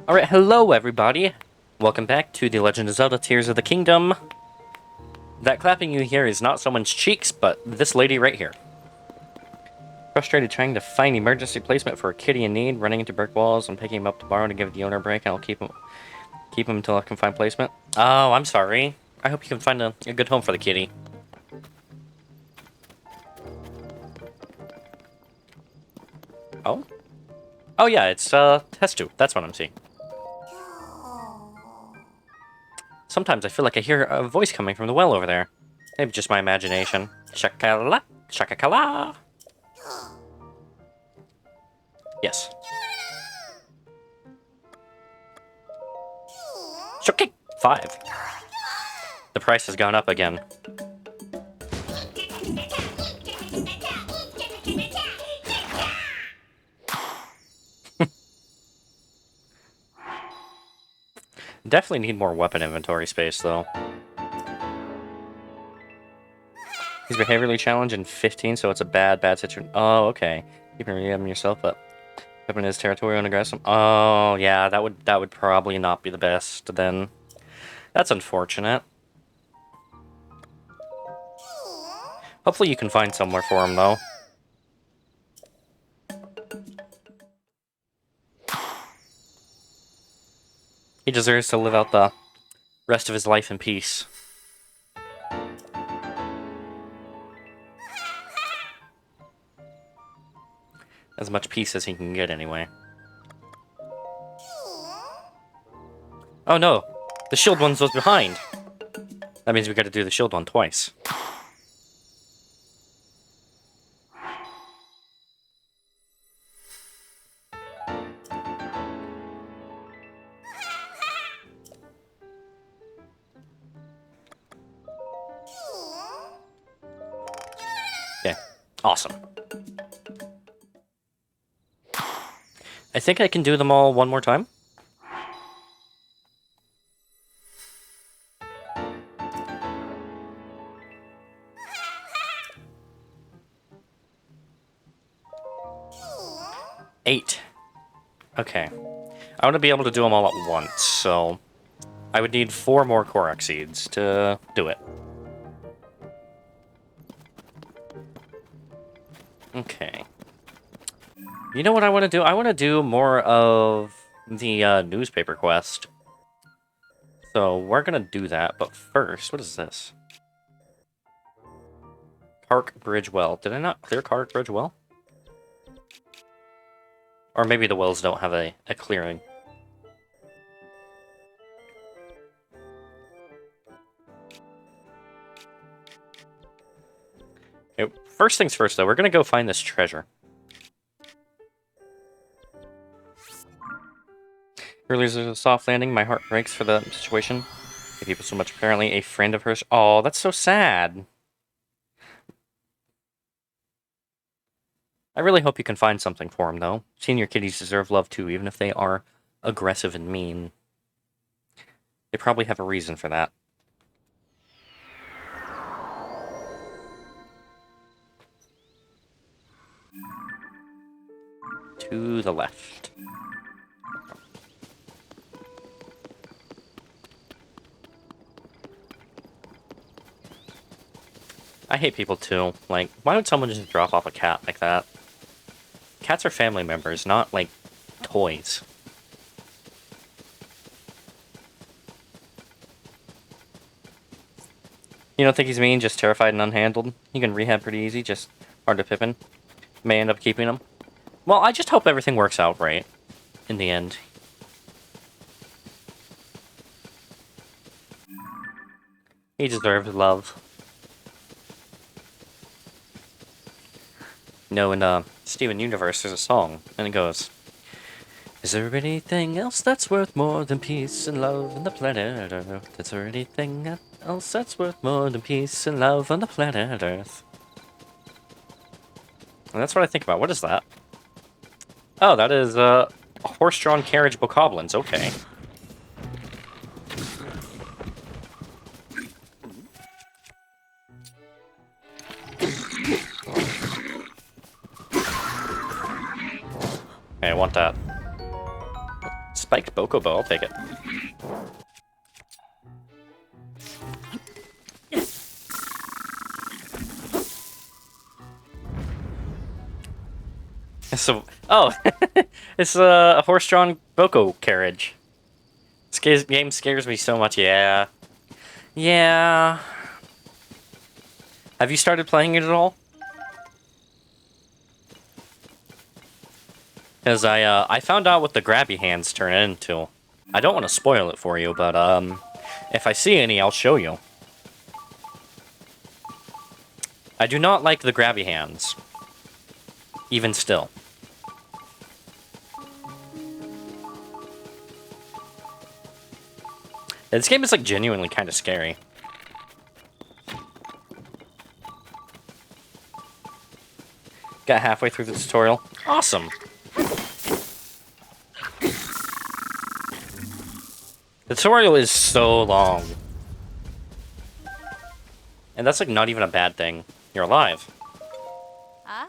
Alright, hello everybody! Welcome back to The Legend of Zelda Tears of the Kingdom. That clapping you hear is not someone's cheeks, but this lady right here. Frustrated trying to find emergency placement for a kitty in need, running into brick walls, and picking him up tomorrow to give the owner a break, and I'll keep him until I can find placement. Oh, I'm sorry. I hope you can find a good home for the kitty. Oh? Oh yeah, it's Testu. That's what I'm seeing. Sometimes I feel like I hear a voice coming from the well over there. Maybe just my imagination. Shakala, shakakala. Yes. Okay, 5. The price has gone up again. Definitely need more weapon inventory space, though. He's behaviorally challenged in 15, so it's a bad situation. Oh, okay. You can read him yourself, but weapon is territorial and aggressive. Oh, yeah, that would probably not be the best, then. That's unfortunate. Hopefully you can find somewhere for him, though. He deserves to live out the rest of his life in peace. As much peace as he can get, anyway. Oh no! The shield one's was behind! That means we gotta do the shield one twice. Okay, awesome. I think I can do them all one more time. Eight. Okay. I want to be able to do them all at once, so I would need 4 more Korok seeds to do it. Okay. You know what I want to do? I want to do more of the newspaper quest. So we're going to do that, but first, what is this? Kark Bridge Well. Did I not clear Kark Bridge Well? Or maybe the wells don't have a clearing. Okay, first things first, though, we're going to go find this treasure. Earlier there's a soft landing. My heart breaks for the situation. The people so much. Apparently a friend of hers. Oh, that's so sad. I really hope you can find something for him, though. Senior kitties deserve love, too, even if they are aggressive and mean. They probably have a reason for that. To the left. I hate people, too. Like, why would someone just drop off a cat like that? Cats are family members, not, like, toys. You don't think he's mean, just terrified and unhandled? He can rehab pretty easy, just hard to Pippin. May end up keeping him. Well, I just hope everything works out right. In the end. He deserves love. No, in Steven Universe, there's a song, and it goes, is there anything else that's worth more than peace and love on the planet Earth? Is there anything else that's worth more than peace and love on the planet Earth? And that's what I think about. What is that? Oh, that is, a horse-drawn carriage bokoblins. Okay. Okay, I want that. spiked Bokobo, I'll take it. So, oh, it's a horse-drawn Boko carriage. This game scares me so much, yeah. Yeah. Have you started playing it at all? Because I found out what the grabby hands turn into. I don't want to spoil it for you, but if I see any, I'll show you. I do not like the grabby hands. Even still. This game is like genuinely kind of scary. Got halfway through the tutorial. Awesome. The tutorial is so long. And that's like not even a bad thing. You're alive. Ah.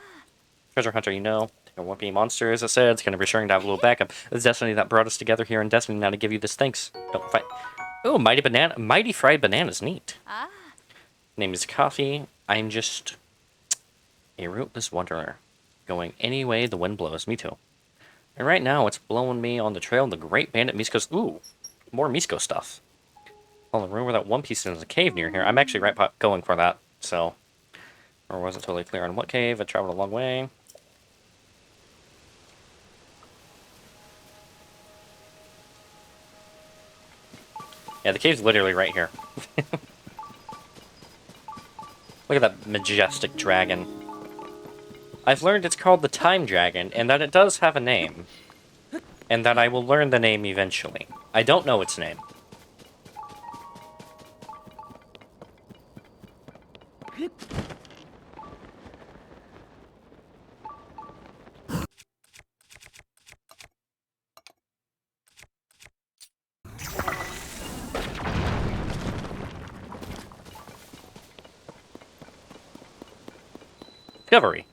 Treasure hunter, you know. There won't be monsters, as I said. It's going to be sure to have a little backup. It's Destiny that brought us together here in Destiny. Now to give you this thanks. Don't fight. Oh, mighty fried bananas. Neat. Ah. Name is Coffee. I'm just a rootless wanderer. Going any way the wind blows. Me too. And right now, it's blowing me on the trail of the Great Bandit Misko's... Ooh, more Misko stuff. Well, the rumor that One Piece is a cave near here. I'm actually going for that, so... Or wasn't totally clear on what cave. I traveled a long way. Yeah, the cave's literally right here. Look at that majestic dragon. I've learned it's called the Time Dragon, and that it does have a name. And that I will learn the name eventually. I don't know its name. Discovery.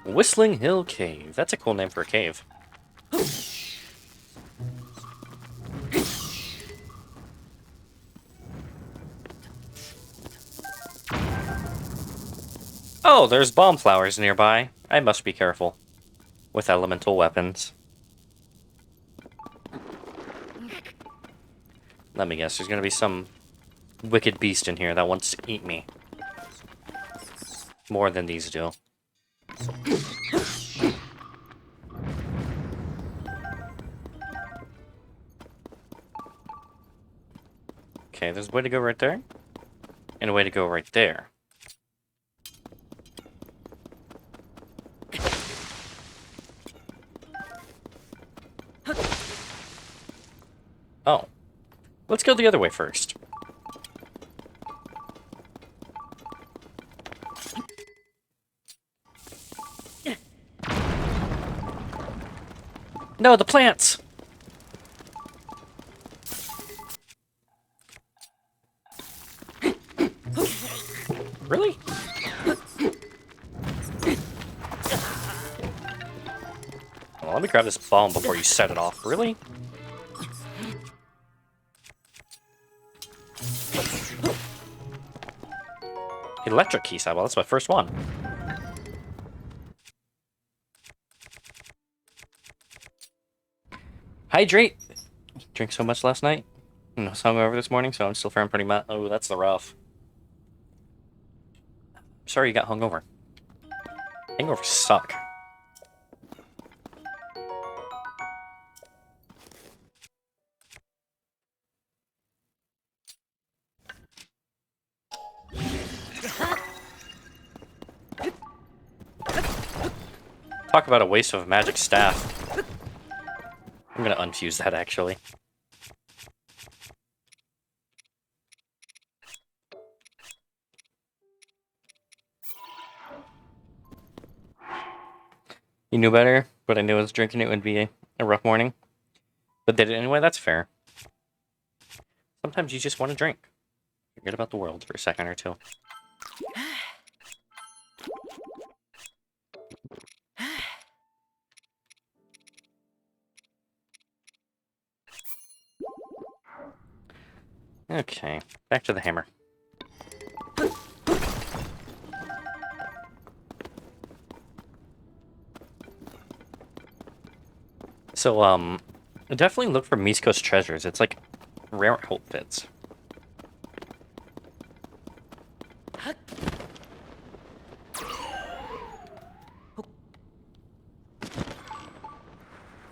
Whistling Hill Cave. That's a cool name for a cave. Oh, there's bomb flowers nearby. I must be careful with elemental weapons. Let me guess, there's gonna be some wicked beast in here that wants to eat me. More than these do. Okay, there's a way to go right there. And a way to go right there. Oh. Let's go the other way first. No, the plants! Really? Well, let me grab this bomb before you set it off. Really? Electric key set. Well, that's my first one. Hydrate! Drank so much last night. I was hungover this morning, so I'm still feeling pretty mad. Oh, that's the rough. Sorry you got hungover. Hangovers suck. Talk about a waste of a magic staff. I'm gonna unfuse that, actually. You knew better, but I knew I was drinking it would be a rough morning. But did it anyway, that's fair. Sometimes you just want to drink. Forget about the world for a second or two. Okay, back to the hammer. So, definitely look for East Coast treasures. It's like rare outfits.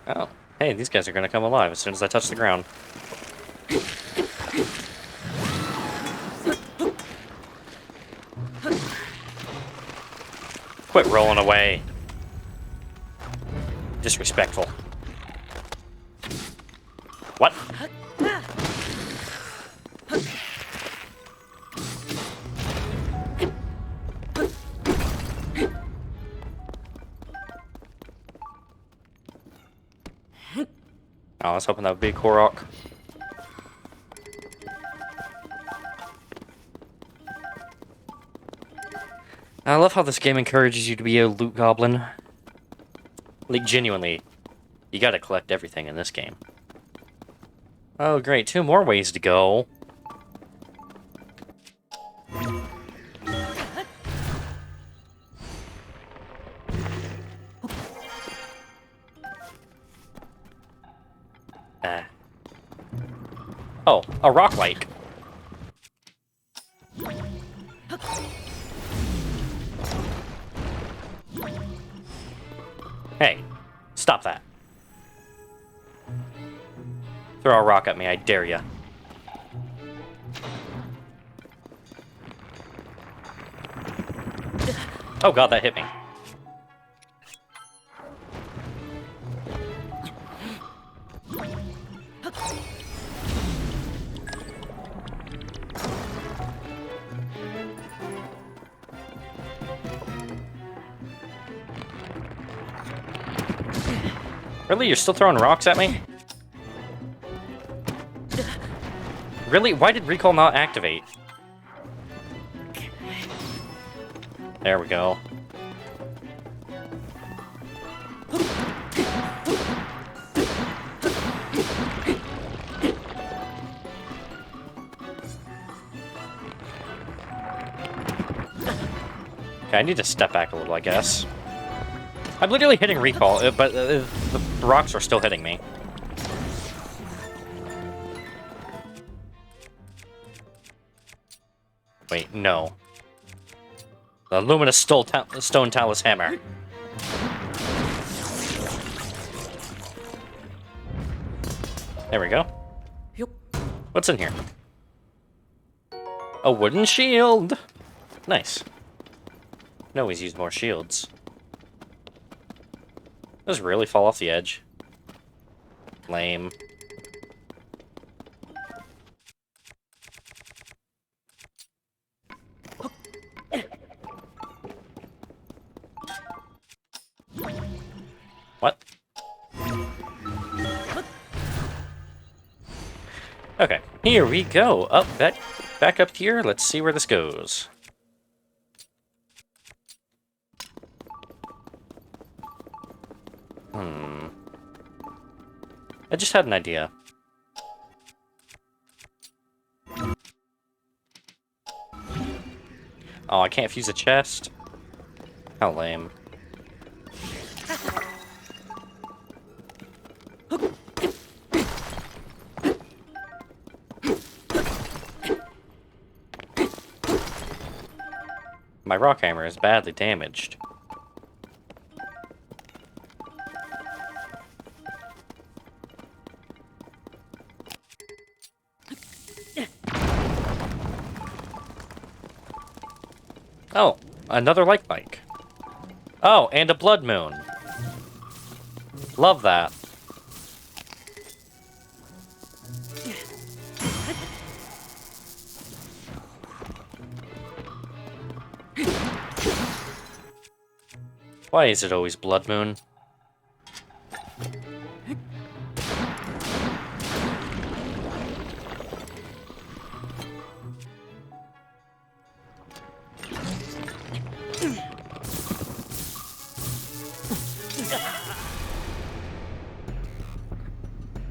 Oh, hey, these guys are gonna come alive as soon as I touch the ground. Quit rolling away. Disrespectful. What? Oh, I was hoping that would be a Korok. I love how this game encourages you to be a loot goblin. Like, genuinely, you gotta collect everything in this game. Oh, great. 2 more ways to go. Oh, a rock lake. Hey, stop that. Throw a rock at me, I dare ya. Oh god, that hit me. Really? You're still throwing rocks at me? Really? Why did recall not activate? There we go. Okay, I need to step back a little, I guess. I'm literally hitting recall, but the rocks are still hitting me. Wait, no. The luminous stone talus hammer. There we go. What's in here? A wooden shield! Nice. No, always use more shields. Does it really fall off the edge? Lame. What? Okay, here we go. Up, back up here. Let's see where this goes. I just had an idea. Oh, I can't fuse a chest? How lame. My rock hammer is badly damaged. Oh, another light bike. Oh, and a blood moon. Love that. Why is it always blood moon?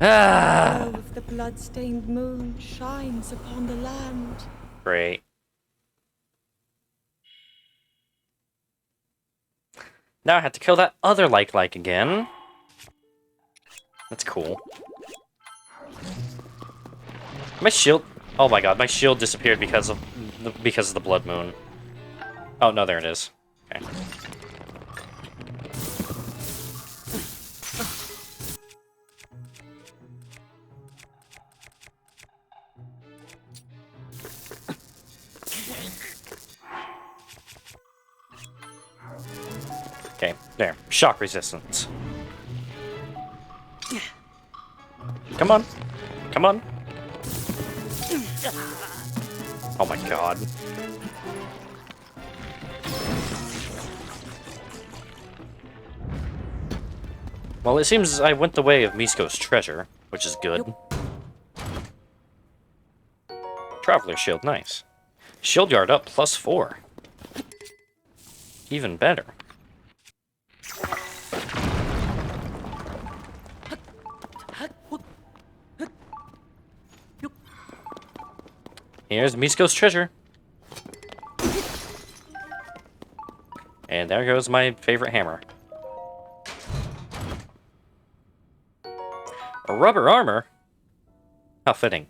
Ah! If the blood-stained moon shines upon the land. Great. Now I have to kill that other like again. That's cool. My shield... Oh my god, my shield disappeared because of the blood moon. Oh, no, there it is. Okay. Okay, there. Shock resistance. Come on. Come on. Oh my god. Well, it seems I went the way of Misko's treasure, which is good. Traveler shield, nice. Shield yard up, +4. Even better. Here's Misko's treasure. And there goes my favorite hammer. A rubber armor? How fitting.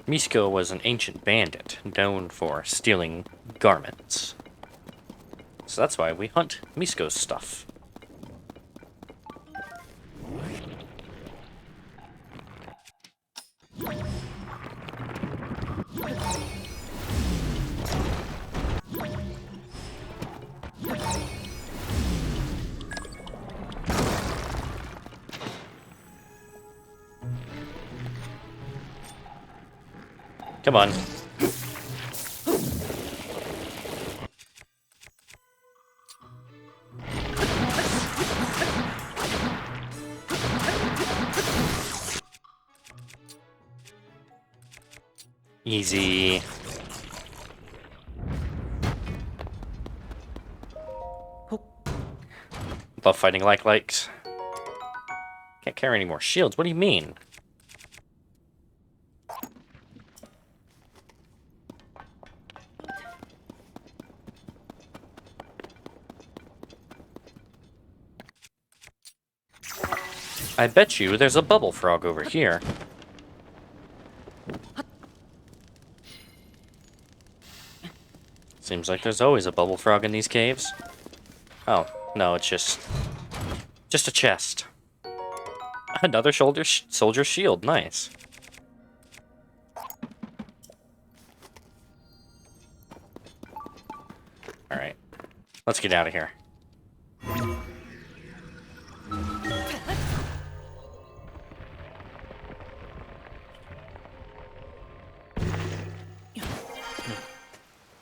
Misko was an ancient bandit, known for stealing garments. So that's why we hunt Misko's stuff. Come on. Easy. Love fighting likes. Can't carry any more shields. What do you mean? I bet you there's a bubble frog over here. Seems like there's always a bubble frog in these caves. Oh, no, it's just a chest. Another soldier shield, nice. Alright, let's get out of here.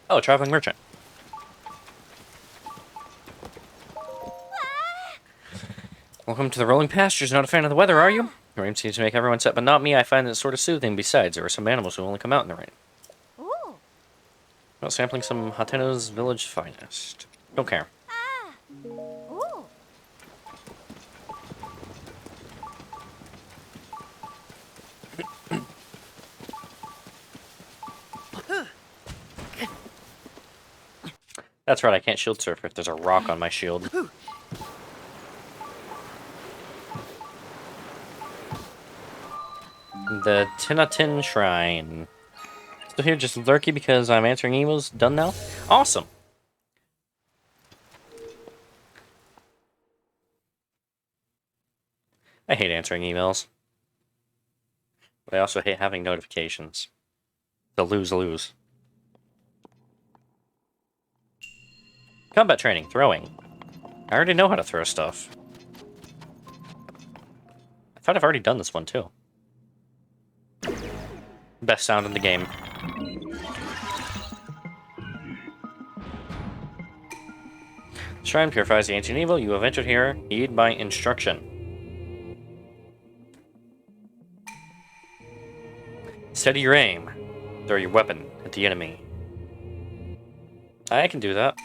Oh, a traveling merchant. Welcome to the rolling pastures. Not a fan of the weather, are you? The rain seems to make everyone set, but not me. I find it sort of soothing. Besides, there are some animals who only come out in the rain. Ooh. Well, sampling some Hatenou's village finest. Don't care. Ah. Ooh. That's right, I can't shield surf if there's a rock on my shield. The Teniten Shrine. Still here just lurky because I'm answering emails. Done now? Awesome! I hate answering emails. But I also hate having notifications. The lose-lose. Combat training, throwing. I already know how to throw stuff. I thought I've already done this one too. Best sound in the game. Shrine purifies the ancient evil. You have entered here. Heed my instruction. Steady your aim. Throw your weapon at the enemy. I can do that.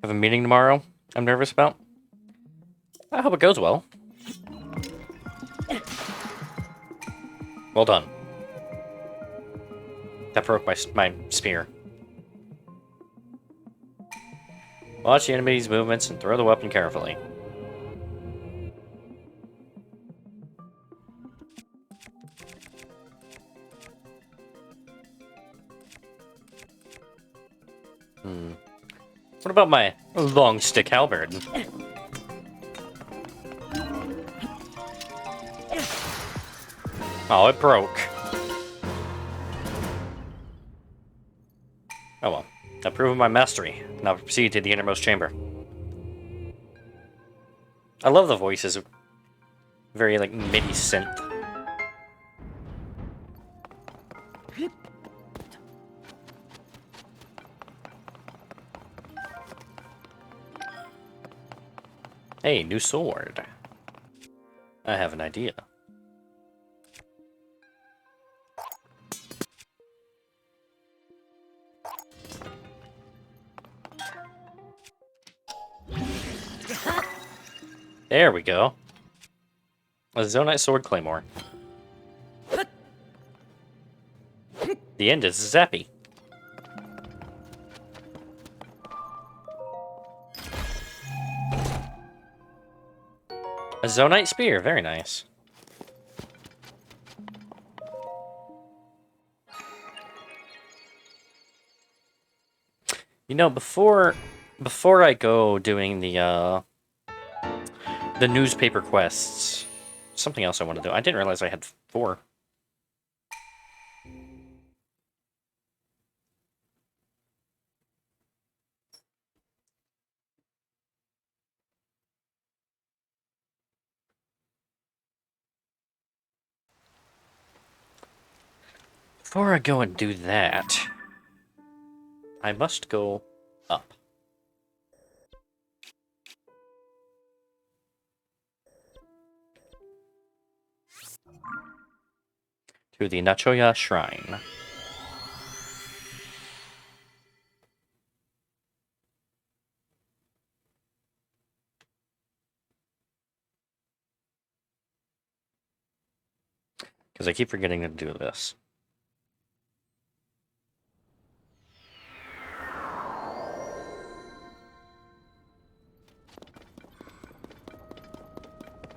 Have a meeting tomorrow I'm nervous about. I hope it goes well. Well done. That broke my spear. Watch the enemy's movements and throw the weapon carefully. What about my long stick halberd? Oh, it broke. Oh well. I've proven my mastery. Now proceed to the innermost chamber. I love the voices. Very, like, MIDI synth. Hey, new sword. I have an idea. There we go. A Zonite Sword Claymore. The end is zappy. A Zonite Spear, very nice. You know, before I go doing the newspaper quests, something else I want to do. I didn't realize I had 4. Before I go and do that, I must go up. To the Nachoya Shrine. Because I keep forgetting to do this.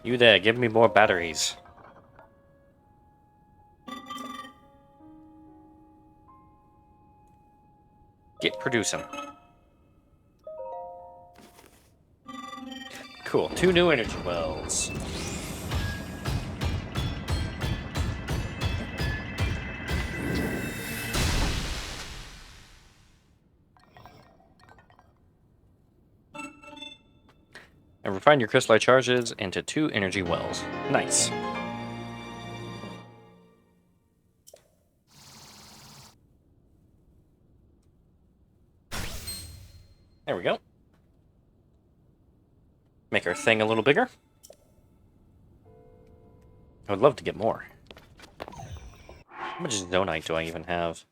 You there, give me more batteries. Get producing. Cool, 2 new energy wells. And refine your crystallite charges into 2 energy wells. Nice. There we go. Make our thing a little bigger. I would love to get more. How much Zonite do I even have?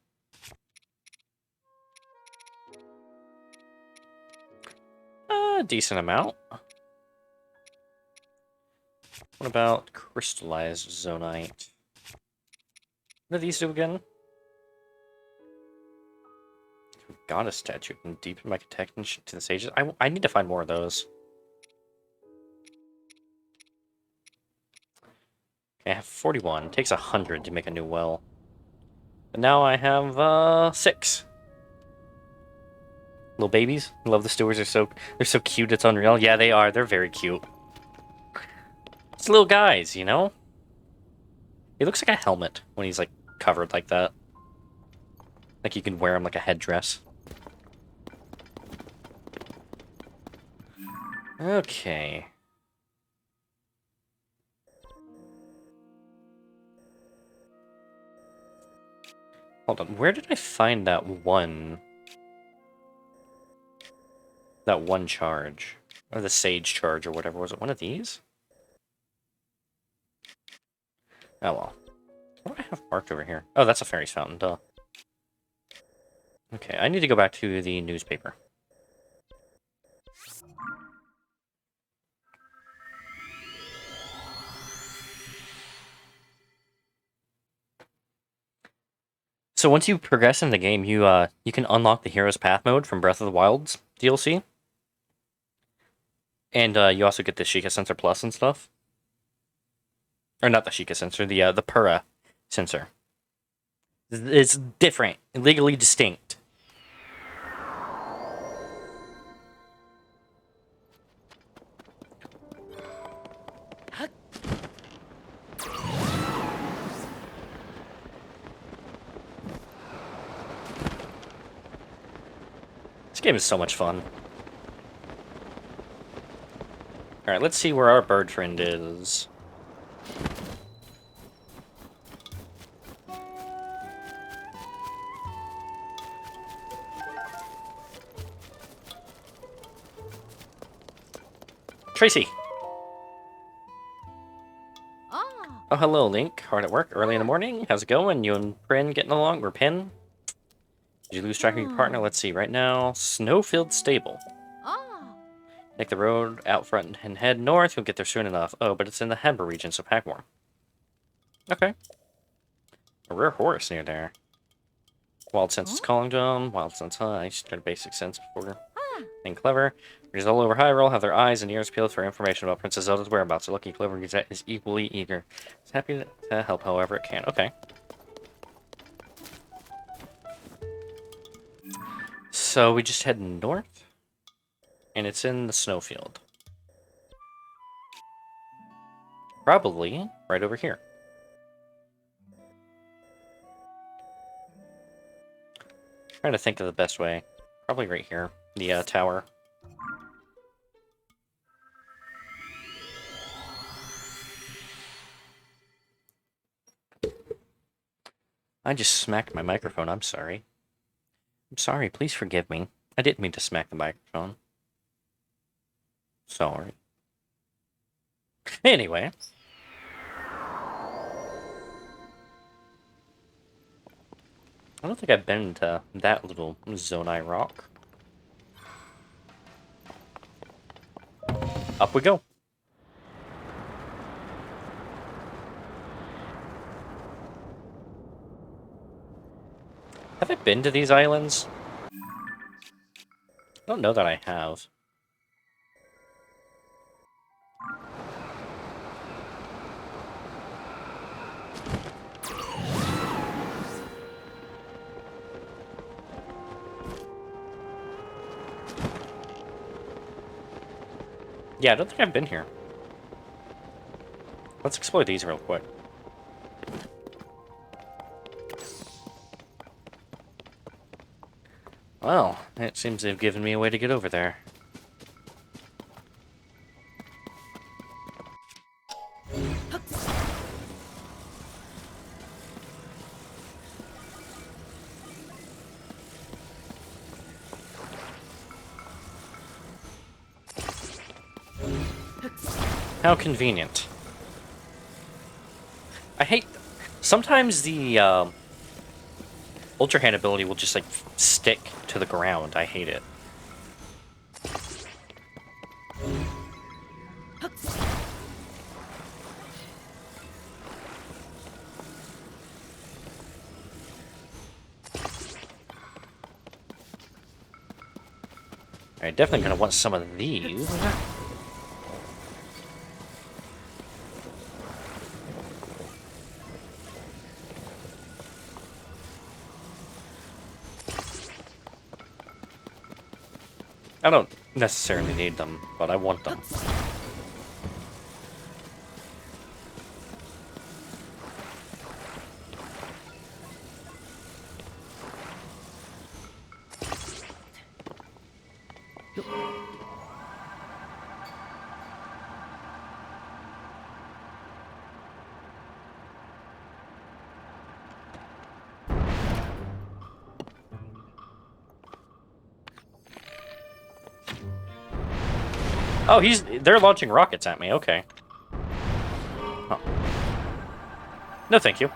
A decent amount. What about crystallized Zonite? What do these do again? Goddess statue can deepen my connection to the sages. I need to find more of those. Okay, I have 41. It takes 100 to make a new well. And now I have 6. Little babies. I love the stewards. They're so cute. It's unreal. Yeah, they are. They're very cute. It's little guys, you know? He looks like a helmet when he's like covered like that. Like you can wear him like a headdress. Okay. Hold on. Where did I find that one charge? Or the sage charge or whatever. Was it one of these? Oh well. What do I have marked over here? Oh, that's a fairy's fountain, duh. Okay, I need to go back to the newspaper. So once you progress in the game, you can unlock the Hero's Path mode from Breath of the Wild's DLC. And you also get the Sheikah Sensor Plus and stuff. Or not the Sheikah Sensor, the Pura Sensor. It's different, legally distinct. This game is so much fun. Alright, let's see where our bird friend is. Tracy! Oh, hello, Link. Hard at work, early in the morning. How's it going? You and Prin getting along? Or Pin? Did you lose track of your partner? Let's see. Right now, Snowfield Stable. Take the road out front and head north. You'll get there soon enough. Oh, but it's in the Hebra region, so pack warm. Okay. A rare horse near there. Wild sense is calling to them. Wild sense high. Just got a basic sense before. And clever. Readers all over Hyrule have their eyes and ears peeled for information about Princess Zelda's whereabouts. So lucky clever Gazette is equally eager. It's happy to help however it can. Okay. So we just head north. And it's in the snowfield. Probably right over here. Trying to think of the best way. Probably right here. The tower. I just smacked my microphone. I'm sorry. I'm sorry. Please forgive me. I didn't mean to smack the microphone. Sorry. Anyway. I don't think I've been to that little Zonai rock. Up we go. Have I been to these islands? I don't know that I have. Yeah, I don't think I've been here. Let's explore these real quick. Well, it seems they've given me a way to get over there. How convenient. I hate... Sometimes the, Ultra Hand ability will just, like, stick to the ground. I hate it. Alright, definitely gonna want some of these. I don't necessarily need them, but I want them. Oh, they're launching rockets at me, okay. Huh. No, thank you.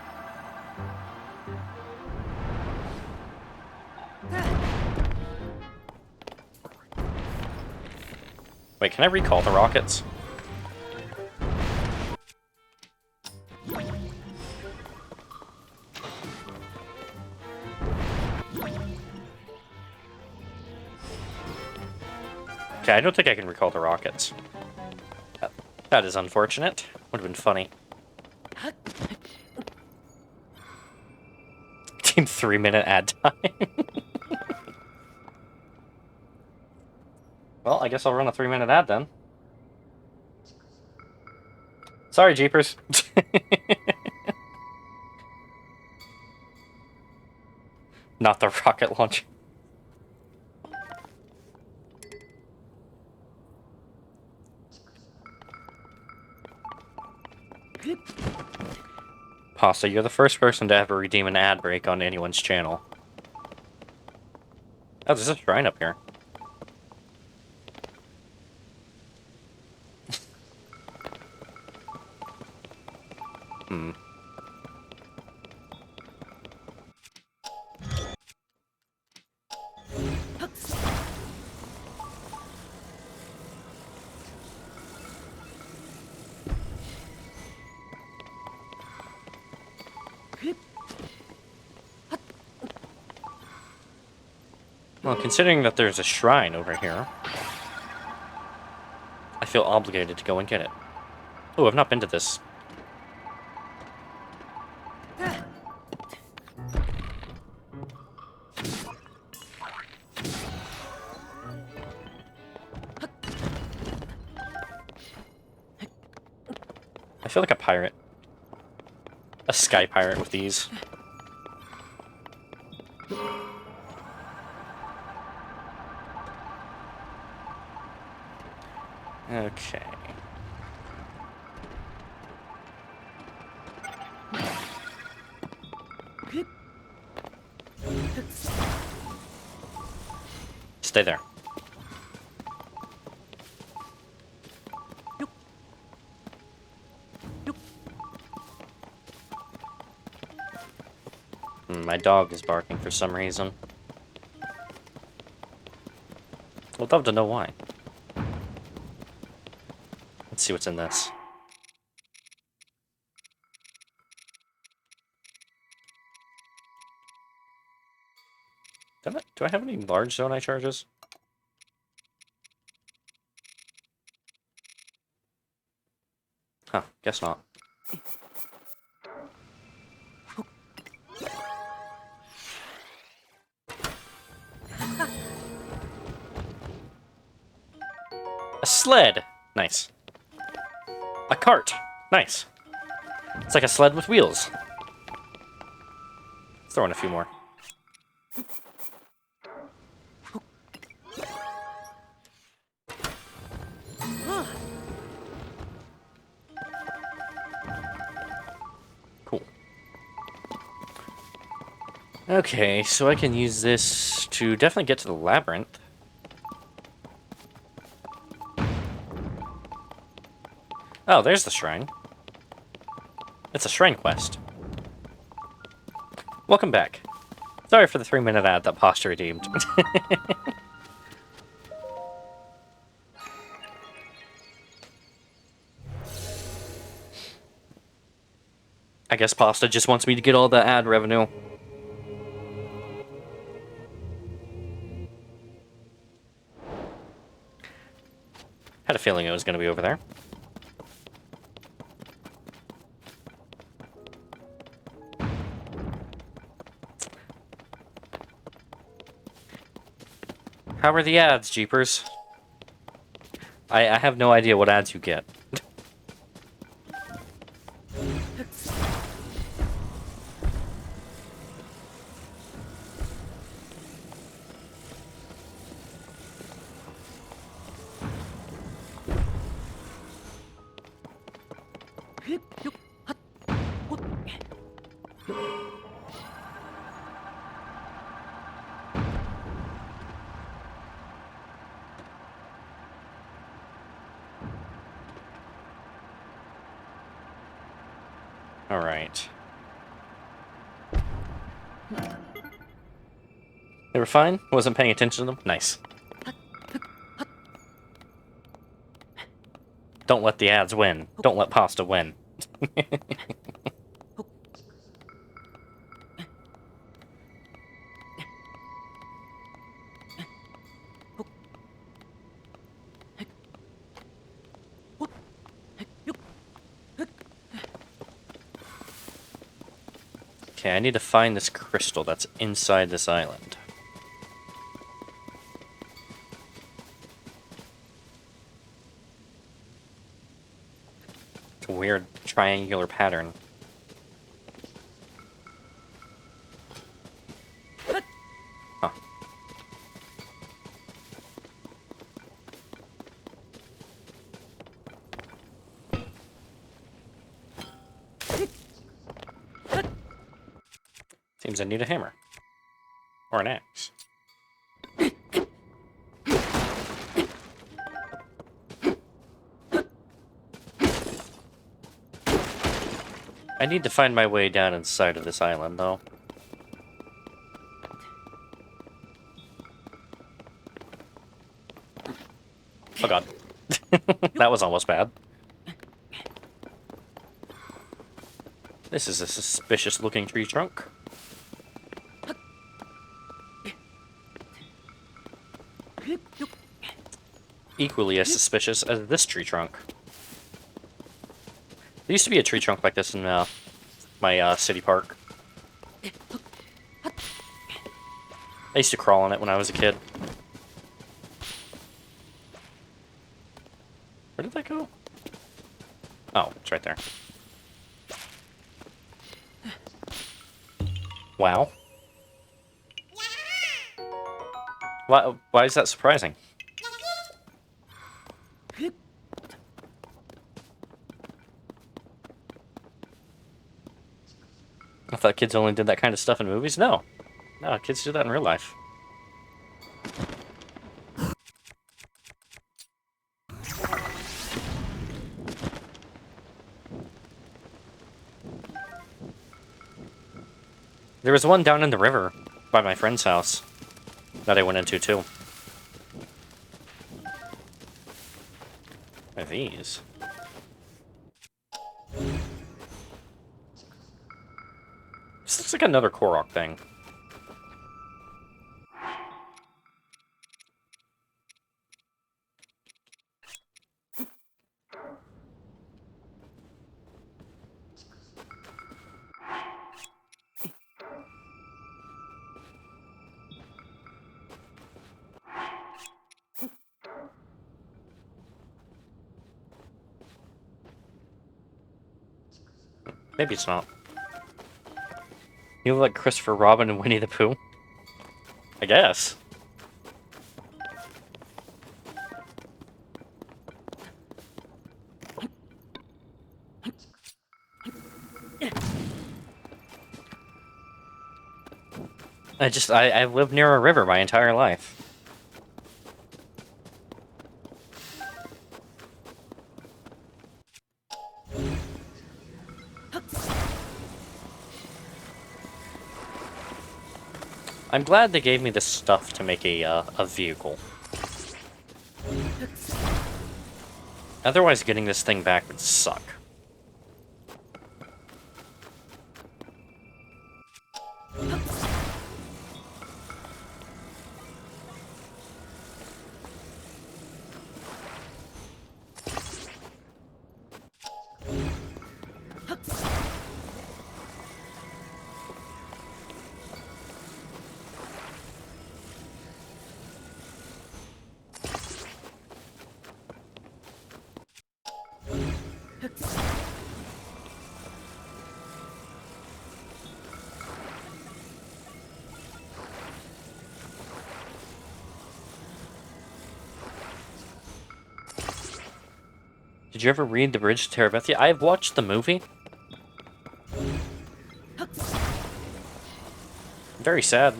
Wait, can I recall the rockets? Okay, I don't think I can recall the rockets. That is unfortunate. Would have been funny. Team 3-minute ad time. Well, I guess I'll run a 3-minute ad then. Sorry, Jeepers. Not the rocket launcher. Pasta, you're the first person to ever redeem an ad break on anyone's channel. Oh, there's a shrine up here. Hmm. Well, considering that there's a shrine over here, I feel obligated to go and get it. Oh, I've not been to this. I feel like a pirate. A sky pirate with these. Okay. Stay there. My dog is barking for some reason. I'd love to know why. Let's see what's in this. Do I have any large zonai charges? Huh, guess not. A sled! Nice. A cart! Nice. It's like a sled with wheels. Let's throw in a few more. Cool. Okay, so I can use this to definitely get to the labyrinth. Oh, there's the shrine. It's a shrine quest. Welcome back. Sorry for the 3-minute ad that Pasta redeemed. I guess Pasta just wants me to get all the ad revenue. Had a feeling it was going to be over there. How are the ads, Jeepers? I have no idea what ads you get. Alright. They were fine? Wasn't paying attention to them? Nice. Don't let the ads win. Don't let pasta win. Okay, I need to find this crystal that's inside this island. It's a weird triangular pattern. Huh. Seems I need a hammer. Or an axe. I need to find my way down inside of this island, though. Oh god. That was almost bad. This is a suspicious-looking tree trunk. Equally as suspicious as this tree trunk. There used to be a tree trunk like this in my city park. I used to crawl on it when I was a kid. Where did that go? Oh, it's right there. Wow. Why is that surprising? I thought kids only did that kind of stuff in movies. No. No, kids do that in real life. There was one down in the river by my friend's house that I went into too. What are these? This looks like another Korok thing. Maybe it's not. You look like Christopher Robin and Winnie the Pooh? I guess. I've lived near a river my entire life. I'm glad they gave me this stuff to make a vehicle. Otherwise, getting this thing back would suck. Did you ever read The Bridge to Terabithia? I've watched the movie. Very sad.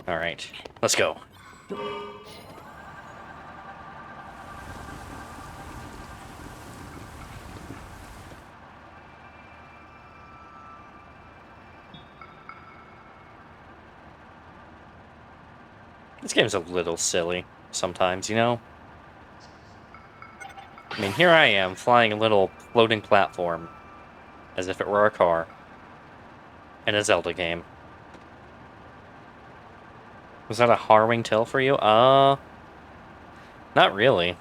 Alright, let's go. This game's a little silly sometimes, you know? I mean, here I am, flying a little floating platform, as if it were a car, in a Zelda game. Was that a harrowing tale for you? Not really.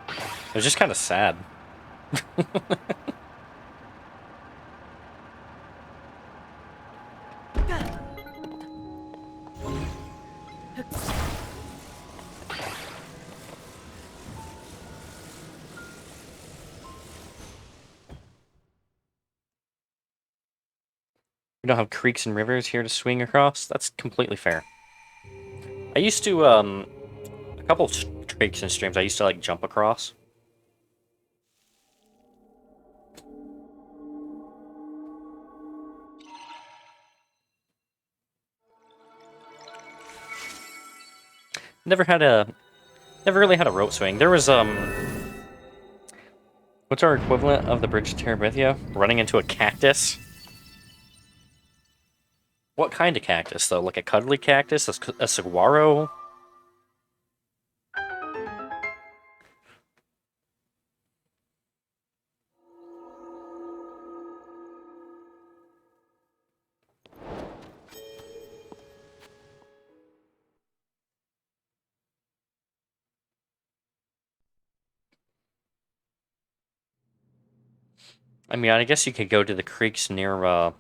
It was just kind of sad. We don't have creeks and rivers here to swing across. That's completely fair. I used to, a couple of creeks and streams I used to, like, jump across. Never really had a rope swing. There was, what's our equivalent of the Bridge to Terabithia? Running into a cactus? What kind of cactus, though? Like a cuddly cactus? A saguaro? I mean, I guess you could go to the creeks near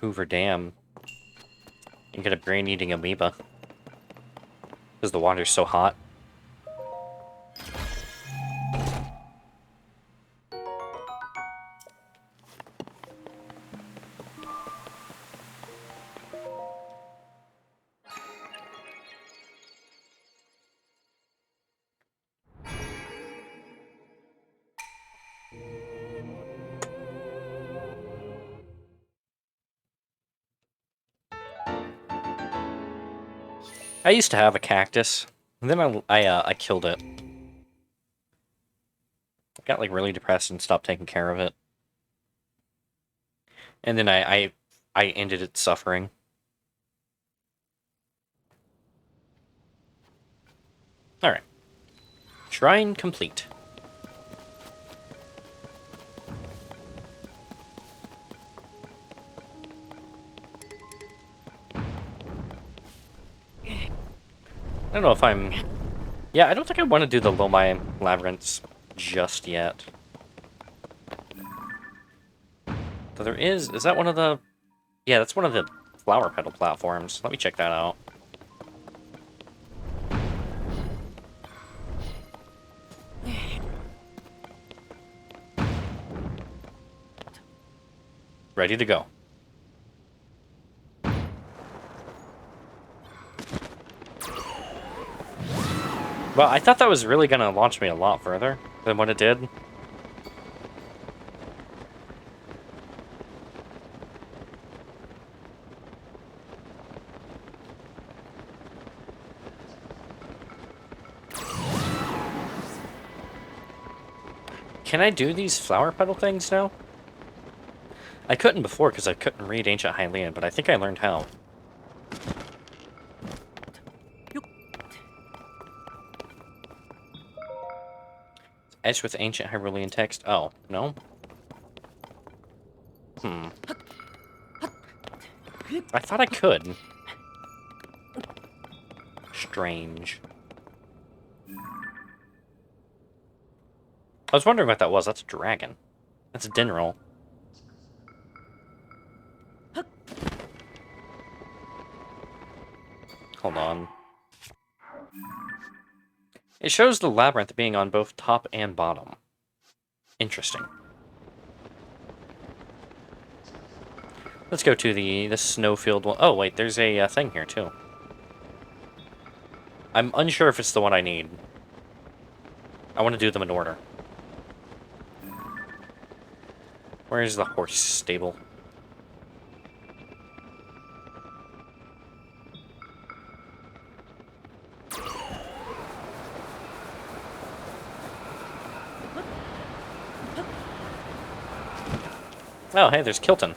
Hoover Dam and get a brain-eating amoeba. Because the water's so hot. I used to have a cactus, and then I killed it. I got, like, really depressed and stopped taking care of it. And then I ended its suffering. Alright. Shrine complete. I don't know if I'm... Yeah, I don't think I want to do the Lomai Labyrinths just yet. So there is that one of the... Yeah, that's one of the flower petal platforms. Let me check that out. Ready to go. Well, I thought that was really going to launch me a lot further than what it did. Can I do these flower petal things now? I couldn't before because I couldn't read Ancient Hylian, but I think I learned how. Etched with ancient Hyrulean text. Oh, no? I thought I could. Strange. I was wondering what that was. That's a dragon. That's a Dinroll. Hold on. It shows the labyrinth being on both top and bottom. Interesting. Let's go to the snowfield one. Oh, wait, there's a thing here, too. I'm unsure if it's the one I need. I want to do them in order. Where is the horse stable? Oh, hey, there's Kilton.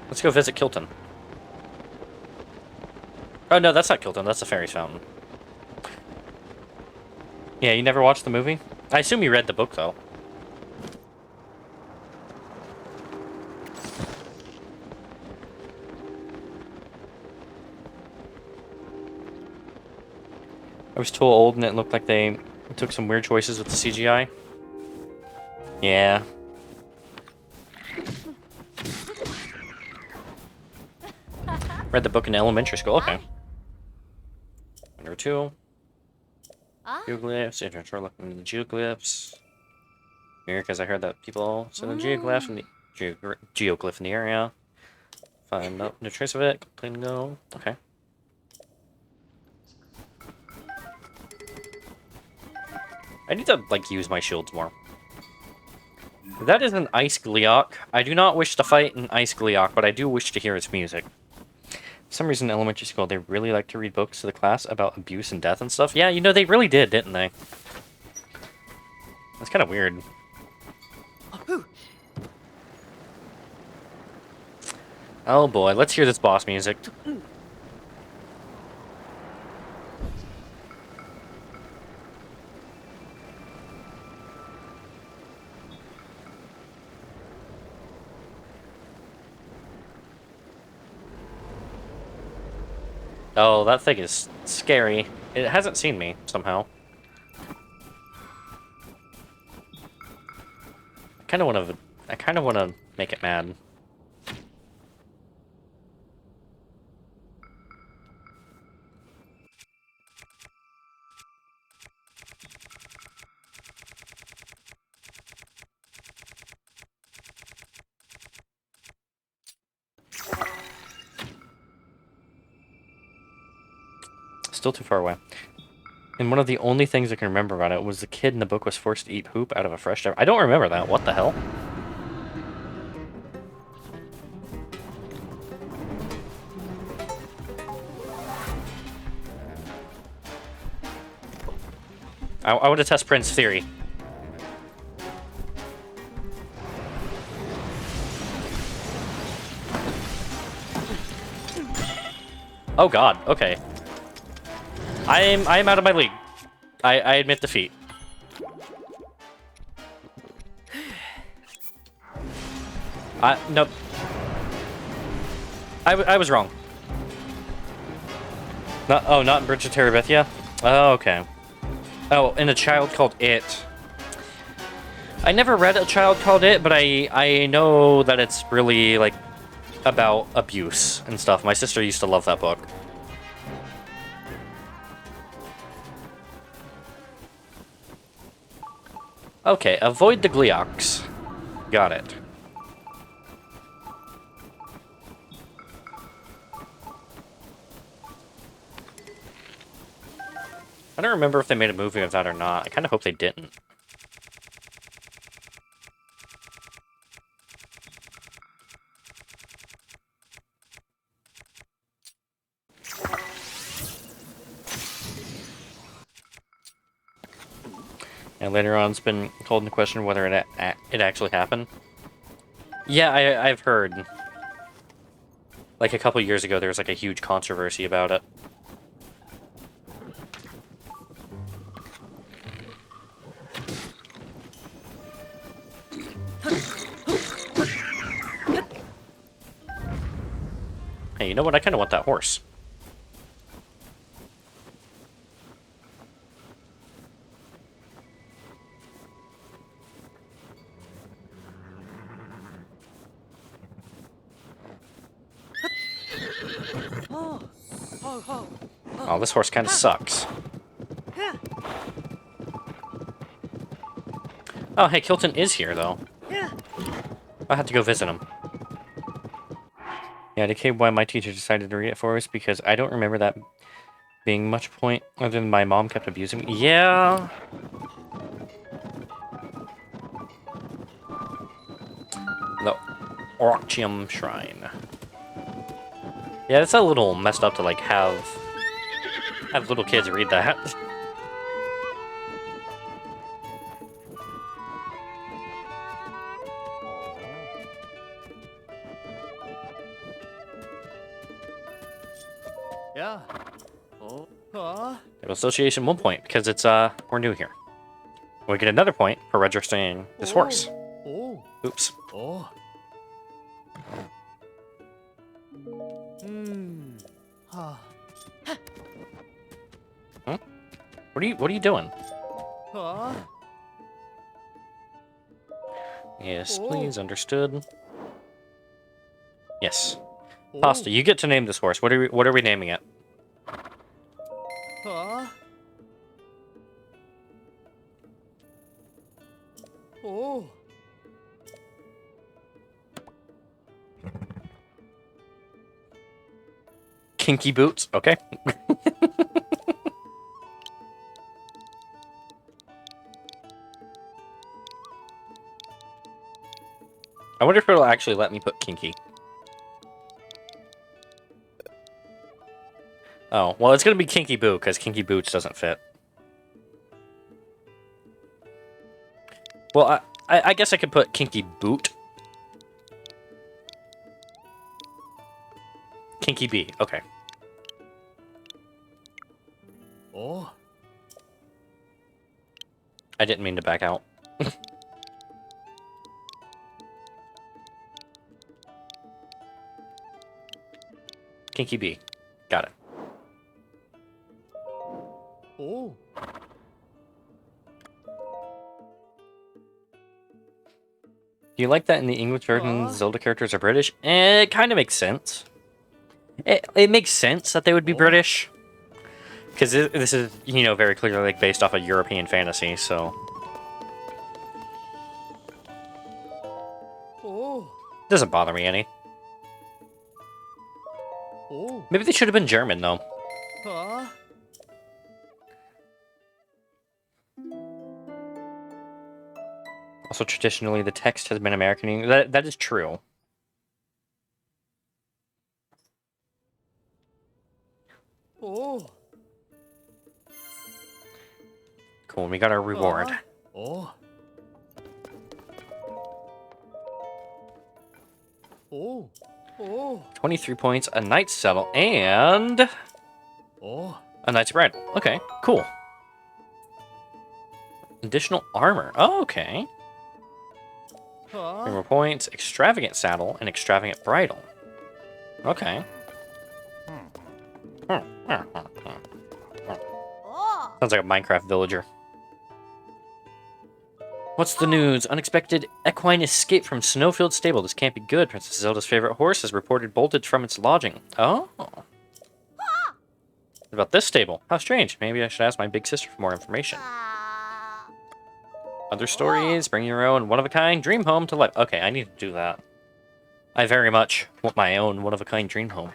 Let's go visit Kilton. Oh, no, that's not Kilton. That's the Fairy's Fountain. Yeah, you never watched the movie? I assume you read the book, though. I was too old and it looked like they took some weird choices with the CGI. Yeah. Read the book in elementary school, okay. Number 2. Geoglyphs, intro looking at the geoglyphs. Here, because I heard that people said a geoglyph in the geoglyph in the area. Find no trace of it. Clean go. Okay. I need to like use my shields more. That is an ice Gleeok. I do not wish to fight an ice Gleeok, but I do wish to hear its music. For some reason in elementary school, they really like to read books to the class about abuse and death and stuff. Yeah, you know, they really did, didn't they? That's kind of weird. Oh boy, let's hear this boss music. Oh, that thing is scary. It hasn't seen me, somehow. I kind of want to make it mad. Still too far away. And one of the only things I can remember about it was the kid in the book was forced to eat poop out of a fresh dive. I don't remember that. What the hell? I want to test Prince's theory. Oh god, okay. I'm out of my league. I admit defeat. Nope. I was wrong. Not in Bridge of Terabithia? Oh, okay. Oh, and A Child Called It. I never read A Child Called It, but I know that it's really, like, about abuse and stuff. My sister used to love that book. Okay, avoid the Gleeoks. Got it. I don't remember if they made a movie of that or not. I kind of hope they didn't. And later on, it's been called into question whether it actually happened. Yeah, I've heard. Like a couple years ago, there was like a huge controversy about it. Hey, you know what? I kind of want that horse. Oh, this horse kind of sucks. Oh, hey, Kilton is here, though. I'll have to go visit him. Yeah, to why my teacher decided to read it for us, because I don't remember that being much point, other than my mom kept abusing me. Yeah. Orochium Shrine. Yeah, it's a little messed up to like have little kids read that. Yeah. Oh. Association 1 point because it's we're new here. We get another point for registering this horse. Oh. Oops. Oh. Hmm. Huh. What are you doing? Huh? Yes, please, understood. Yes. Oh. Pasta, you get to name this horse. What are we naming it? Huh? Oh. Kinky Boots. Okay. I wonder if it'll actually let me put Kinky. Oh, well, it's gonna be Kinky Boot, because Kinky Boots doesn't fit. Well, I guess I could put Kinky Boot. Kinky B, okay. Oh. I didn't mean to back out. Kinky B. Got it. Oh. Do you like that in the English version, Zelda characters are British? It kind of makes sense. It makes sense that they would be British. Because this is, you know, very clearly like based off of European fantasy, so... Oh. Doesn't bother me any. Oh. Maybe they should have been German, though. Huh? Also, traditionally, the text has been American. That is true. Oh. Cool, we got our reward. Oh. Oh. Oh. 23 points, a knight's saddle, and... Oh. a knight's bread. Okay, cool. Additional armor. Oh, okay. 3 more points, extravagant saddle, and extravagant bridle. Okay. Sounds like a Minecraft villager. What's the news? Unexpected equine escape from Snowfield Stable. This can't be good. Princess Zelda's favorite horse is reported bolted from its lodging. Oh. What about this stable? How strange. Maybe I should ask my big sister for more information. Other stories, bring your own one-of-a-kind dream home to life. Okay, I need to do that. I very much want my own one-of-a-kind dream home.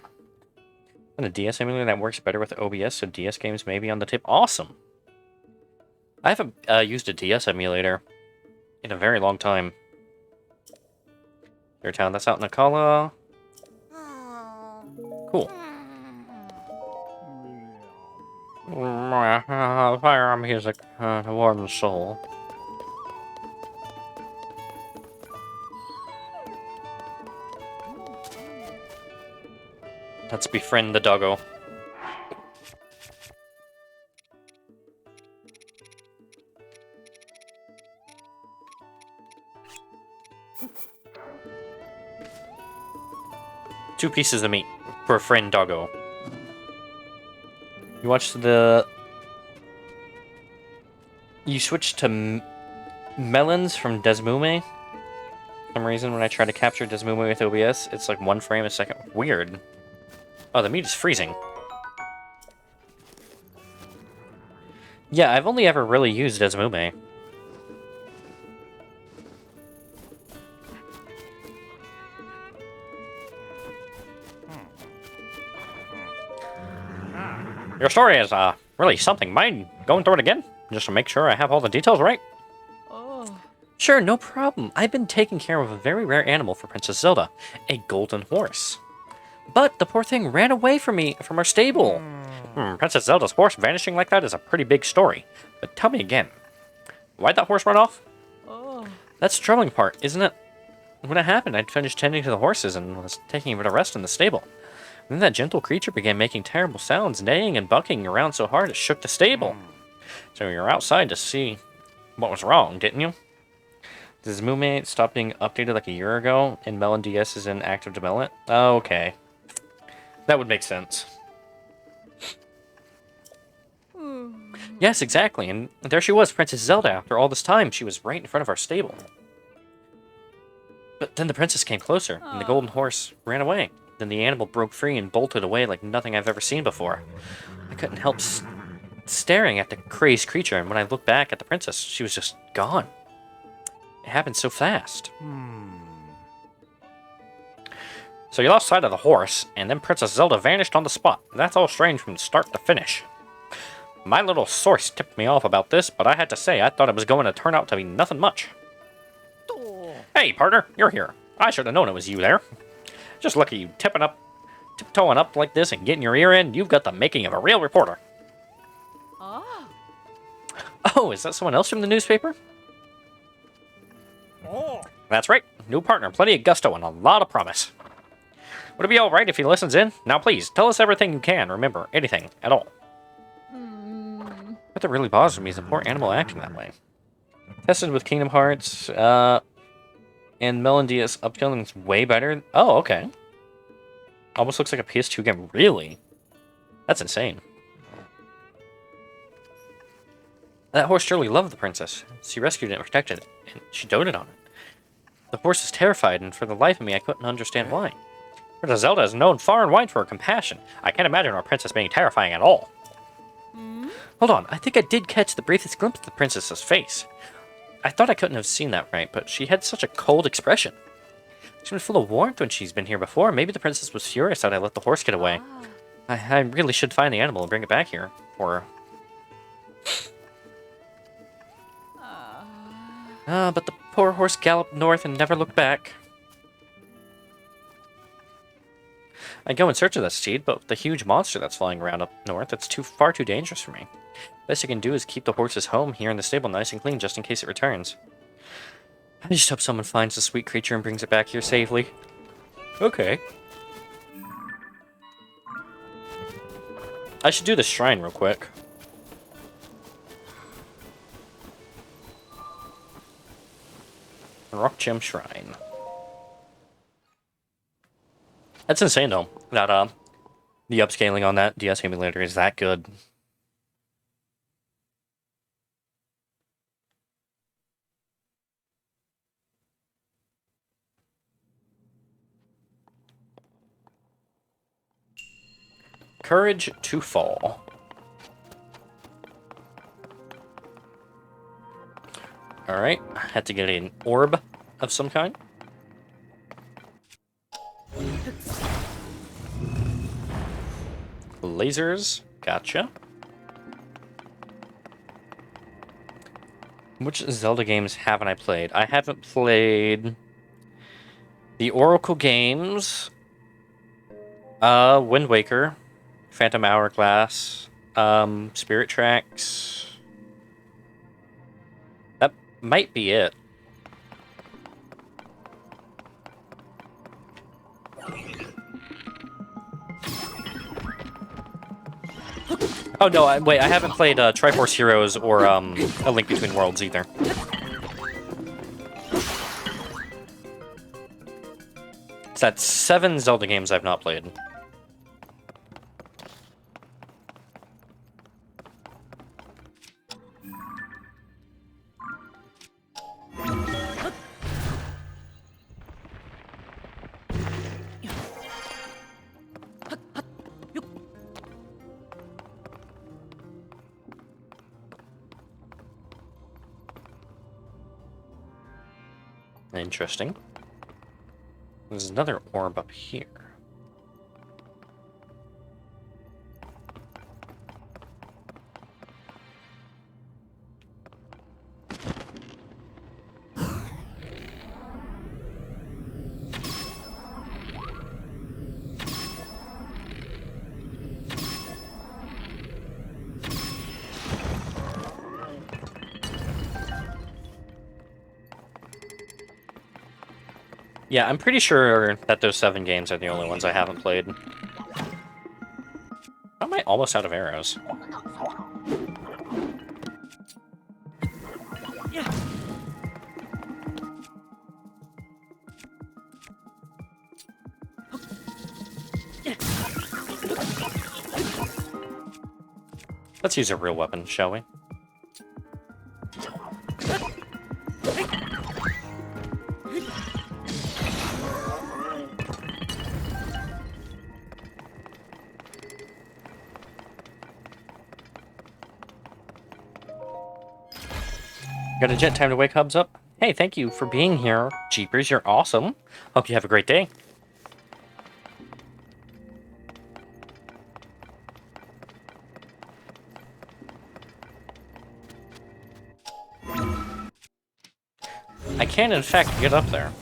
And a DS emulator that works better with OBS, so DS games may be on the tip. Awesome! I haven't used a DS emulator in a very long time. Your town, that's out in Akala. Cool. Firearm music to warm the soul. Let's befriend the doggo. Two pieces of meat for a friend doggo. You watched the... You switched to melons from Desmume? For some reason, when I try to capture Desmume with OBS, it's like 1 frame a second. Weird. Oh, the meat is freezing. Yeah, I've only ever really used Desmume. Your story is, really something. Mind going through it again? Just to make sure I have all the details right? Oh. Sure, no problem. I've been taking care of a very rare animal for Princess Zelda, a golden horse. But the poor thing ran away from our stable. Princess Zelda's horse vanishing like that is a pretty big story. But tell me again, why'd that horse run off? Oh. That's the troubling part, isn't it? When it happened, I'd finished tending to the horses and was taking a bit of rest in the stable. Then that gentle creature began making terrible sounds, neighing and bucking around so hard it shook the stable. So you were outside to see what was wrong, didn't you? Does Moomate stop being updated like a year ago, and Melon DS is in active development? Oh, okay. That would make sense. Yes, exactly, and there she was, Princess Zelda, after all this time. She was right in front of our stable. But then the princess came closer, and the golden horse ran away. Then the animal broke free and bolted away like nothing I've ever seen before. I couldn't help staring at the crazed creature, and when I looked back at the princess, she was just gone. It happened so fast. So you lost sight of the horse, and then Princess Zelda vanished on the spot. That's all strange from start to finish. My little source tipped me off about this, but I had to say I thought it was going to turn out to be nothing much. Hey, partner, you're here. I should have known it was you there. Just look at you tiptoeing up like this and getting your ear in. You've got the making of a real reporter. Oh, is that someone else from the newspaper? That's right. New partner, plenty of gusto and a lot of promise. Would it be alright if he listens in? Now please, tell us everything you can. Remember, anything at all. What that really bothers me is the poor animal acting that way. Tested with Kingdom Hearts, and Melodia's upscaling is way better. Oh, okay. Almost looks like a PS2 game. Really? That's insane. That horse surely loved the princess. She rescued it and protected it, and she doted on it. The horse is terrified, and for the life of me, I couldn't understand why. Princess Zelda is known far and wide for her compassion. I can't imagine our princess being terrifying at all. Hold on, I think I did catch the briefest glimpse of the princess's face. I thought I couldn't have seen that right, but she had such a cold expression. She's been full of warmth when she's been here before. Maybe the princess was furious that I let the horse get away. I really should find the animal and bring it back here for her. But the poor horse galloped north and never looked back. I'd go in search of that steed, but with the huge monster that's flying around up north, it's far too dangerous for me. Best I can do is keep the horse's home here in the stable nice and clean just in case it returns. I just hope someone finds the sweet creature and brings it back here safely. Okay. I should do the shrine real quick. Orochium Shrine. That's insane though, that the upscaling on that DS emulator is that good. Courage to fall. Alright, had to get an orb of some kind. Lasers, gotcha. Which Zelda games haven't I played? I haven't played the Oracle games, Wind Waker, Phantom Hourglass, Spirit Tracks. That might be it. Oh no, wait, I haven't played Triforce Heroes or A Link Between Worlds either. So that's 7 Zelda games I've not played. Interesting. There's another orb up here. Yeah, I'm pretty sure that those 7 games are the only ones I haven't played. How am I almost out of arrows? Let's use a real weapon, shall we? Got a jet time to wake Hubs up? Hey, thank you for being here. Jeepers, you're awesome. Hope you have a great day. I can, in fact, get up there.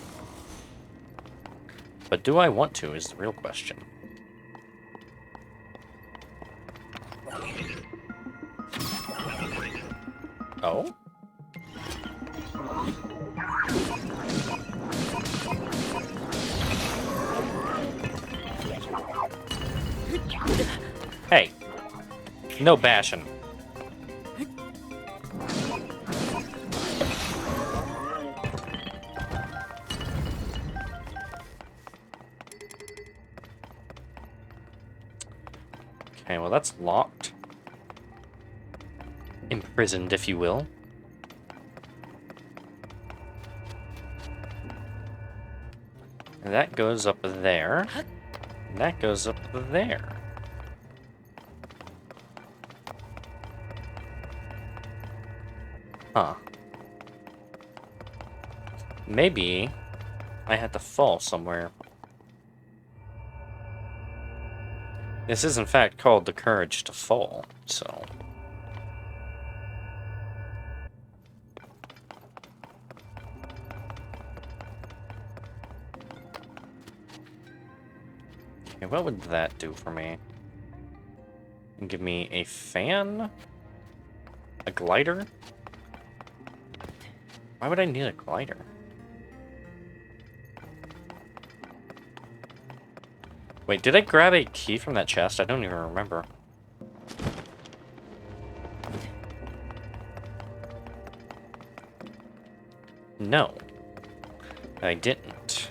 But do I want to is the real question. Oh? Hey. No bashing. Okay, well that's locked. Imprisoned, if you will. And that goes up there. And that goes up there. Huh. Maybe I had to fall somewhere. This is in fact called the courage to fall, so... Okay, what would that do for me? Give me a fan? A glider? Why would I need a glider? Wait, did I grab a key from that chest? I don't even remember. No. I didn't.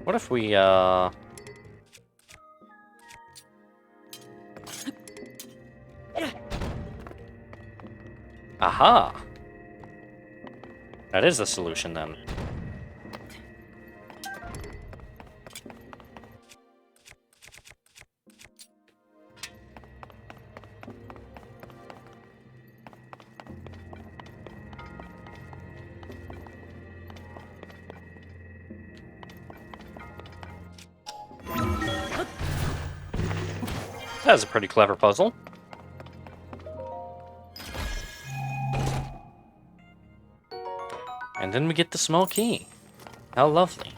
What if we, Aha! That is the solution, then. That was a pretty clever puzzle. And then we get the small key. How lovely.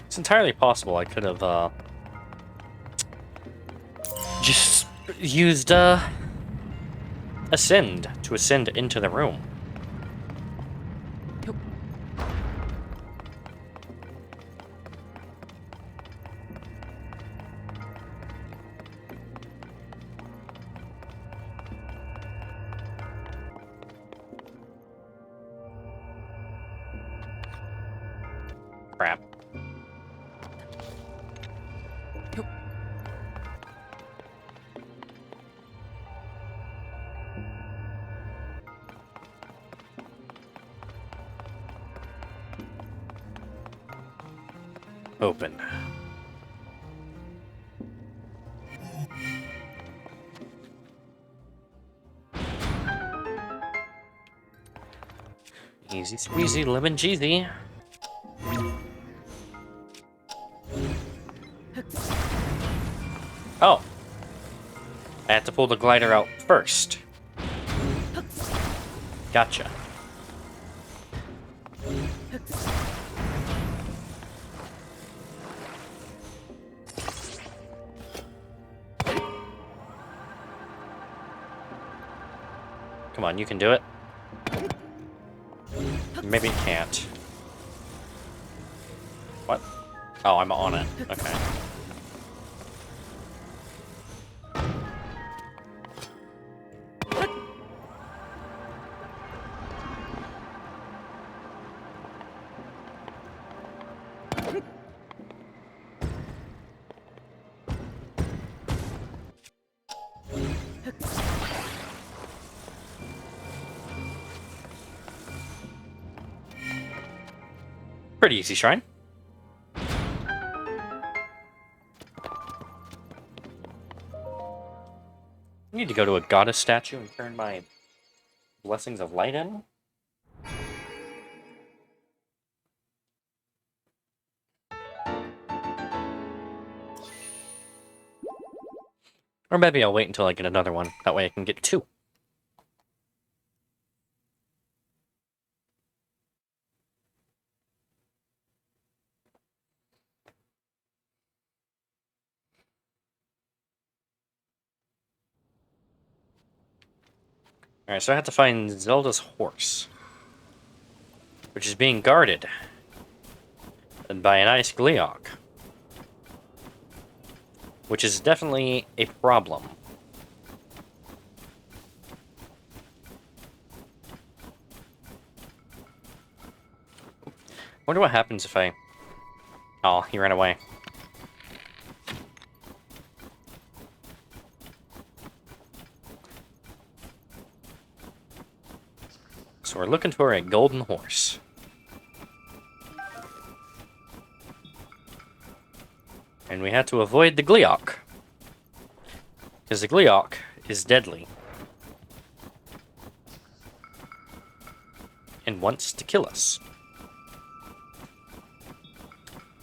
It's entirely possible I could have just used ascend to ascend into the room. Crap. Open. Easy squeezy, lemon cheesy. Oh. I have to pull the glider out first. Gotcha. Come on, you can do it. Maybe it can't. What? Oh, I'm on it. Okay. Pretty easy shrine. I need to go to a goddess statue and turn my blessings of light in. Or maybe I'll wait until I get another one. That way I can get two. Alright, so I have to find Zelda's horse, which is being guarded by an ice Gleeok, which is definitely a problem. Wonder what happens if I... Oh, he ran away. So we're looking for a golden horse. And we have to avoid the Gleeok, because the Gleeok is deadly and wants to kill us.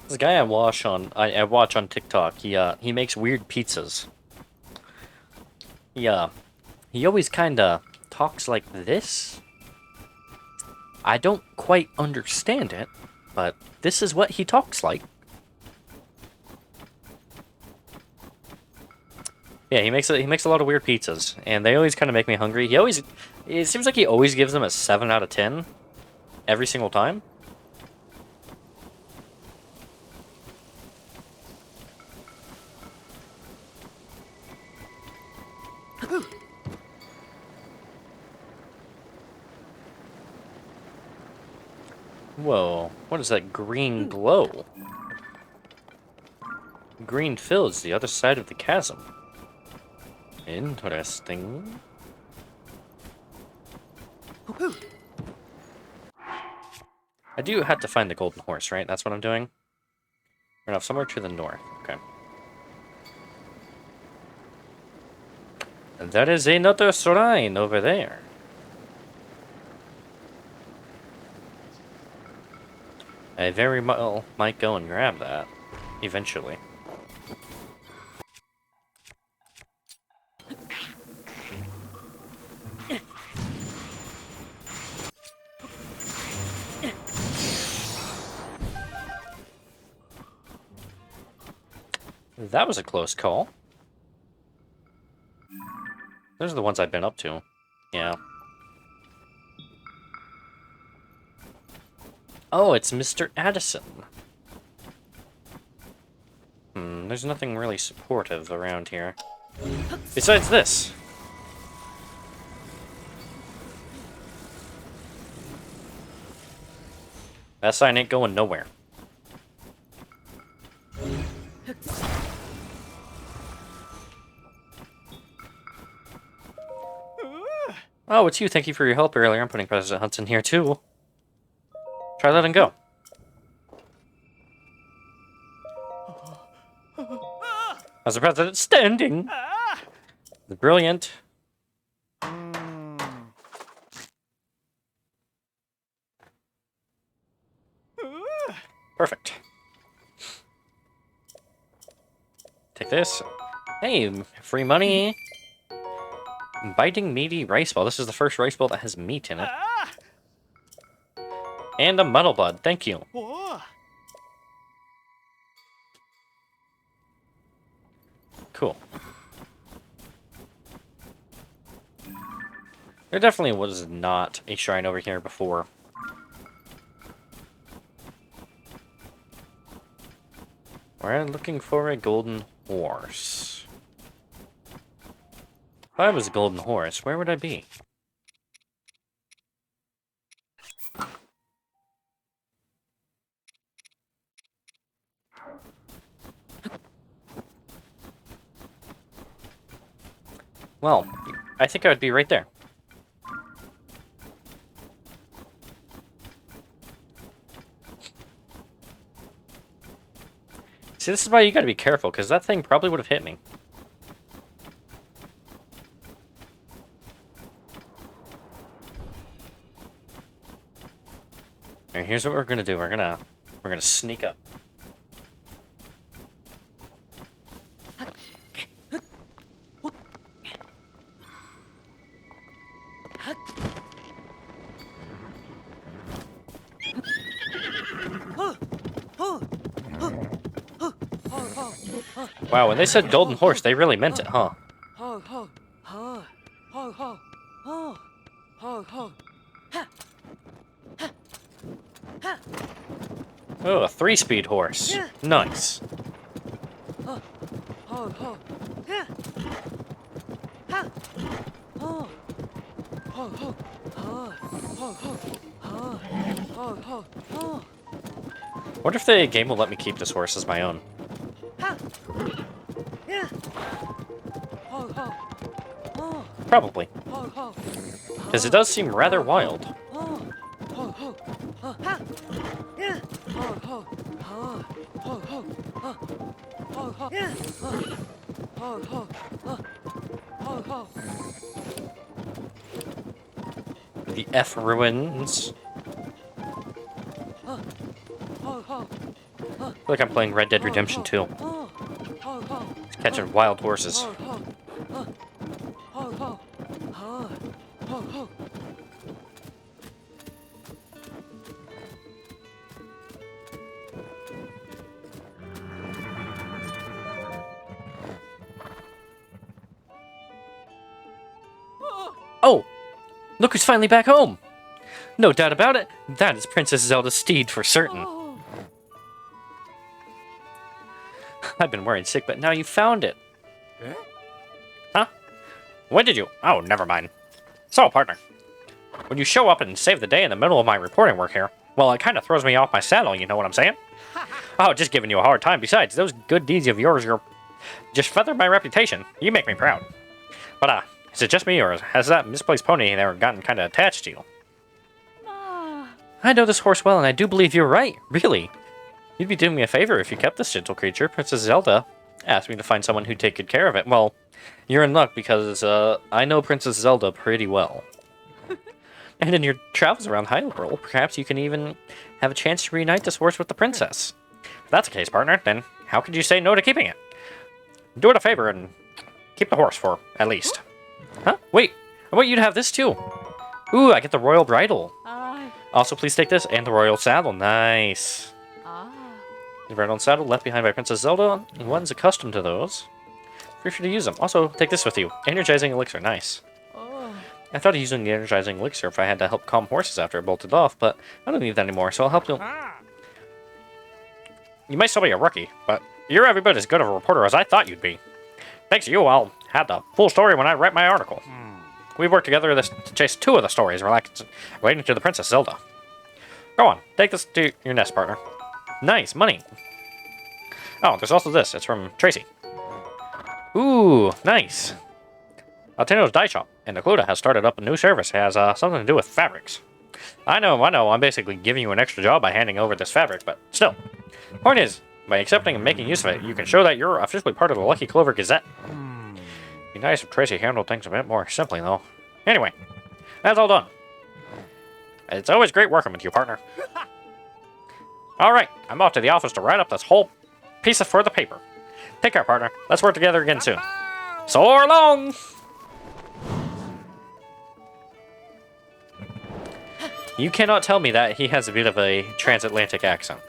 This guy I watch on TikTok, he makes weird pizzas. He always kinda talks like this. I don't quite understand it, but this is what he talks like. Yeah, he makes a lot of weird pizzas, and they always kind of make me hungry. It seems like he always gives them a 7 out of 10 every single time. Whoa, what is that green glow? Green fills the other side of the chasm. Interesting. I do have to find the golden horse, right? That's what I'm doing? Or no, somewhere to the north. Okay. And that is another shrine over there. I very well might go and grab that eventually. That was a close call. Those are the ones I've been up to. Yeah. Oh, it's Mr. Addison. There's nothing really supportive around here. Besides this. That sign ain't going nowhere. Oh, it's you. Thank you for your help earlier. I'm putting President Hudson here, too. Try letting go. How's the president standing? The brilliant. Perfect. Take this. Hey, free money. Biting meaty rice ball. This is the first rice ball that has meat in it. And a metal bud. Thank you. Oh. Cool. There definitely was not a shrine over here before. We're looking for a golden horse. If I was a golden horse, where would I be? Well, I think I would be right there. See, this is why you gotta be careful, because that thing probably would have hit me. Alright, here's what we're gonna do. We're gonna sneak up. Wow, when they said golden horse, they really meant it, huh? Oh, a 3-speed horse. Nice. Wonder if the game will let me keep this horse as my own. Probably. Because it does seem rather wild. The F ruins. I feel like I'm playing Red Dead Redemption 2. Just catching wild horses. Oh! Look who's finally back home! No doubt about it, that is Princess Zelda's steed for certain. I've been worried sick, but now you found it. Eh? Huh? When did you? Oh, never mind. So, partner, when you show up and save the day in the middle of my reporting work here, well, it kind of throws me off my saddle, you know what I'm saying? Oh, just giving you a hard time. Besides, those good deeds of yours, just feathered my reputation. You make me proud. But, is it just me, or has that misplaced pony there gotten kind of attached to you? I know this horse well, and I do believe you're right. Really. You'd be doing me a favor if you kept this gentle creature. Princess Zelda asked me to find someone who'd take good care of it. Well, you're in luck because I know Princess Zelda pretty well. And in your travels around Hyrule, perhaps you can even have a chance to reunite this horse with the princess. If that's the case, partner, then how could you say no to keeping it? Do it a favor and keep the horse for, at least. Huh? Wait, I want you to have this too. Ooh, I get the royal bridle. Also, please take this and the royal saddle. Nice. The bridle and saddle left behind by Princess Zelda. One's accustomed to those. Feel free to use them. Also, take this with you. Energizing elixir. Nice. I thought of using the energizing elixir if I had to help calm horses after I bolted off, but I don't need that anymore, so I'll help you. You might still be a rookie, but you're every bit as good of a reporter as I thought you'd be. Thanks to you, I'll have the full story when I write my article. We've worked together to chase 2 of the stories relating to the Princess Zelda. Go on, take this to your nest, partner. Nice, money. Oh, there's also this. It's from Tracy. Ooh, nice. Altino's Dye Shop in Occluda has started up a new service. It has something to do with fabrics. I know. I'm basically giving you an extra job by handing over this fabric, but still. Point is, by accepting and making use of it, you can show that you're officially part of the Lucky Clover Gazette. Be nice if Tracy handled things a bit more simply, though. Anyway, that's all done. It's always great working with you, partner. Alright, I'm off to the office to write up this whole piece for the paper. Take care, partner. Let's work together again soon. So long! You cannot tell me that he has a bit of a transatlantic accent.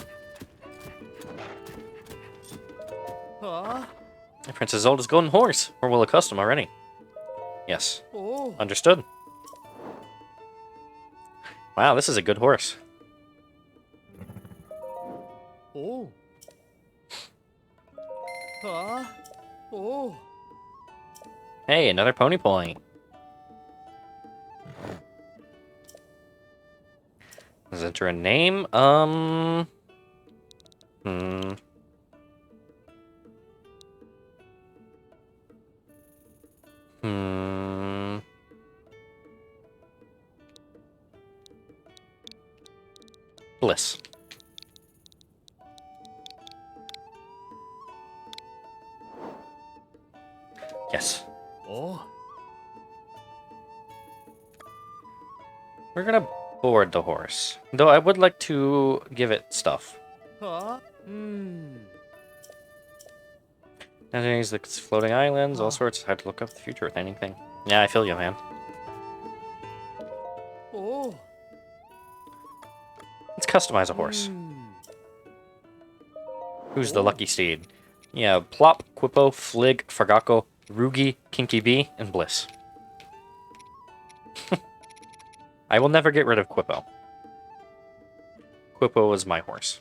Princess Zelda's golden horse. We're well accustomed already. Yes. Oh. Understood. Wow, this is a good horse. Oh. Oh. Hey, another pony point. Let's enter a name. Bliss. Yes. Oh. We're gonna board the horse. Though I would like to give it stuff. Nowadays, the floating islands, all sorts. It's hard to look up the future with anything. Yeah, I feel you, man. Oh. Let's customize a horse. Who's the lucky steed? Yeah, Plop, Quippo, Flig, Fargako, Rugi, Kinky Bee, and Bliss. I will never get rid of Quippo. Quippo is my horse.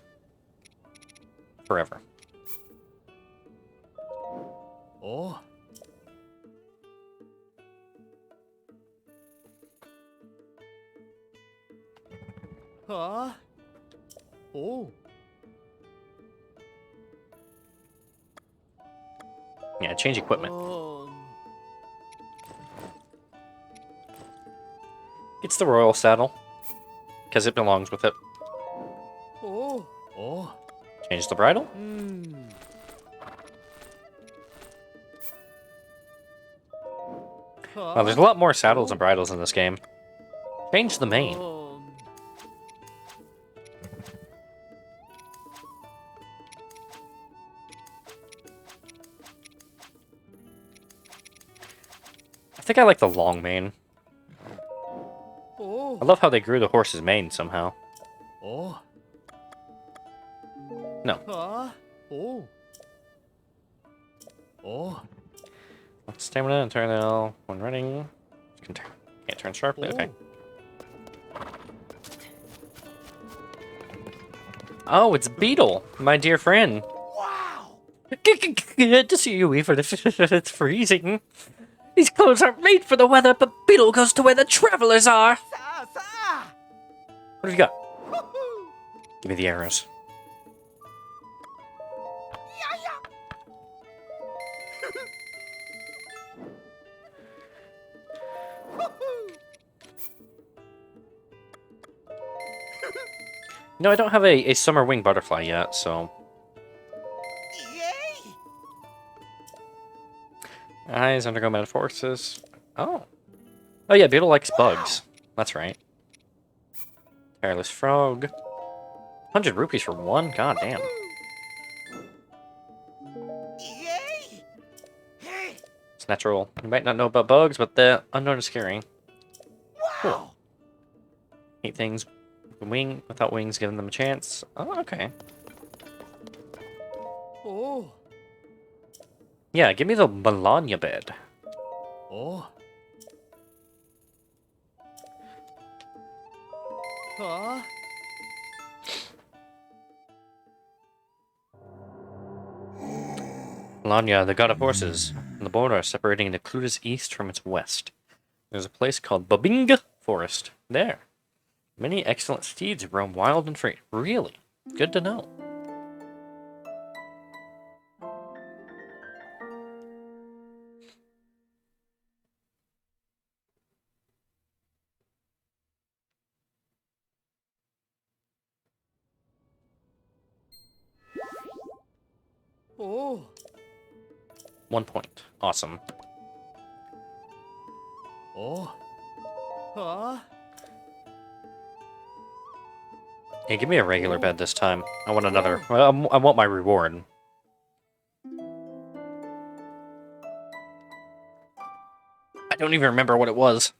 Forever. Oh. Oh. Yeah, change equipment. It's the royal saddle. Because it belongs with it. Oh. Oh. Change the bridle. Well, there's a lot more saddles and bridles in this game. Change the mane. I think I like the long mane. I love how they grew the horse's mane somehow. Oh. No. Oh. Oh. Stamina, internal, when running. Can't turn sharply, okay. Oh, it's Beetle, my dear friend. Wow. Good to see you, even if it's freezing. These clothes aren't made for the weather, but Beetle goes to where the travelers are. What have you got? Give me the arrows. No, I don't have a summer wing butterfly yet, so... Eyes undergo metamorphosis. Oh. Oh yeah, Beetle likes bugs. That's right. Tireless frog. 100 rupees for one? God damn. It's natural. You might not know about bugs, but the unknown is scary. Cool. Eat things without wings, giving them a chance. Oh, okay. Oh. Yeah, give me the Melania bed. Oh. Melania, the god of horses, on the border separating the Cluta's east from its west. There's a place called Babinga Forest. There. Many excellent steeds roam wild and free. Really? Good to know. Oh. 1 point. Awesome. Oh. Hey, give me a regular bed this time. I want another. Well, I want my reward. I don't even remember what it was.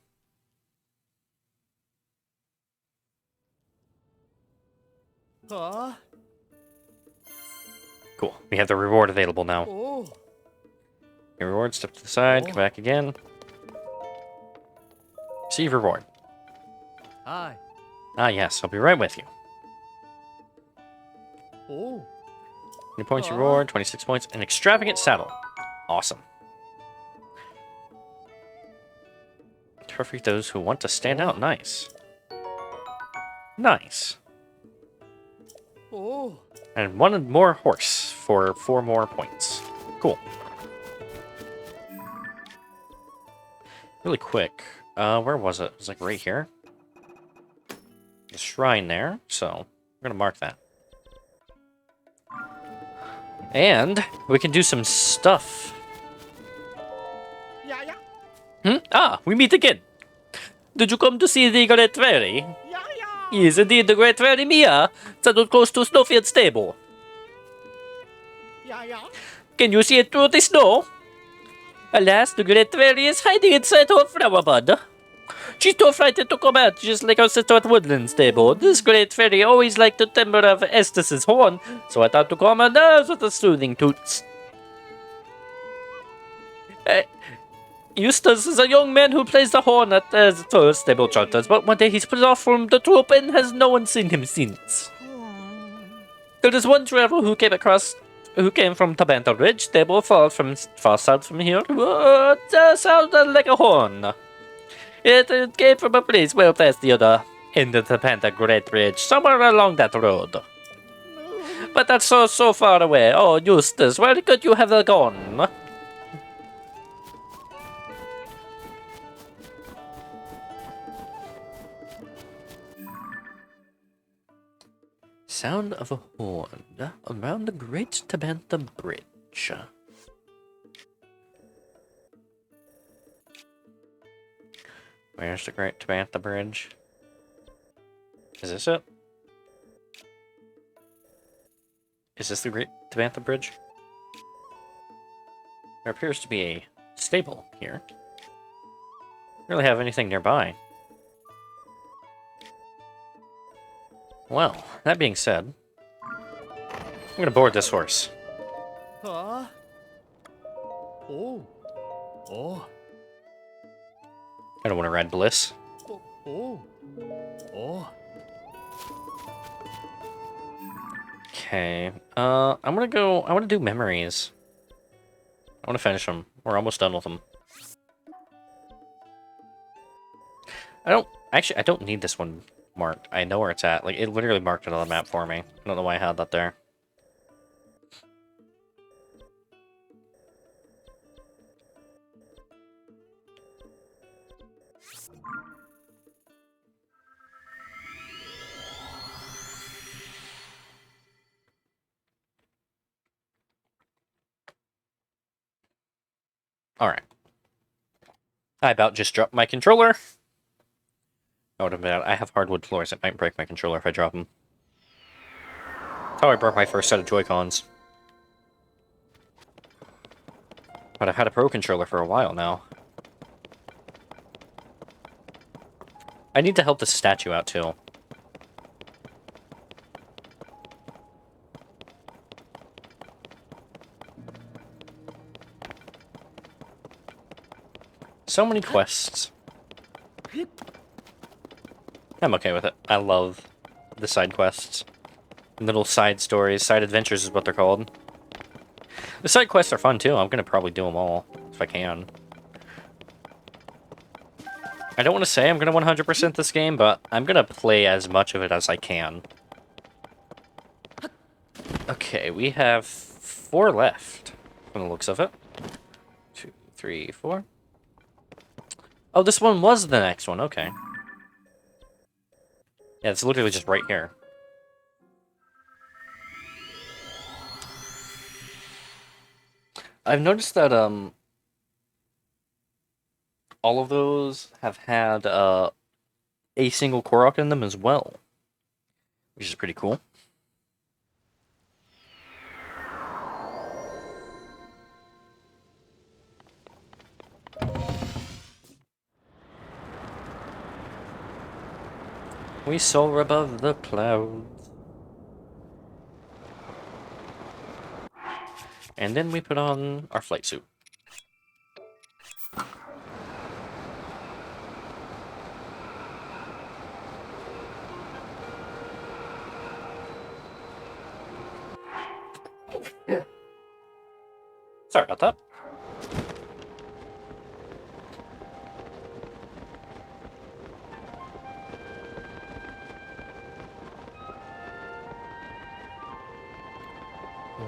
Ah. Cool. We have the reward available now. Oh. Your reward, step to the side, come back again. Receive reward. Hi. Ah, yes, I'll be right with you. Oh. 20 points reward, 26 points, an extravagant saddle. Awesome. Trophy those who want to stand out. Nice. Nice. Oh. And one more horse for 4 more points. Cool. Really quick. Where was it? It was like right here. The shrine there, so I'm gonna mark that. And we can do some stuff. Yeah, yeah. Ah, we meet again. Did you come to see the Great Fairy? Yeah, yeah. Yes, indeed, the Great Fairy Mia, settled close to Snowfield Stable. Yeah, yeah. Can you see it through the snow? Alas, the Great Fairy is hiding inside her flower bud. She's too frightened to come out, just like our sister at Woodland Stable. This Great Fairy always liked the timbre of Estes' horn, so I thought to calm her nerves with the soothing toots. Eustace is a young man who plays the horn at the stable charters, but one day he's put off from the troop and has no one seen him since. There is one traveler who came from Tabanta Ridge, stable far south from here, who sounded like a horn. It came from a place well past the other end of the Panther Great Bridge, somewhere along that road. But that's so far away. Oh, Eustace, where could you have gone? Sound of a horn around the Great Tabantha Bridge. Where's the Great Tabantha Bridge? Is this it? Is this the Great Tabantha Bridge? There appears to be a stable here. Don't really have anything nearby. Well, that being said, I'm gonna board this horse. Ah. Oh. Oh. I don't want to ride Bliss. Oh. Oh. Oh. Okay. I want to do memories. I want to finish them. We're almost done with them. I don't need this one marked. I know where it's at. Like, it literally marked it on the map for me. I don't know why I had that there. Alright. I about just dropped my controller. Oh, I have hardwood floors. It might break my controller if I drop them. That's how I broke my first set of Joy-Cons. But I've had a Pro controller for a while now. I need to help this statue out, too. So many quests. I'm okay with it. I love the side quests. Little side stories. Side adventures is what they're called. The side quests are fun, too. I'm going to probably do them all, if I can. I don't want to say I'm going to 100% this game, but I'm going to play as much of it as I can. Okay, we have 4 left, from the looks of it. 2, 3, 4. Oh, this one was the next one. Okay. Yeah, it's literally just right here. I've noticed that, all of those have had, a single Korok in them as well. Which is pretty cool. We soar above the clouds. And then we put on our flight suit. Sorry about that.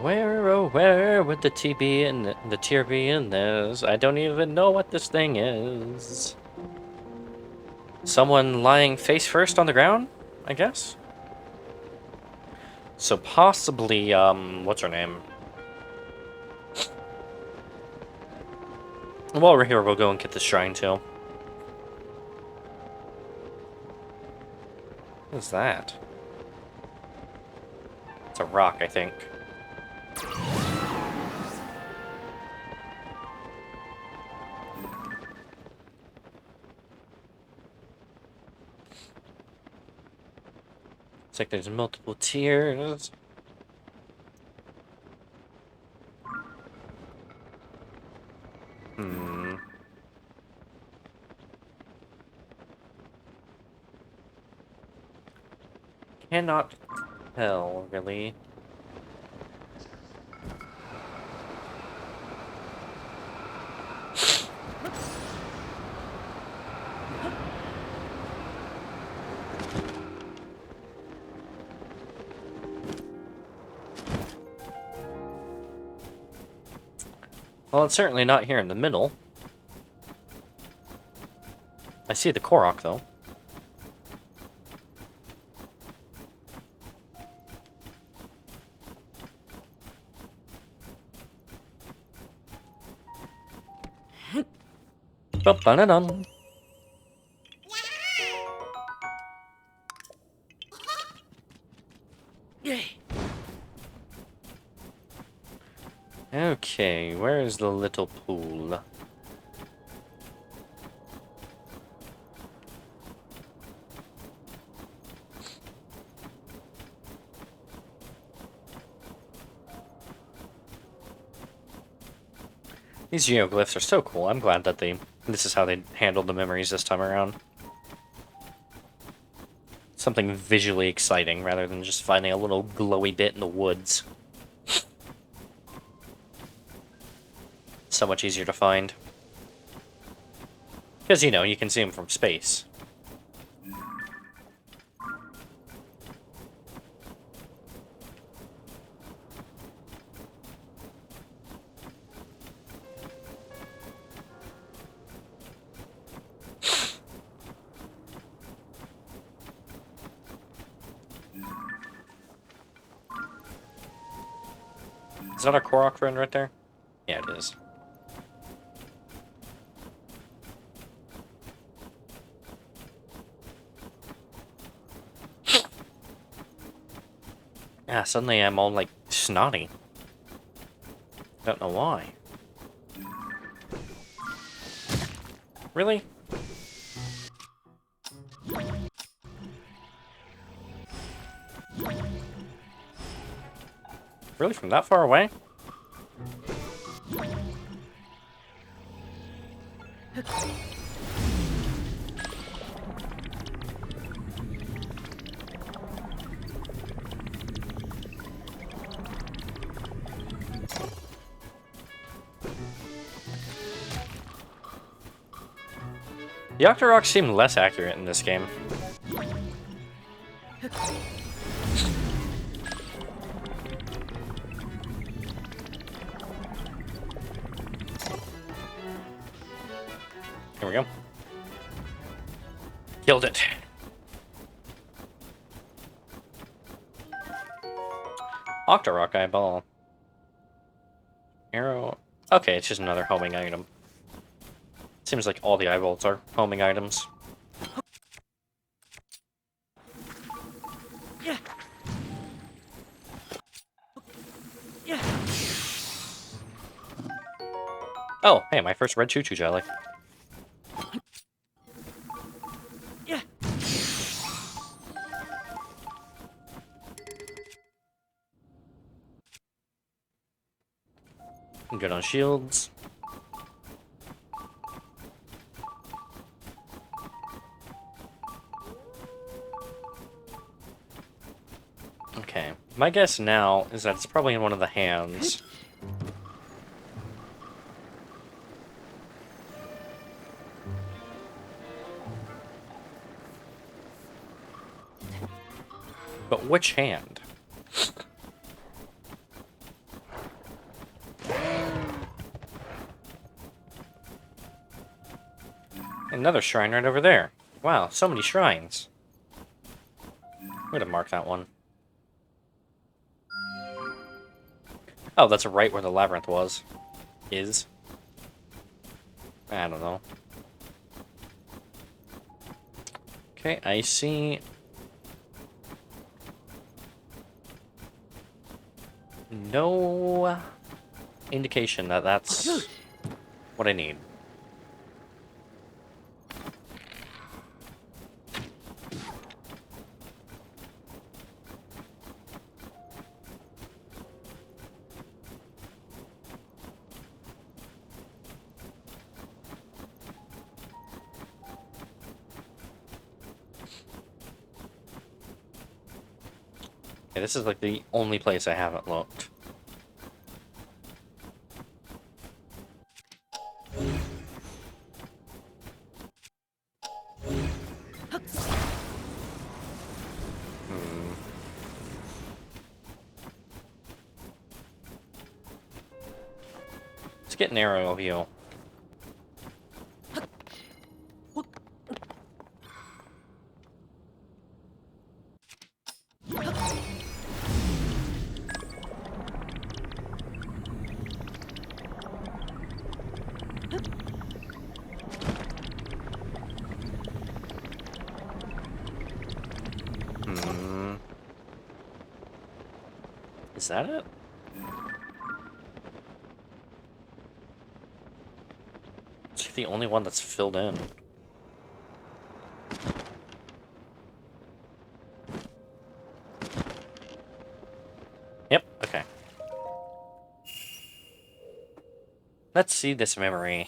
Where, oh where would the T be in the tier be in this? I don't even know what this thing is. Someone lying face first on the ground, I guess? So possibly, what's her name? While we're here, we'll go and get the shrine too. What is that? It's a rock, I think. It's like there's multiple tiers. Cannot tell, really. Well, it's certainly not here in the middle. I see the Korok, though. Ba-ba-da-dum. Okay, where is the little pool? These geoglyphs are so cool. I'm glad that this is how they handled the memories this time around. Something visually exciting rather than just finding a little glowy bit in the woods. So much easier to find. Because, you know, you can see them from space. Is that our Korok friend right there? Yeah, it is. Yeah, suddenly I'm all, like, snotty. Don't know why. Really? Really? From that far away? The Octoroks seem less accurate in this game. Here we go. Killed it. Octorok eyeball. Arrow. Okay, it's just another homing item. Seems like all the eyeballs are homing items. Yeah. Yeah. Oh, hey, my first red choo-choo jelly. Yeah. Good on shields. Okay. My guess now is that it's probably in one of the hands. But which hand? Another shrine right over there. Wow, so many shrines. I'm gonna mark that one. Oh, that's right where the labyrinth was. Is. I don't know. Okay, I see. No indication that that's what I need. Okay, this is like the only place I haven't looked. Let's get an aerial view. Is that it? It's the only one that's filled in. Yep, okay. Let's see this memory.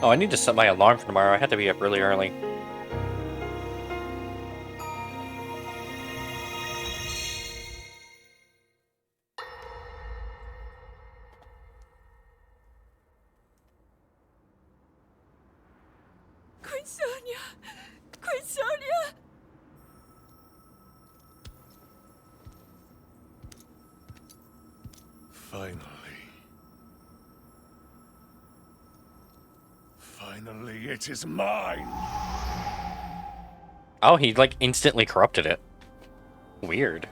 Oh, I need to set my alarm for tomorrow. I have to be up really early. Queen Sonia! Queen Sonia! Finally. Finally, it is mine! Oh, he like instantly corrupted it. Weird.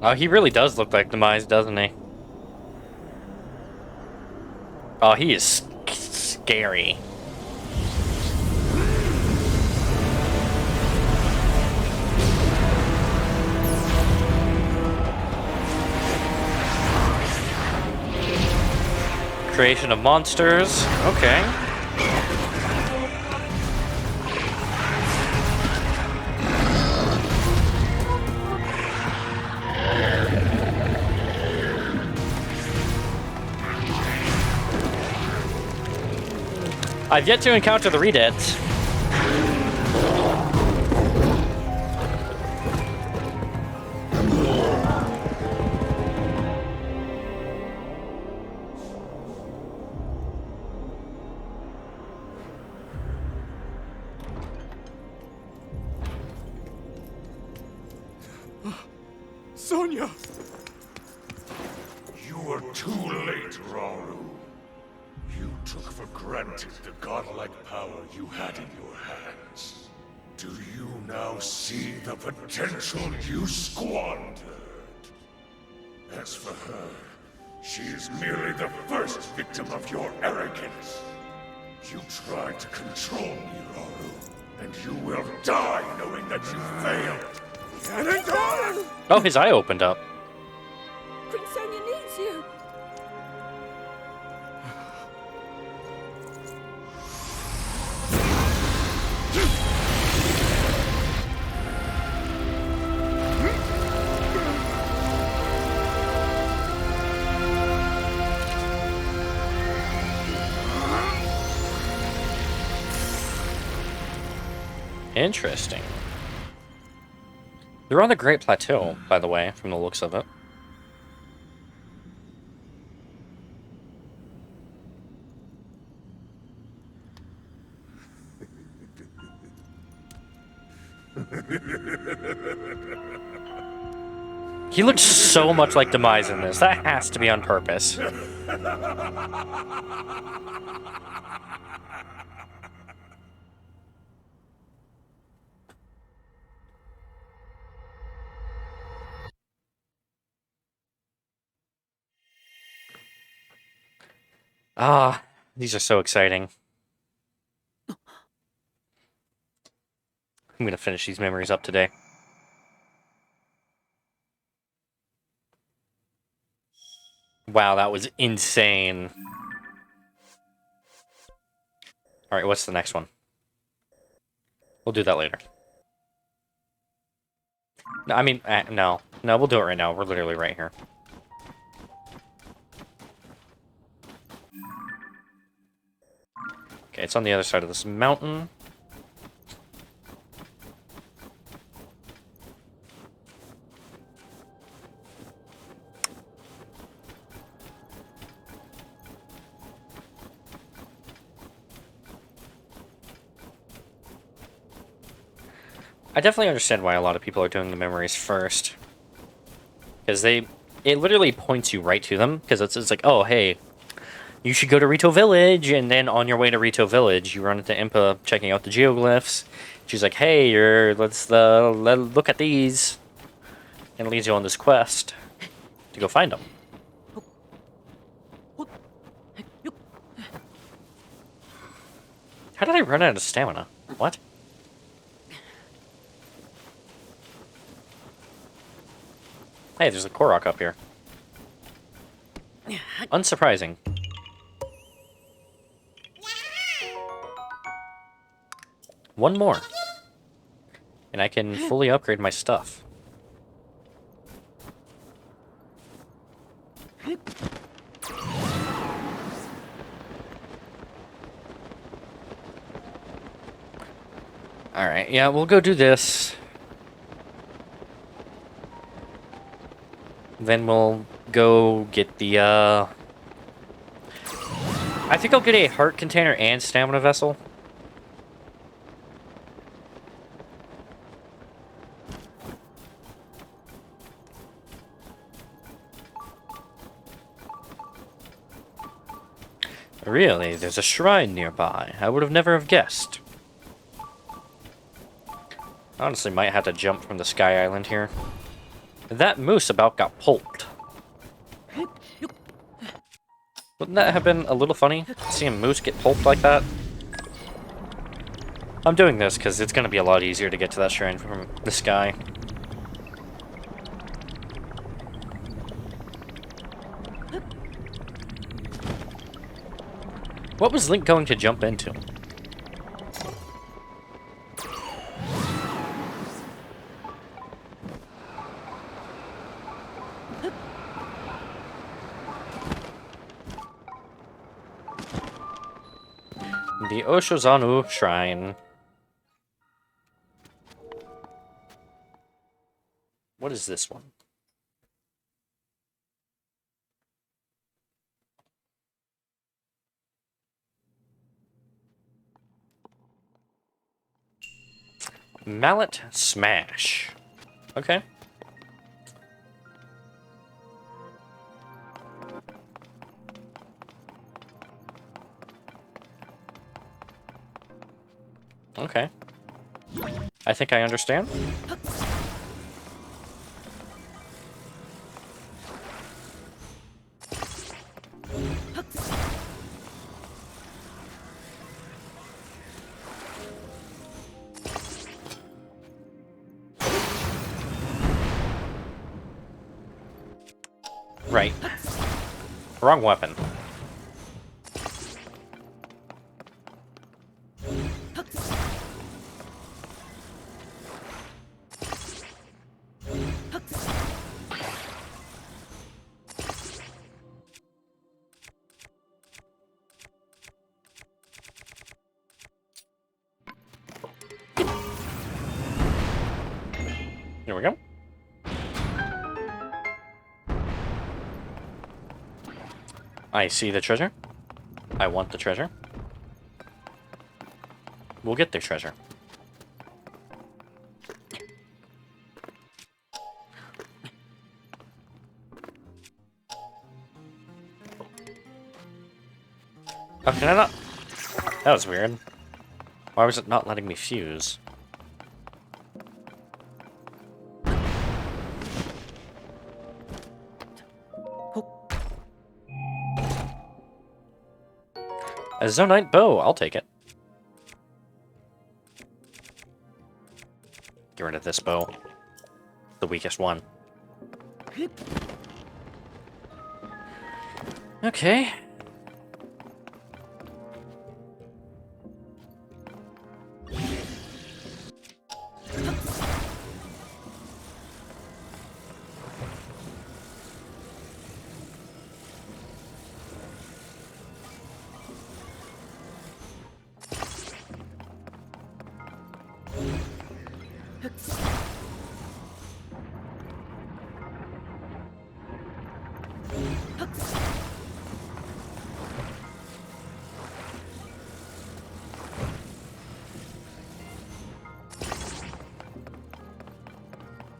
Oh, he really does look like Demise, doesn't he? Oh, he is scary. Creation of monsters. Okay. I've yet to encounter the Redeads. Sonia! You were too late, Rauru. You took for granted the godlike power you had in your hands. Do you now see the potential you squandered? As for her, she is merely the first victim of your arrogance. You tried to control me, Rauru, and you will die knowing that you failed. Ganondorf! Oh, his eye opened up. Prince Sonia needs you. Interesting. They're on the Great Plateau, by the way, from the looks of it. He looks so much like Demise in this. That has to be on purpose. Ah, these are so exciting. I'm gonna finish these memories up today. Wow, that was insane. Alright, what's the next one? We'll do that later. No, I mean, no. No, we'll do it right now. We're literally right here. Okay, it's on the other side of this mountain. I definitely understand why a lot of people are doing the memories first. Because it literally points you right to them. Because it's like, oh, hey, you should go to Rito Village. And then on your way to Rito Village, you run into Impa checking out the geoglyphs. She's like, hey, let's look at these. And it leads you on this quest to go find them. How did I run out of stamina? What? Hey, there's a Korok up here. Unsurprising. One more. And I can fully upgrade my stuff. Alright, yeah, we'll go do this. Then we'll go get the, I think I'll get a heart container and stamina vessel. Really? There's a shrine nearby. I would have never have guessed. Honestly, might have to jump from the Sky Island here. That moose about got pulped. Wouldn't that have been a little funny? To see a moose get pulped like that? I'm doing this because it's going to be a lot easier to get to that shrine from the sky. What was Link going to jump into? The Oshozan-u Shrine. What is this one? Mallet Smash. Okay. Okay. I think I understand. Right. Wrong weapon. Here we go. I see the treasure. I want the treasure. We'll get the treasure. Oh, can I not? That was weird. Why was it not letting me fuse? A Zonite bow, I'll take it. Get rid of this bow. The weakest one. Okay.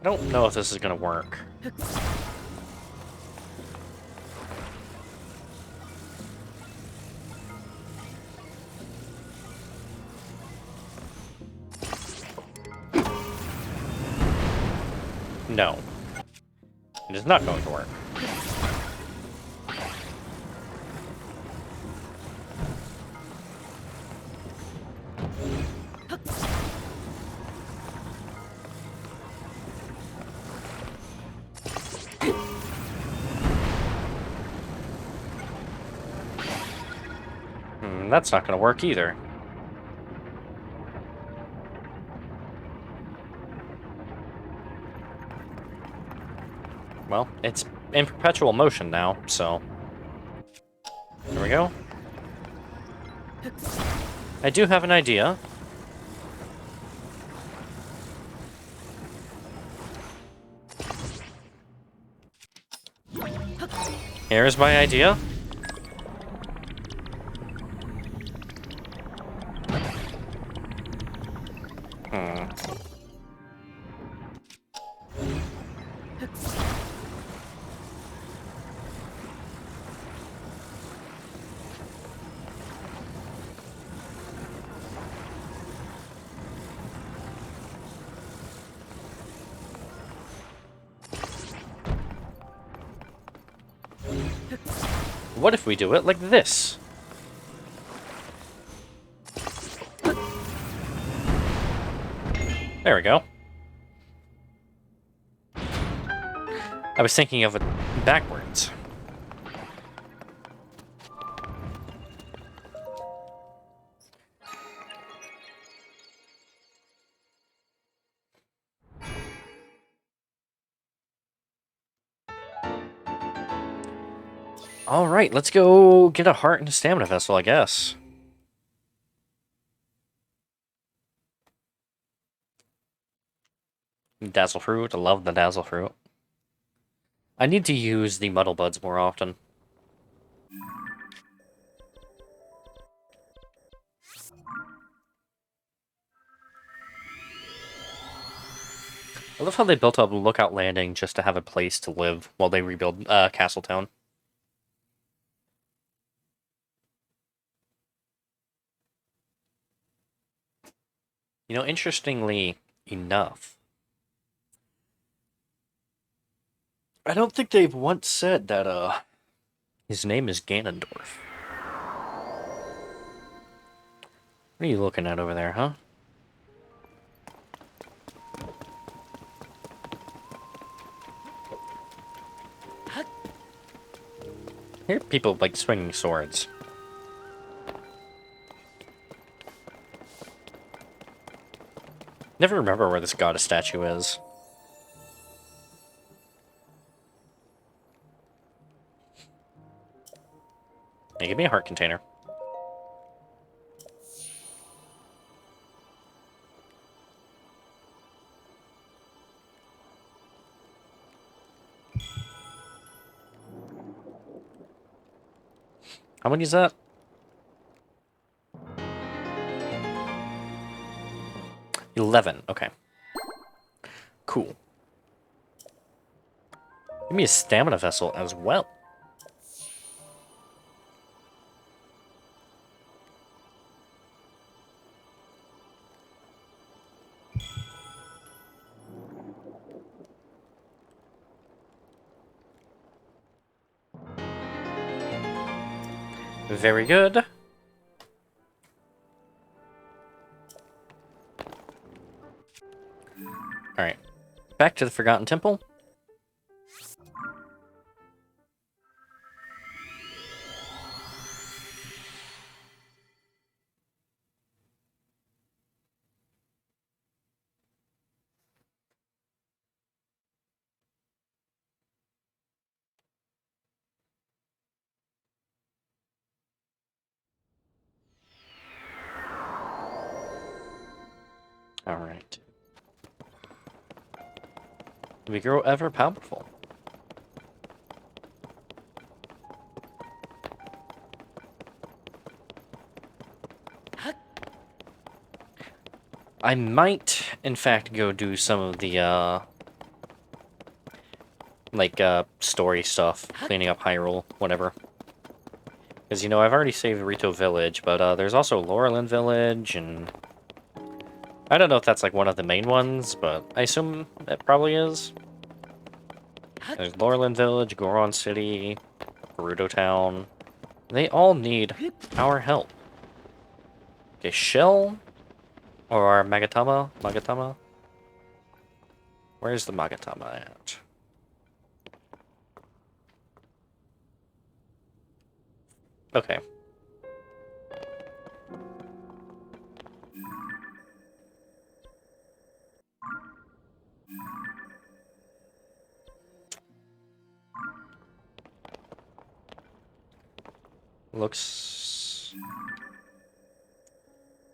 I don't know if this is gonna work. No. It is not going to work. That's not going to work either. Well, it's in perpetual motion now, so... There we go. I do have an idea. Here's my idea. What if we do it like this? There we go. I was thinking of it backwards. Alright, let's go get a heart and a stamina vessel, I guess. Dazzle Fruit. I love the Dazzle Fruit. I need to use the Muddle Buds more often. I love how they built up Lookout Landing just to have a place to live while they rebuild Castletown. You know, interestingly enough, I don't think they've once said that, his name is Ganondorf. What are you looking at over there, huh? I hear people, like, swinging swords. Never remember where this goddess statue is. Hey, give me a heart container. How many is that? 11. Okay. Cool. Give me a stamina vessel as well. Very good. Alright. Back to the Forgotten Temple. Alright. We grow ever powerful. I might, in fact, go do some of the, story stuff, cleaning up Hyrule, whatever. Because, you know, I've already saved Rito Village, but, there's also Laurelin Village, and... I don't know if that's, like, one of the main ones, but I assume it probably is. There's Laurelin Village, Goron City, Gerudo Town. They all need our help. Okay, Shell... Or Magatama? Magatama? Where's the Magatama at? Okay. Looks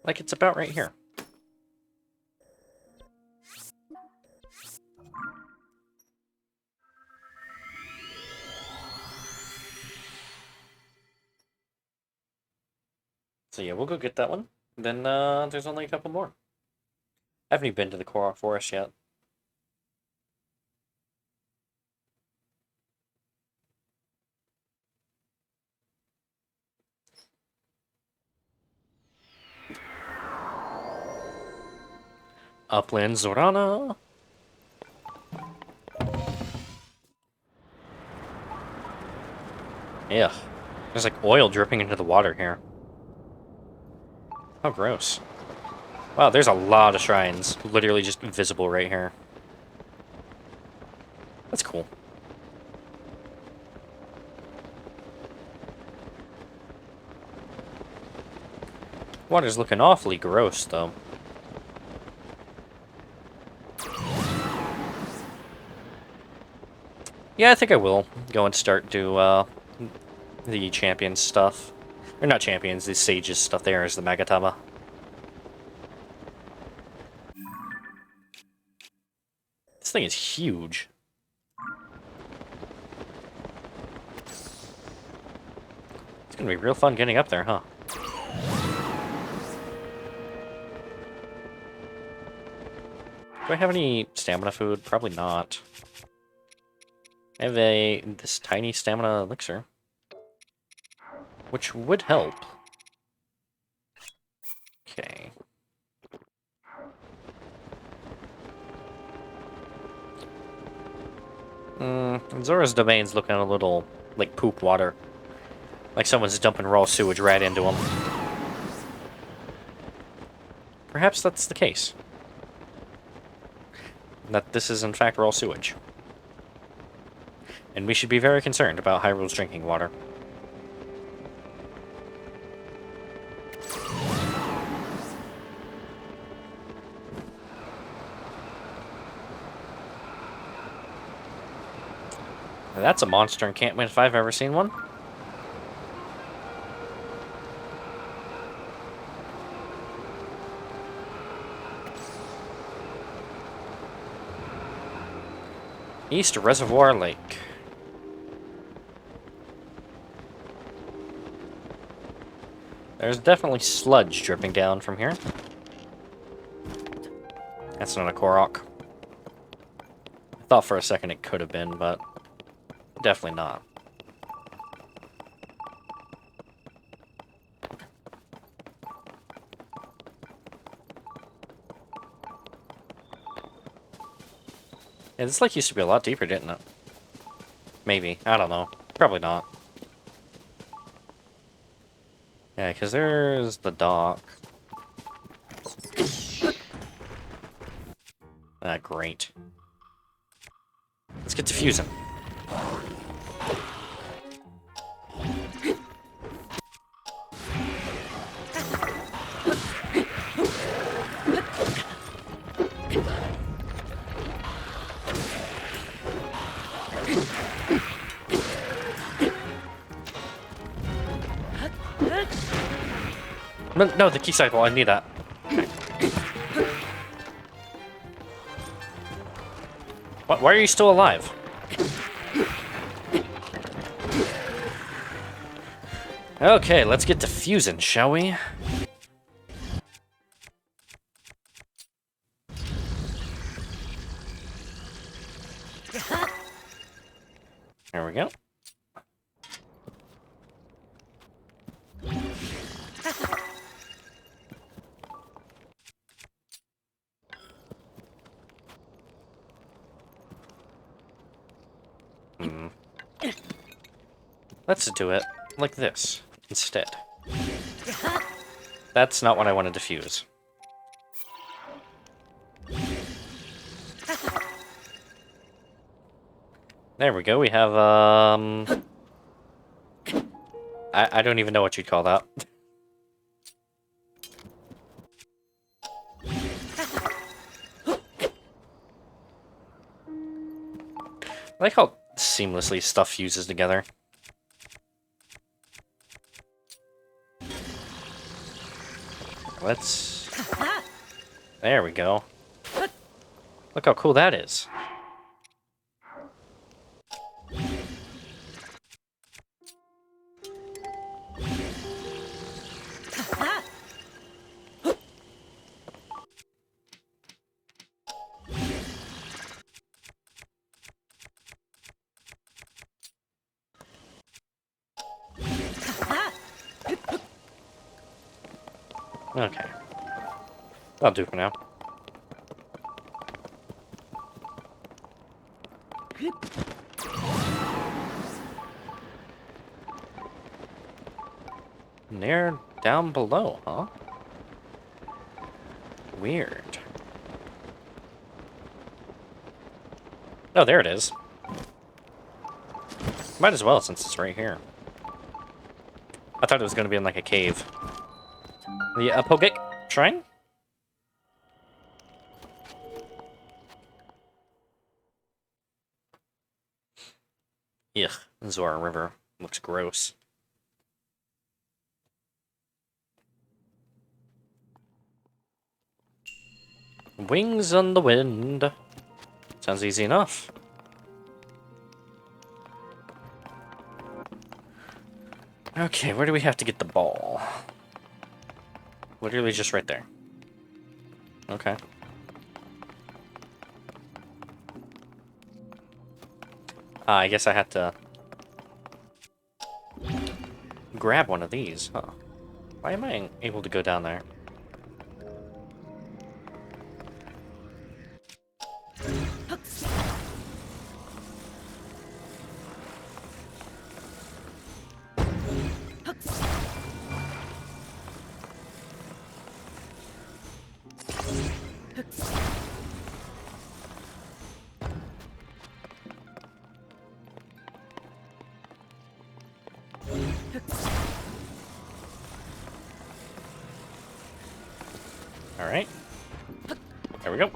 like it's about right here. So yeah, we'll go get that one. Then there's only a couple more. I haven't even been to the Korok Forest yet. Upland Zorana. Yeah. There's like oil dripping into the water here. How gross. Wow, there's a lot of shrines literally just visible right here. That's cool. Water's looking awfully gross, though. Yeah, I think I will go and start do the champions stuff. Or not champions, the sages stuff there is the Magatama. This thing is huge. It's gonna be real fun getting up there, huh? Do I have any stamina food? Probably not. I have this tiny stamina elixir, which would help. Okay. Zora's Domain's looking a little like poop water. Like someone's dumping raw sewage right into them. Perhaps that's the case. That this is in fact raw sewage. And we should be very concerned about Hyrule's drinking water. That's a monster encampment if I've ever seen one. East Reservoir Lake. There's definitely sludge dripping down from here. That's not a Korok. I thought for a second it could have been, but definitely not. Yeah, this lake used to be a lot deeper, didn't it? Maybe. I don't know. Probably not. Yeah, because there's the dock. Ah, great. Let's get to fusing. No, the key cycle, I need that. What, why are you still alive? Okay, let's get to fusing, shall we? There we go. Let's do it like this instead. That's not what I wanted to fuse. There we go, we have, I don't even know what you'd call that. I like how seamlessly stuff fuses together. Let's... There we go. Look how cool that is. Okay. That'll do for now. And they're down below, huh? Weird. Oh, there it is. Might as well, since it's right here. I thought it was going to be in, like, a cave. The Apogek Shrine? Ugh, Zora River looks gross. Wings on the wind. Sounds easy enough. Okay, where do we have to get the ball? Literally just right there. Okay. I guess I had to grab one of these, huh? Why am I able to go down there? Alright. There we go.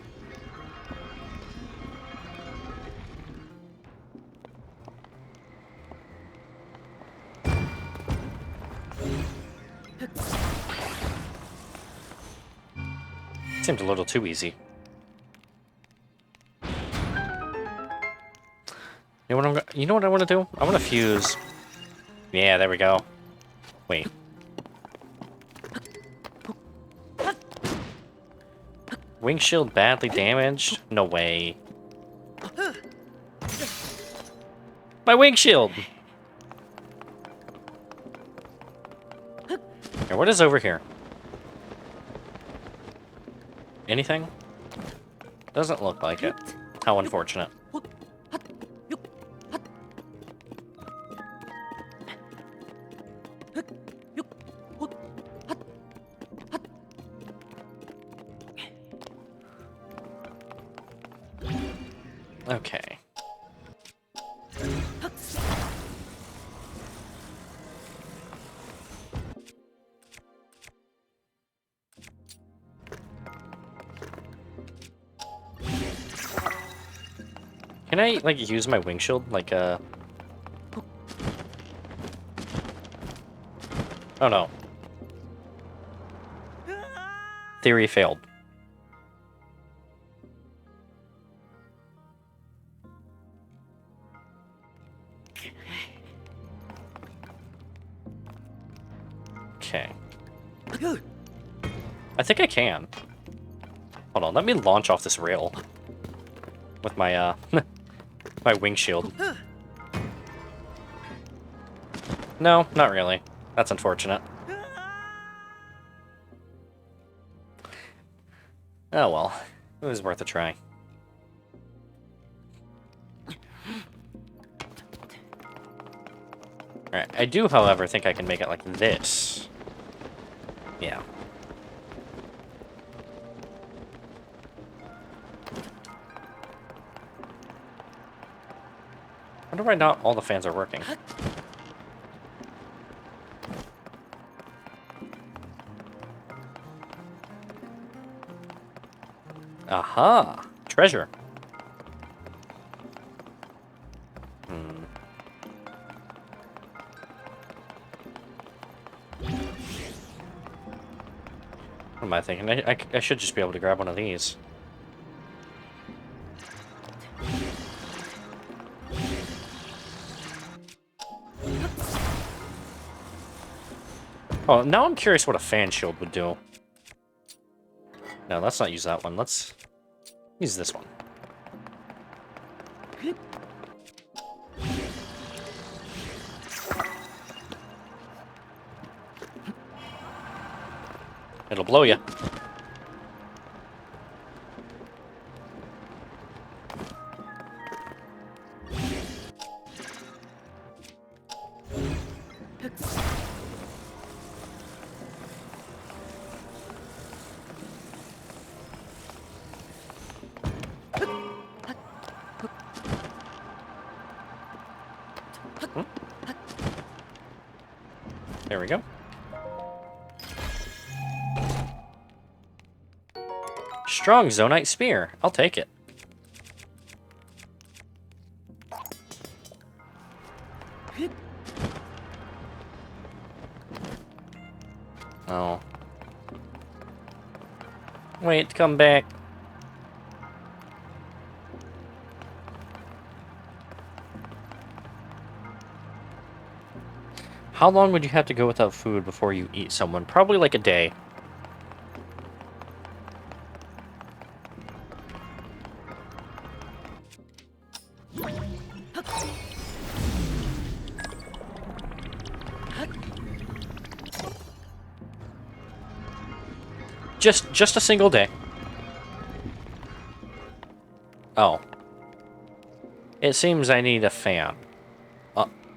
Seemed a little too easy. You know what I want to do? I want to fuse. Yeah, there we go. Wait. Wing shield badly damaged? No way. My wing shield! Here, what is over here? Anything? Doesn't look like it. How unfortunate. Okay. Can I, like, use my wing shield? Like, Oh no. Theory failed. Okay. I think I can. Hold on, let me launch off this rail. With my, my wing shield. No, not really. That's unfortunate. Oh well. It was worth a try. Alright, I do, however, think I can make it like this. Yeah. I wonder why not all the fans are working. Aha! Treasure. What am I thinking? I should just be able to grab one of these. Oh, now I'm curious what a fan shield would do. No, let's not use that one. Let's use this one. It'll blow you. There we go. Strong Zonite Spear. I'll take it. Oh. Wait, come back. How long would you have to go without food before you eat someone? Probably like a day. Just a single day. Oh. It seems I need a fan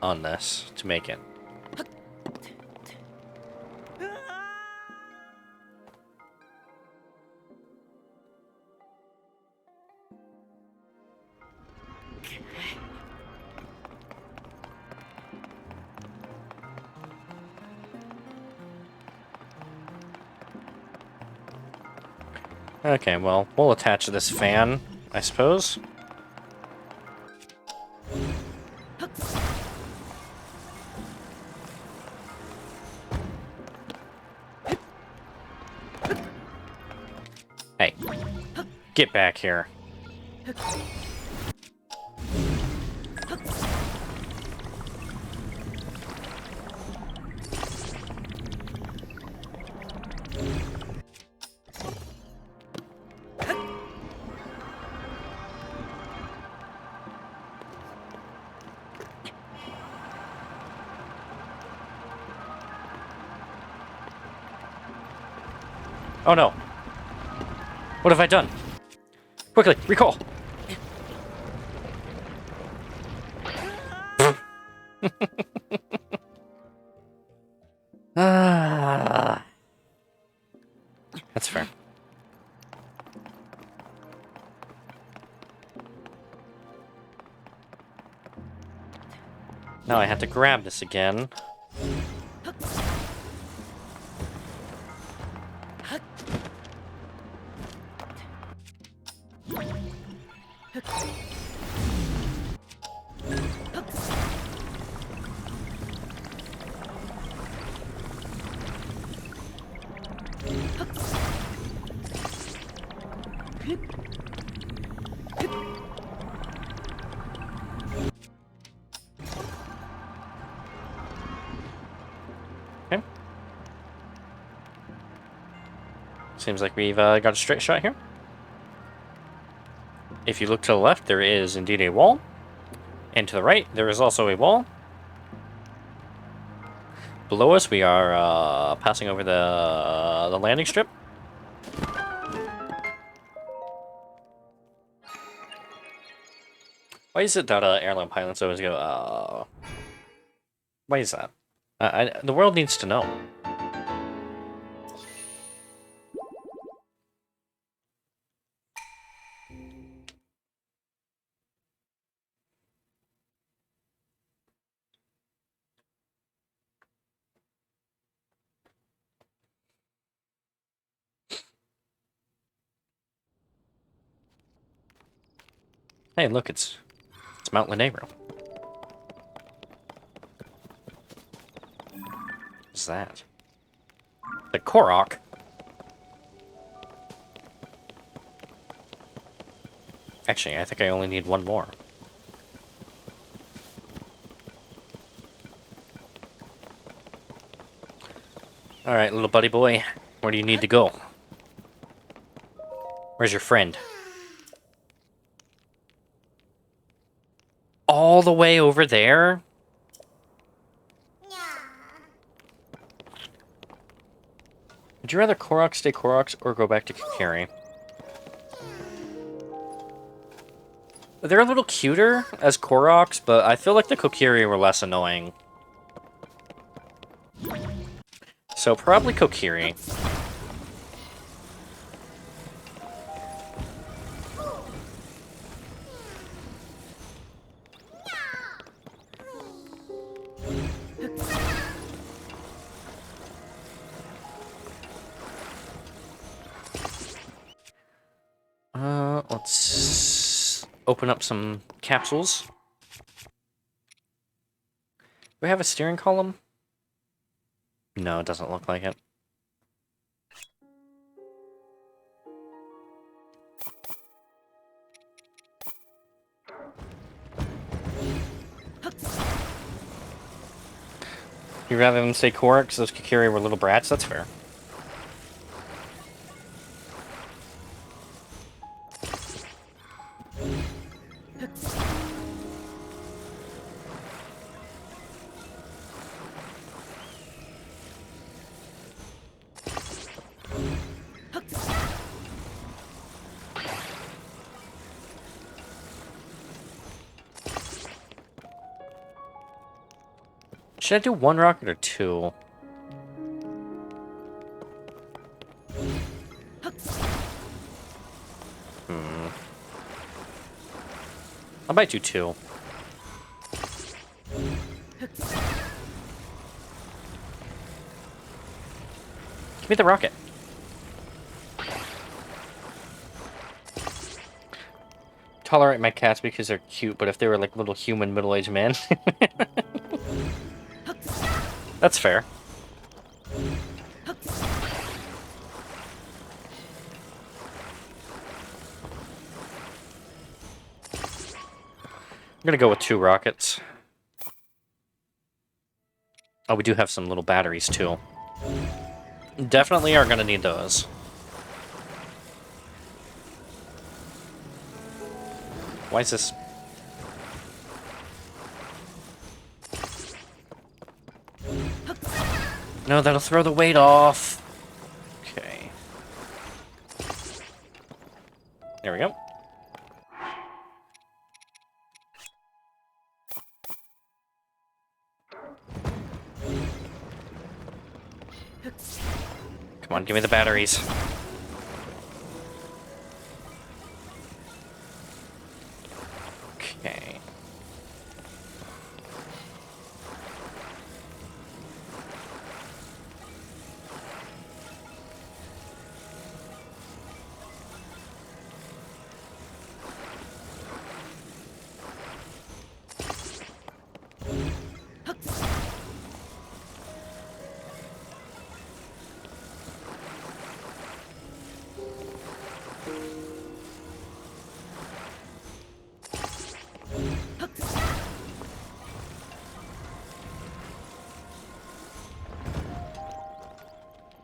on this to make it. Okay, well, we'll attach this fan, I suppose. Hey, get back here. Oh no. What have I done? Quickly, recall! That's fair. Now I have to grab this again. Okay. Seems like we've got a straight shot here. If you look to the left, there is indeed a wall. And to the right, there is also a wall. Below us, we are passing over the landing strip. Why is it that airline pilots always go, why is that? The world needs to know. Hey, look, it's Mount Lanegro. What's that? The Korok? Actually, I think I only need one more. Alright, little buddy boy. Where do you need to go? Where's your friend? All the way over there? Would you rather Koroks stay Koroks or go back to Kokiri? They're a little cuter as Koroks, but I feel like the Kokiri were less annoying. So probably Kokiri. Let's open up some capsules. Do we have a steering column? No, it doesn't look like it. You'd rather them say Korra because those Kikiri were little brats? That's fair. Should I do one rocket or two? I might do two. Give me the rocket. Tolerate my cats because they're cute, but if they were like little human middle-aged men... That's fair. I'm gonna go with 2 rockets. Oh, we do have some little batteries, too. Definitely are gonna need those. Why is this... No, that'll throw the weight off. Okay. There we go. Come on, give me the batteries. Okay.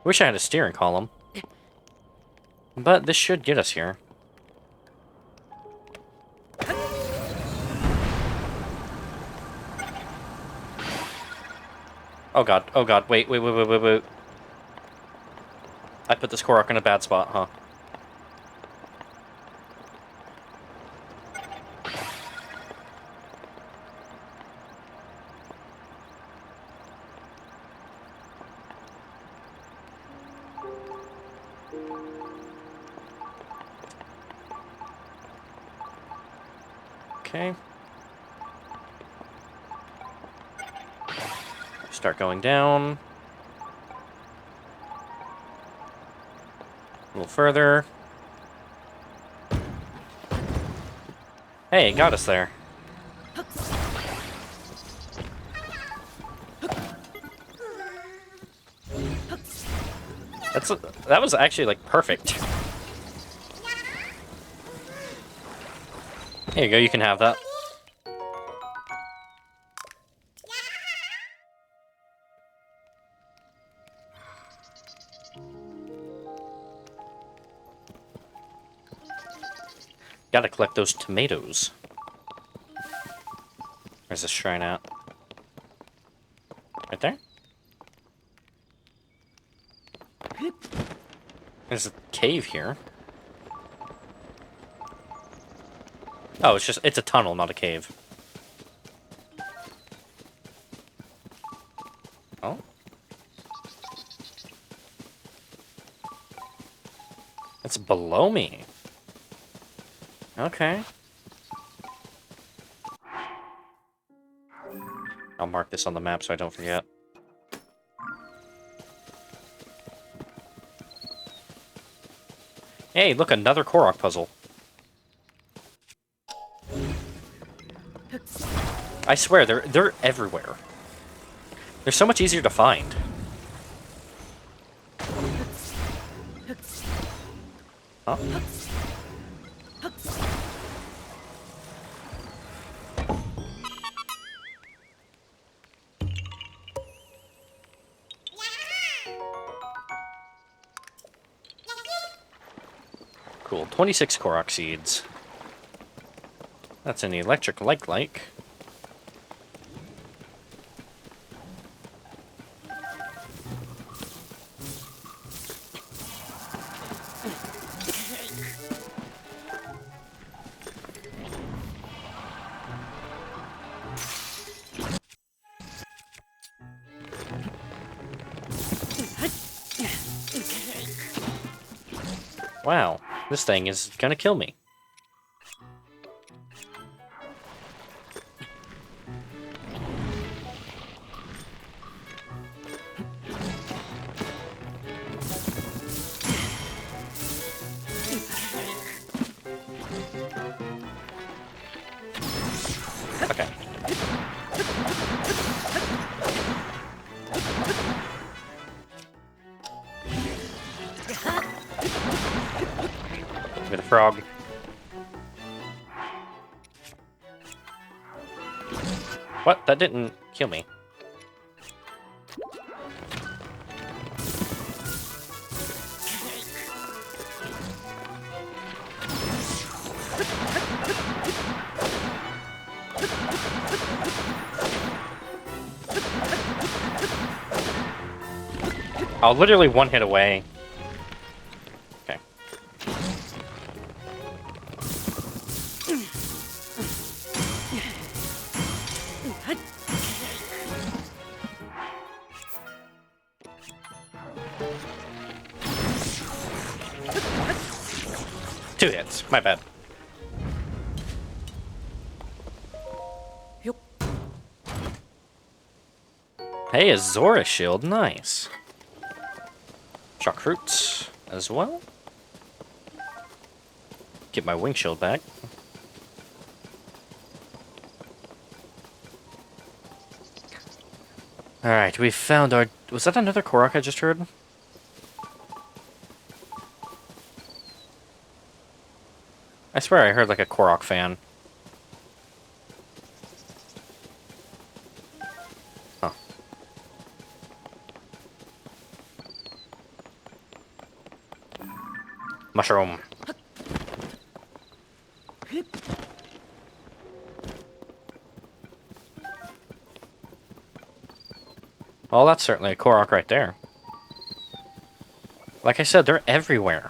Wish I had a steering column. But this should get us here. Oh god, wait. I put this Korok in a bad spot, huh? Okay. Start going down. A little further. Hey, got us there. That was actually like perfect. Here you go, you can have that. Gotta collect those tomatoes. Where's the shrine at? Right there? There's a cave here. Oh, it's a tunnel, not a cave. Oh? It's below me. Okay. I'll mark this on the map so I don't forget. Hey, look, another Korok puzzle. I swear, they're everywhere. They're so much easier to find. Huh? Cool. 26 Korok seeds. That's an electric like. Wow, this thing is gonna kill me. Okay. With a frog. What? That didn't kill me. I'll literally one hit away. Okay. Two hits. My bad. Hey, a Zora shield. Nice. Shock fruits as well. Get my wing shield back. Alright, we found our... Was that another Korok I just heard? I swear I heard like a Korok fan. Huh. Mushroom. Well, that's certainly a Korok right there. Like I said, they're everywhere.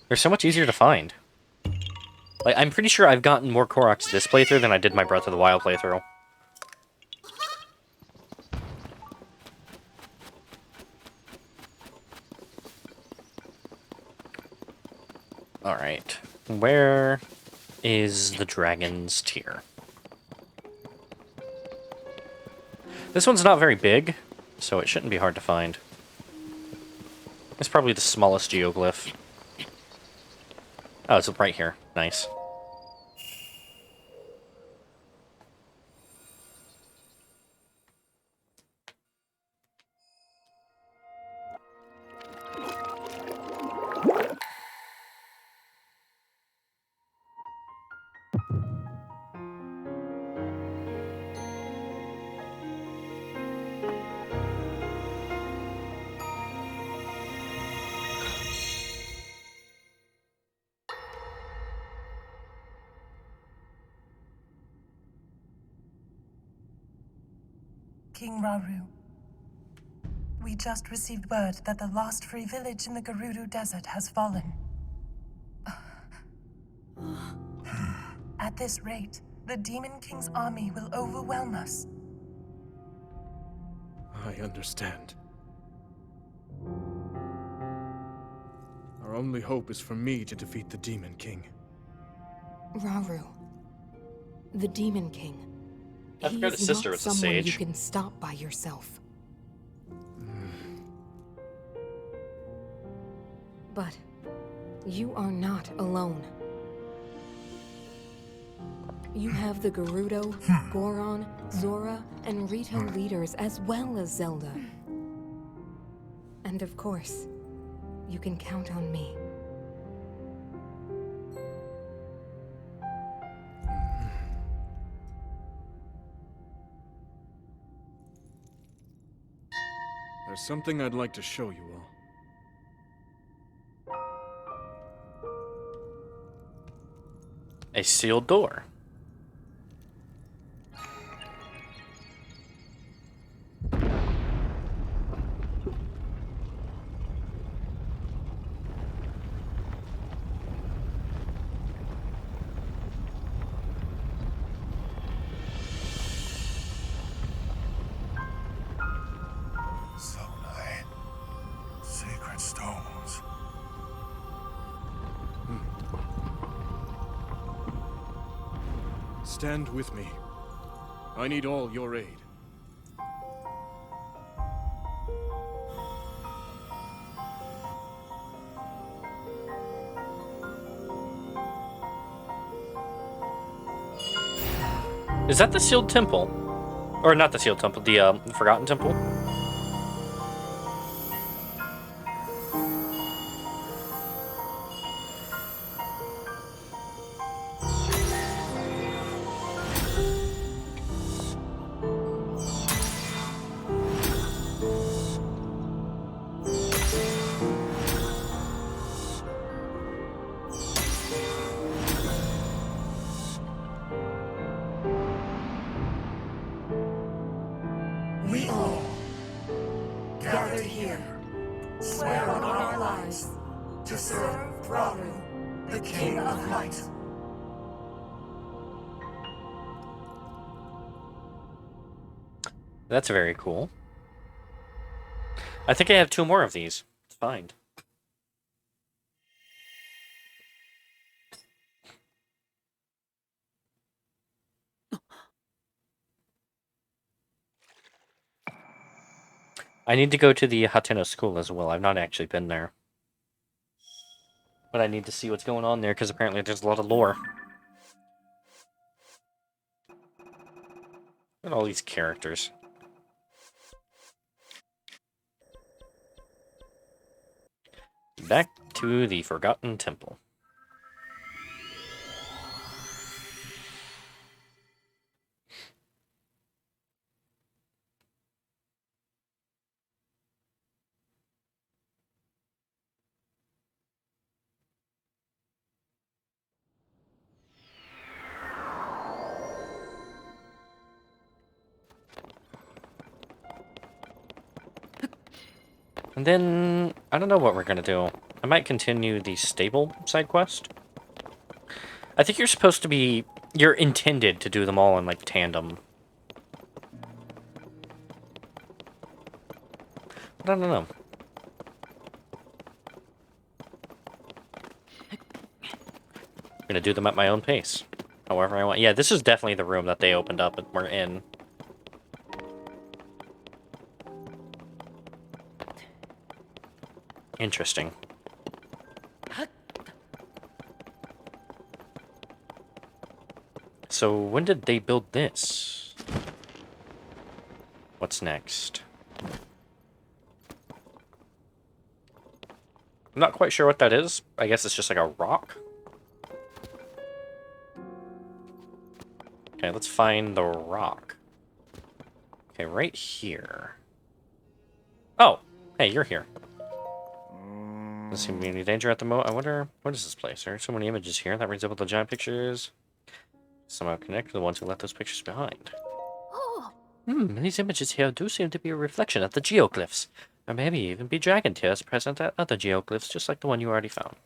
They're so much easier to find. Like, I'm pretty sure I've gotten more Koroks this playthrough than I did my Breath of the Wild playthrough. Alright. Where is the Dragon's Tear? This one's not very big, so it shouldn't be hard to find. It's probably the smallest geoglyph. Oh, it's right here. Nice. King Rauru, we just received word that the last free village in the Gerudo Desert has fallen. At this rate, the Demon King's army will overwhelm us. I understand. Our only hope is for me to defeat the Demon King. Rauru, the Demon King. I forgot his sister was a someone sage. you can stop by yourself. But you are not alone. You have the Gerudo, Goron, Zora, and Rito leaders as well as Zelda. And of course, you can count on me. There's something I'd like to show you all. A sealed door. Zonai. Sacred stones. Stand with me. I need all your aid. Is that the sealed temple? Or not the sealed temple, the forgotten temple? We all, gathered here, swear on our lives to serve Rauru, the King of Light. That's very cool. I think I have 2 more of these. It's fine. I need to go to the Hateno school as well. I've not actually been there. But I need to see what's going on there, because apparently there's a lot of lore. Look at all these characters. Back to the Forgotten Temple. And then, I don't know what we're gonna do. I might continue the stable side quest. I think you're supposed to be... You're intended to do them all in, like, tandem. But I don't know. I'm gonna do them at my own pace. However I want. Yeah, this is definitely the room that they opened up and we're in. Interesting. So, when did they build this? What's next? I'm not quite sure what that is. I guess it's just like a rock. Okay, let's find the rock. Okay, right here. Oh! Hey, you're here. Doesn't seem to be any danger at the moment. I wonder, what is this place? There are so many images here that resemble the giant pictures. Somehow connect to the ones who left those pictures behind. These images here do seem to be a reflection of the geoglyphs. Or maybe even be dragon tears present at other geoglyphs, just like the one you already found.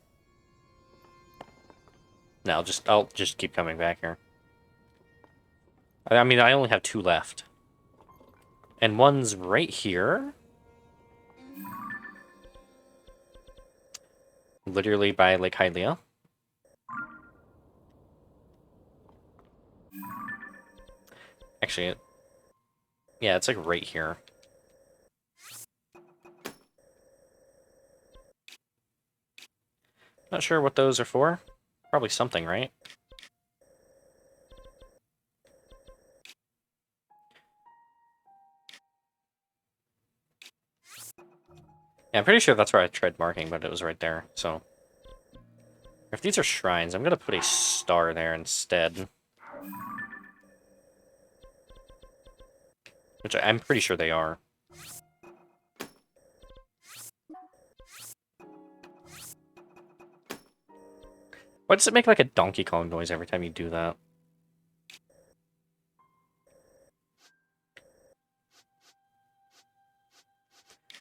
No, I'll just keep coming back here. I mean, I only have 2 left. And one's right here. Literally by Lake Hylia. Actually, yeah, it's like right here. Not sure what those are for. Probably something, right? Yeah, I'm pretty sure that's where I tried marking, but it was right there, so... If these are shrines, I'm gonna put a star there instead. Which I'm pretty sure they are. Why does it make like a Donkey Kong noise every time you do that?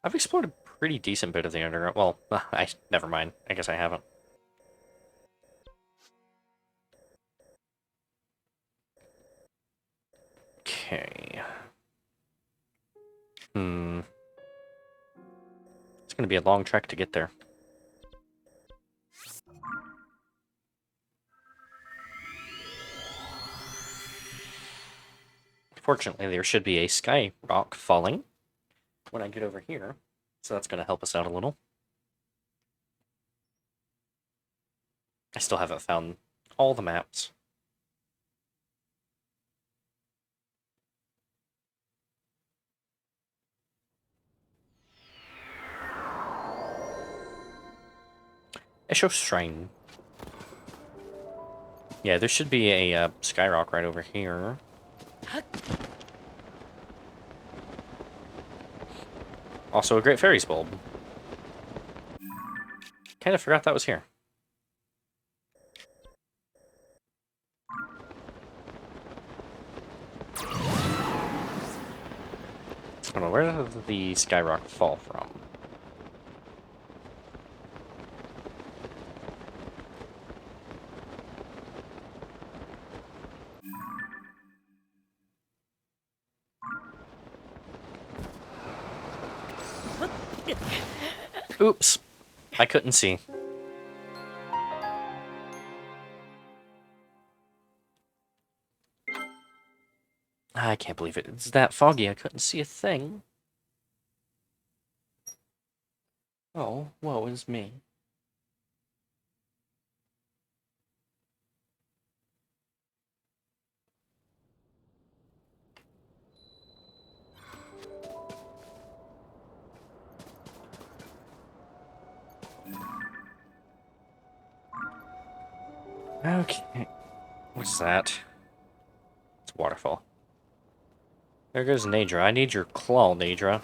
I've explored a pretty decent bit of the underground. Well, never mind. I guess I haven't. Okay. It's gonna be a long trek to get there. Fortunately, there should be a sky rock falling when I get over here, so that's gonna help us out a little. I still haven't found all the maps. Orochium Shrine. Yeah, there should be a skyrock right over here. Also a Great Fairies bulb. Kind of forgot that was here. I don't know, where did the skyrock fall from? Oops. I couldn't see. I can't believe it. It's that foggy. I couldn't see a thing. Oh, woe is me. Okay. What's that? It's a waterfall. There goes Nadra. I need your claw, Nadra.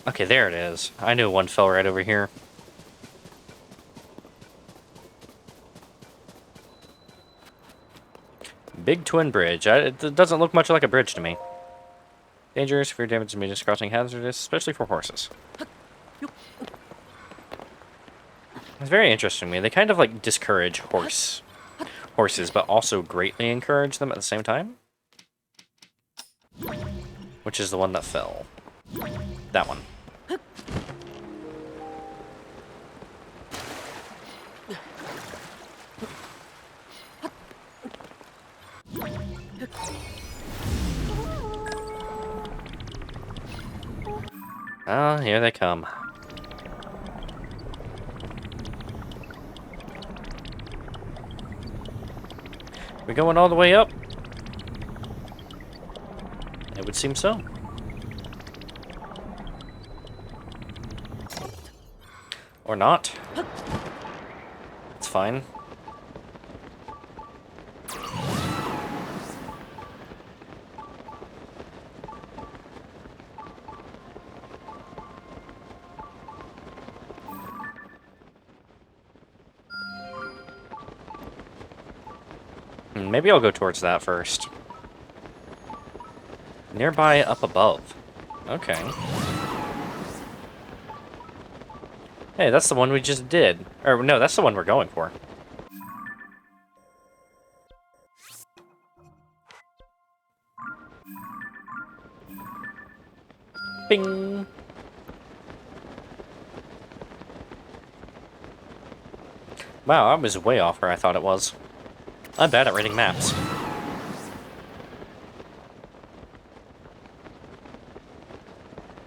Okay, there it is. I knew one fell right over here. Big twin bridge. It doesn't look much like a bridge to me. Dangerous, severe damage to me, just crossing hazardous, especially for horses. It's very interesting to me. They kind of like discourage horses, but also greatly encourage them at the same time. Which is the one that fell. That one. Ah, here they come. We going all the way up? It would seem so. Or not. It's fine. Maybe I'll go towards that first. Nearby up above. Okay. Hey, that's the one we just did. Or, no, that's the one we're going for. Bing! Wow, I was way off where I thought it was. I'm bad at reading maps.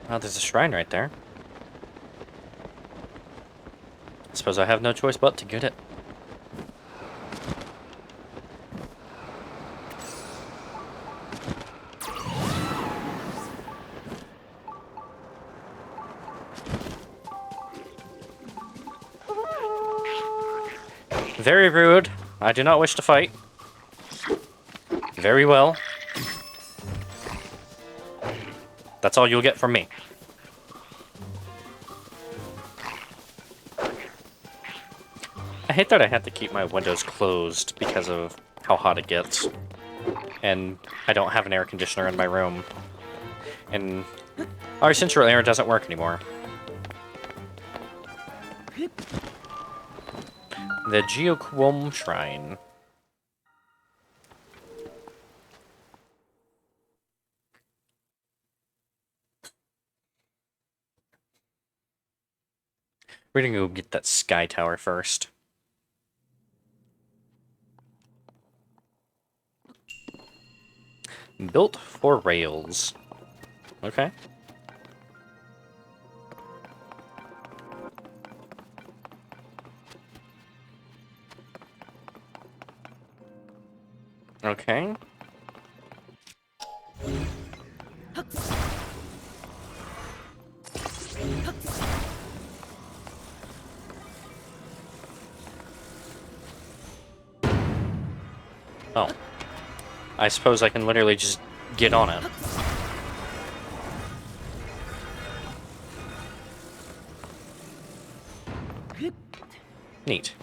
Oh, there's a shrine right there. I suppose I have no choice but to get it. Very rude. I do not wish to fight. Very well. That's all you'll get from me. I hate that I have to keep my windows closed because of how hot it gets. And I don't have an air conditioner in my room. And our central air doesn't work anymore. The Jiukoum Shrine. We're gonna go get that sky tower first. Built for rails. Okay. Okay. Oh. I suppose I can literally just get on it. Neat.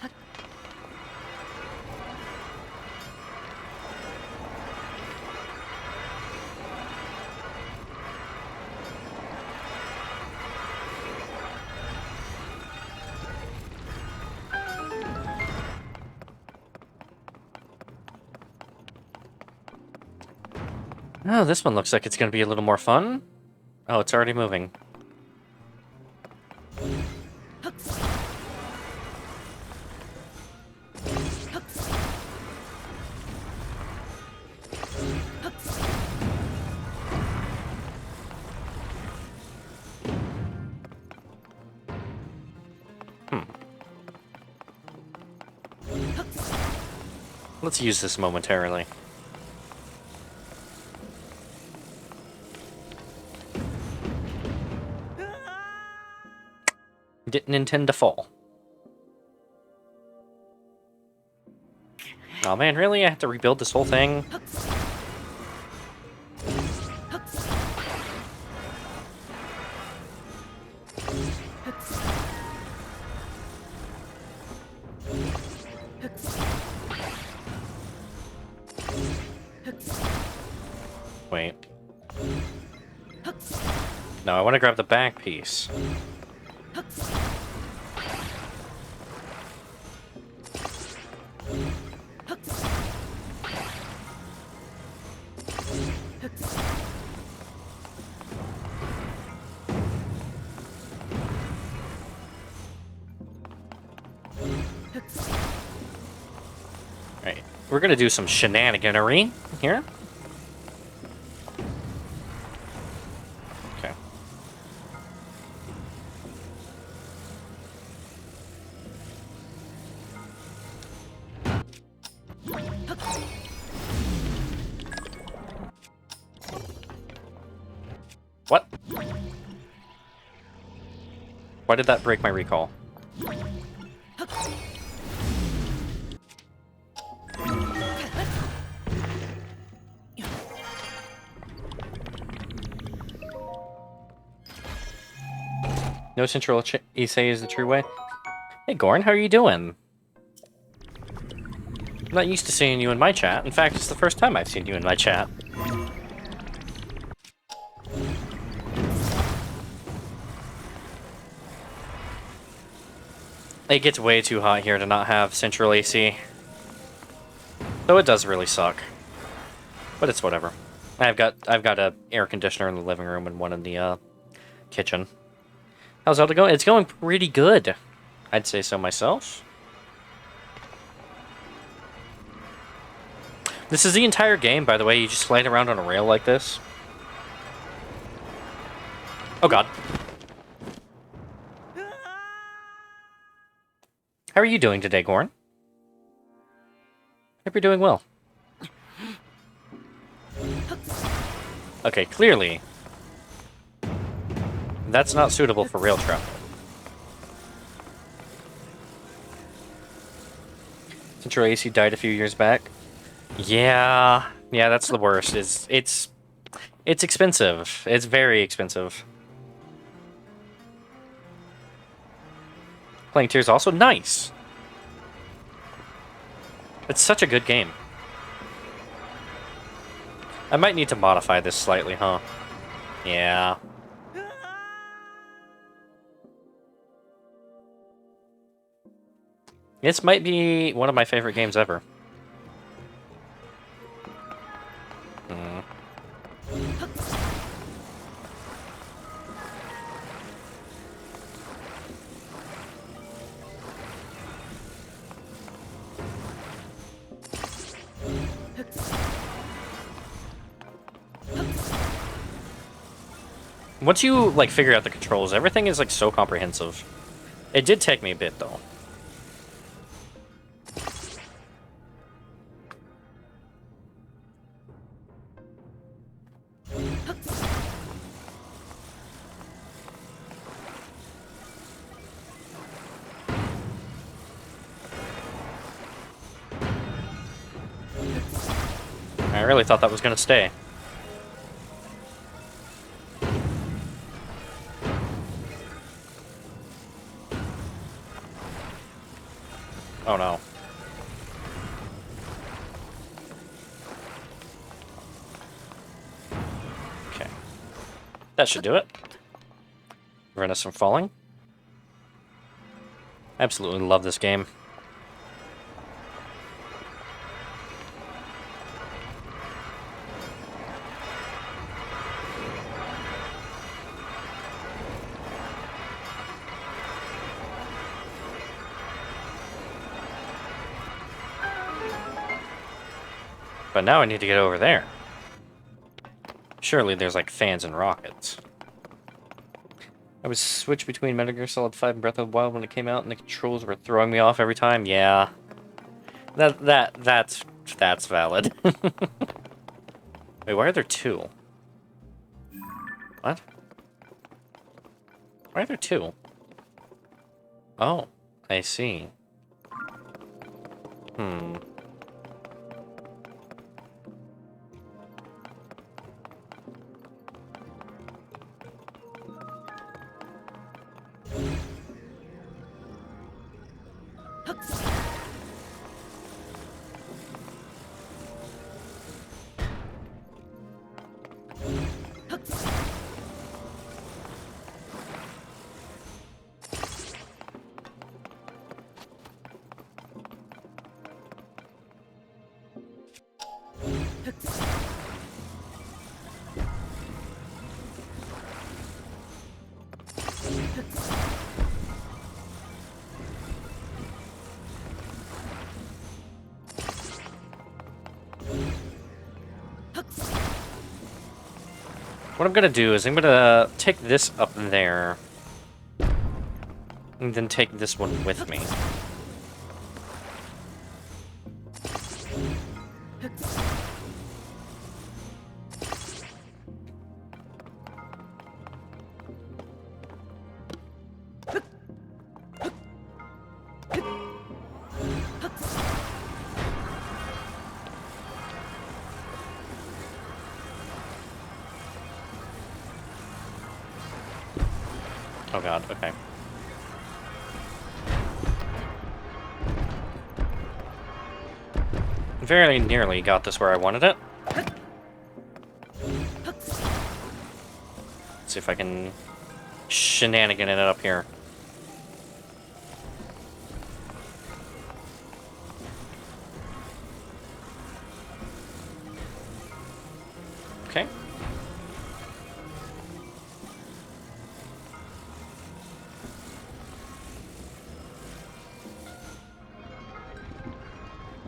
Oh, this one looks like it's going to be a little more fun. Oh, it's already moving. Let's use this momentarily. Didn't intend to fall. Oh man, really? I have to rebuild this whole thing? Wait. No, I want to grab the back piece. Alright, we're gonna do some shenaniganery here. Okay. What? Why did that break my recall? No central Issei is the true way. Hey Gorn, how are you doing? I'm not used to seeing you in my chat. In fact, it's the first time I've seen you in my chat. It gets way too hot here to not have central AC. So it does really suck. But it's whatever. I've got a air conditioner in the living room and one in the kitchen. How's Zelda going? It's going pretty good. I'd say so myself. This is the entire game, by the way. You just slide around on a rail like this. Oh god. How are you doing today, Gorn? Hope you're doing well. Okay, clearly that's not suitable for rail travel. Central AC died a few years back. Yeah, yeah, that's the worst. It's expensive. It's very expensive. Playing Tears also nice. It's such a good game. I might need to modify this slightly, huh? Yeah. This might be one of my favorite games ever. Once you, like, figure out the controls, everything is, like, so comprehensive. It did take me a bit, though. I really thought that was gonna stay. Oh no. Okay. That should do it. Prevent us from falling. Absolutely love this game. But now I need to get over there. Surely there's like fans and rockets. I was switched between Metal Gear Solid 5 and Breath of the Wild when it came out, and the controls were throwing me off every time. Yeah, that's valid. Wait, why are there two? What? Why are there two? Oh, I see. Hmm. What I'm gonna do is I'm gonna take this up there, and then take this one with me. Oh god, okay. Very nearly got this where I wanted it. Let's see if I can shenanigan it up here. Okay.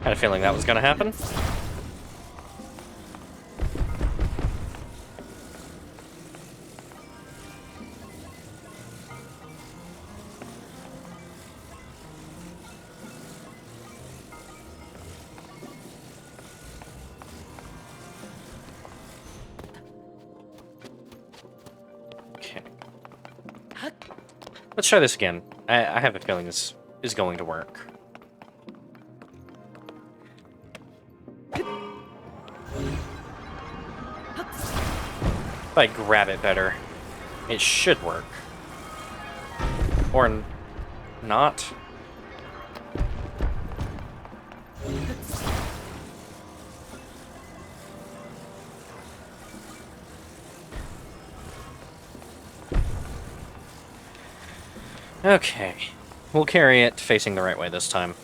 Had a feeling that was going to happen. Okay. Let's try this again. I have a feeling this is going to work. If I grab it better, it should work. Or not. Okay. We'll carry it facing the right way this time.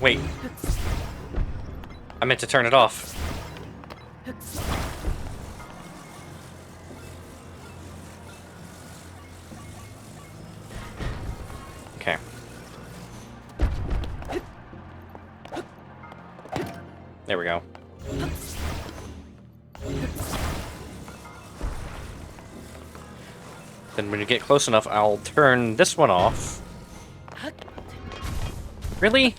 Wait. I meant to turn it off. Okay. There we go. Then when you get close enough, I'll turn this one off. Really?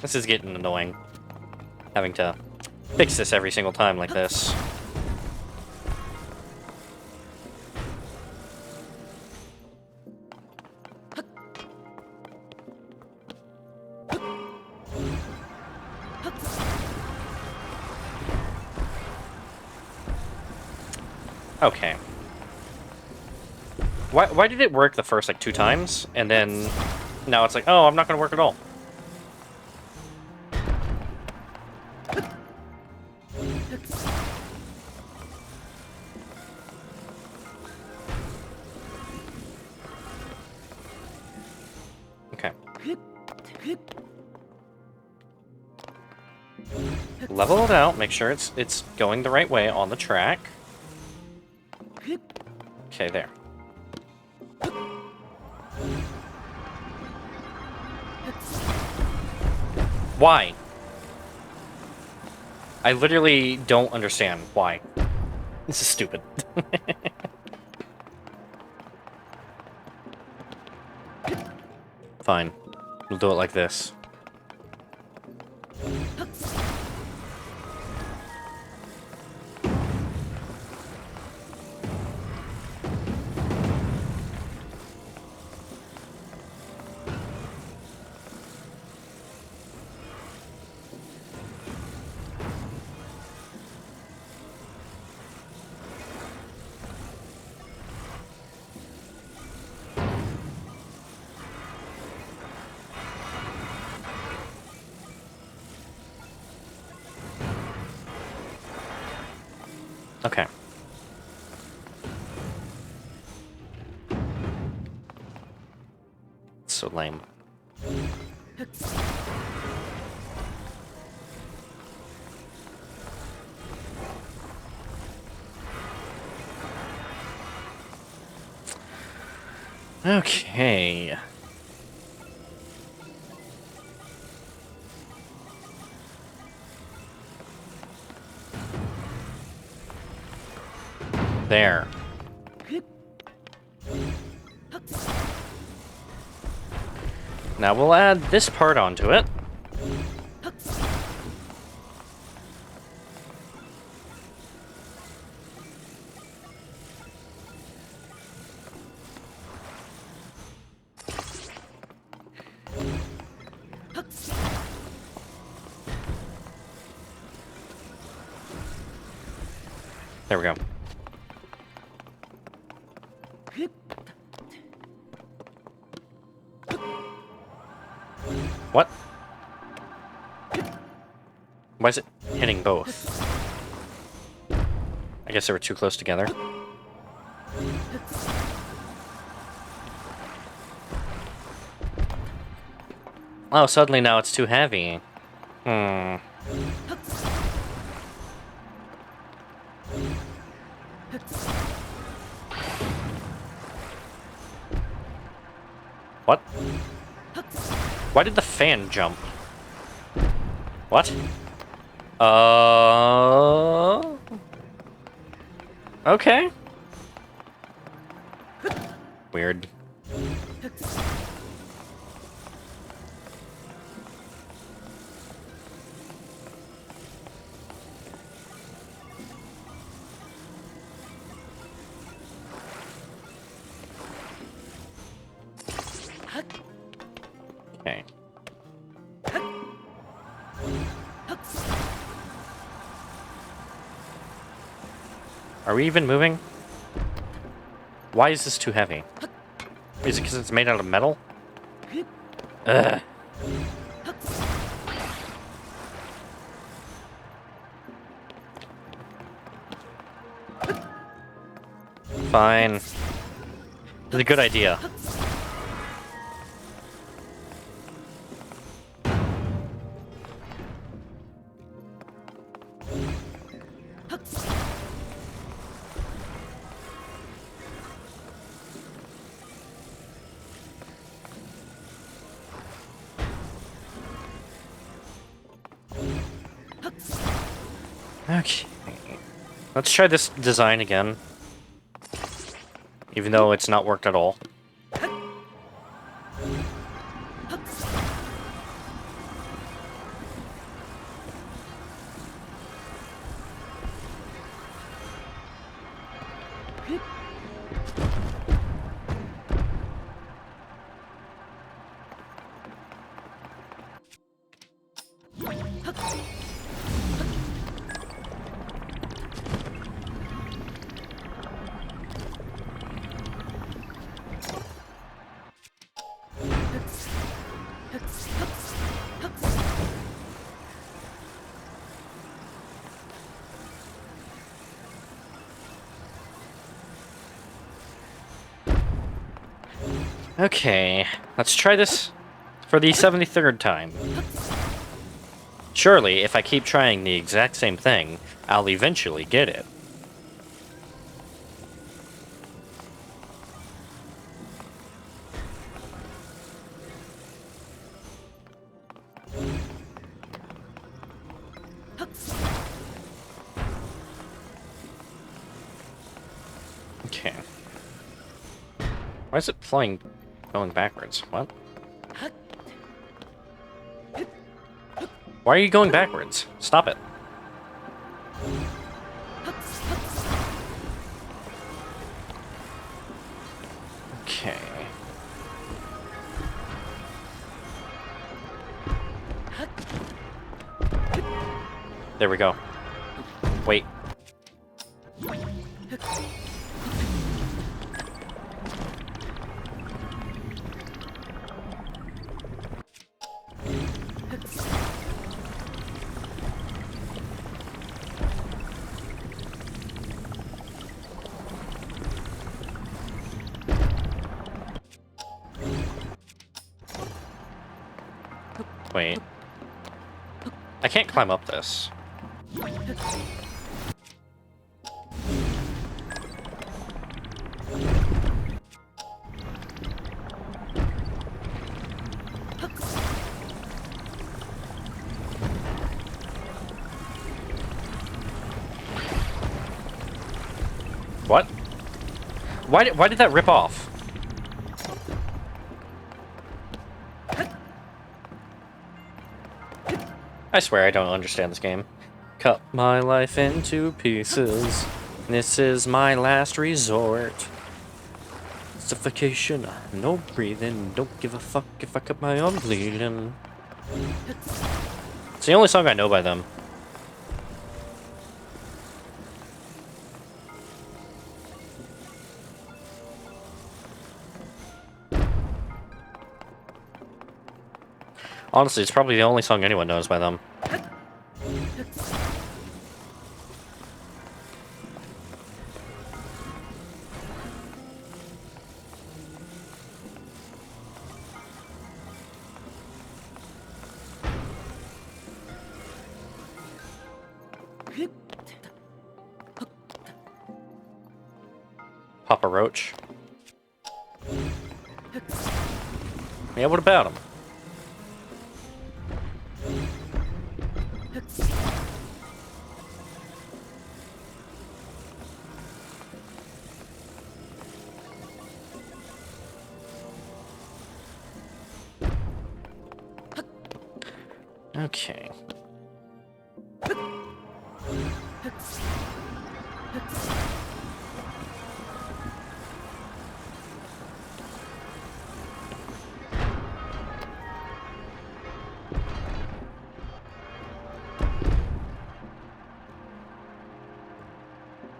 This is getting annoying. Having to fix this every single time like this. Okay. Why did it work the first, like, 2 times? And then now it's like, oh, I'm not gonna work at all. Okay. Level it out, make sure it's going the right way on the track. Okay, there. Why? I literally don't understand why. This is stupid. Fine. We'll do it like this. Okay. So lame. Okay. There. Now we'll add this part onto it. There we go. What? Why is it hitting both? I guess they were too close together. Oh, suddenly now it's too heavy. Hmm. What? Why did the fan jump? What? Okay. Weird. Are we even moving? Why is this too heavy? Is it because it's made out of metal? Ugh. Fine. It's a good idea. Okay. Let's try this design again. Even though it's not worked at all. Okay, let's try this for the 73rd time. Surely, if I keep trying the exact same thing, I'll eventually get it. Okay. Why is it going backwards? What? Why are you going backwards? Stop it. Okay. There we go. Wait. Wait. I can't climb up this. What? Why did that rip off? I swear I don't understand this game. Cut my life into pieces. This is my last resort. Suffocation, no breathing. Don't give a fuck if I cut my own bleeding. It's the only song I know by them. Honestly, it's probably the only song anyone knows by them. Papa Roach. Yeah, what about him? Okay.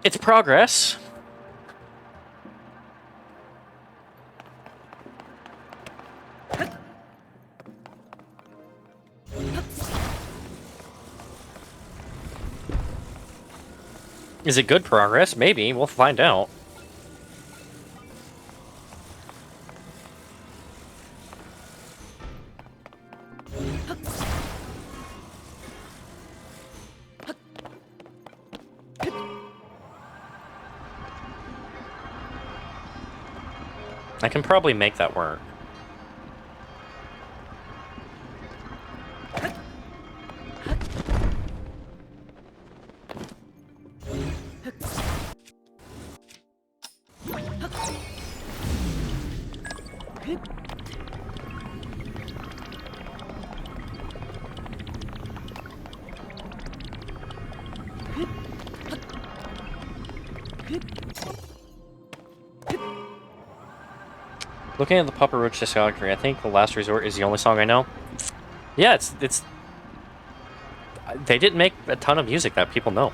It's progress. Is it good progress? Maybe. We'll find out. I can probably make that work. Looking at the Papa Roach discography, I think The Last Resort is the only song I know. Yeah, it's... They didn't make a ton of music that people know.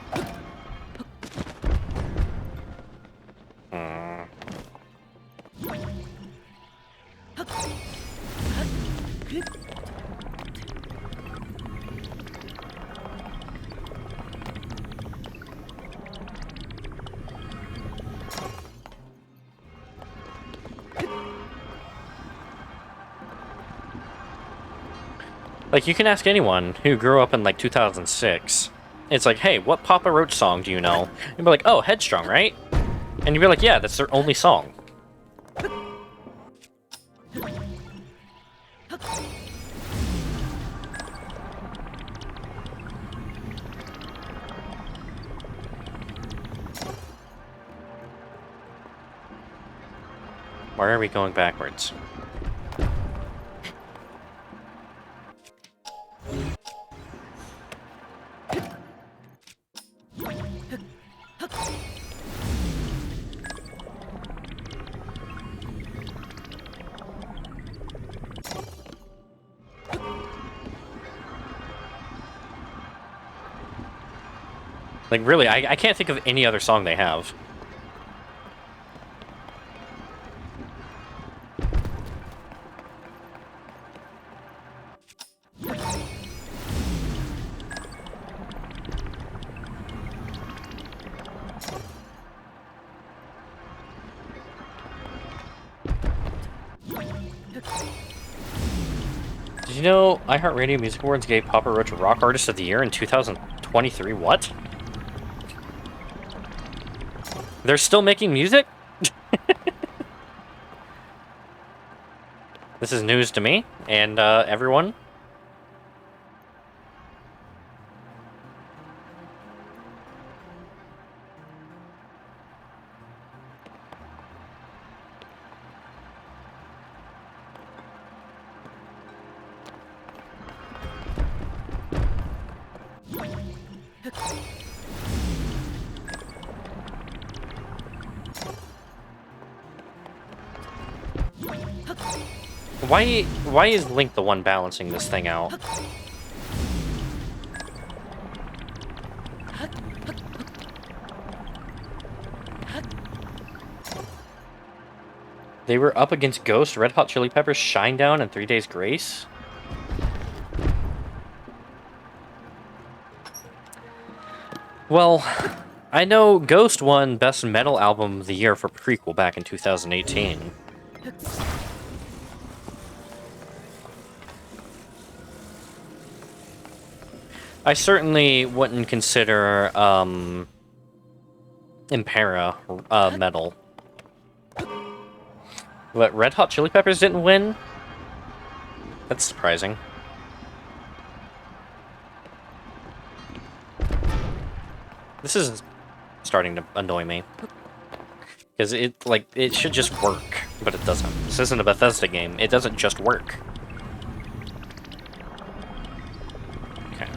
Like, you can ask anyone who grew up in, like, 2006. It's like, hey, what Papa Roach song do you know? And you'd be like, oh, Headstrong, right? And you'd be like, yeah, that's their only song. Why are we going backwards? Like, really, I can't think of any other song they have. Did you know iHeartRadio Music Awards gave Papa Roach Rock Artist of the Year in 2023? What? They're still making music? This is news to me and everyone. Why is Link the one balancing this thing out? They were up against Ghost, Red Hot Chili Peppers, Shinedown, and 3 Days Grace? Well, I know Ghost won Best Metal Album of the Year for Prequel back in 2018. I certainly wouldn't consider Impera metal. What, Red Hot Chili Peppers didn't win? That's surprising. This is starting to annoy me. Because it should just work, but it doesn't. This isn't a Bethesda game. It doesn't just work. Okay.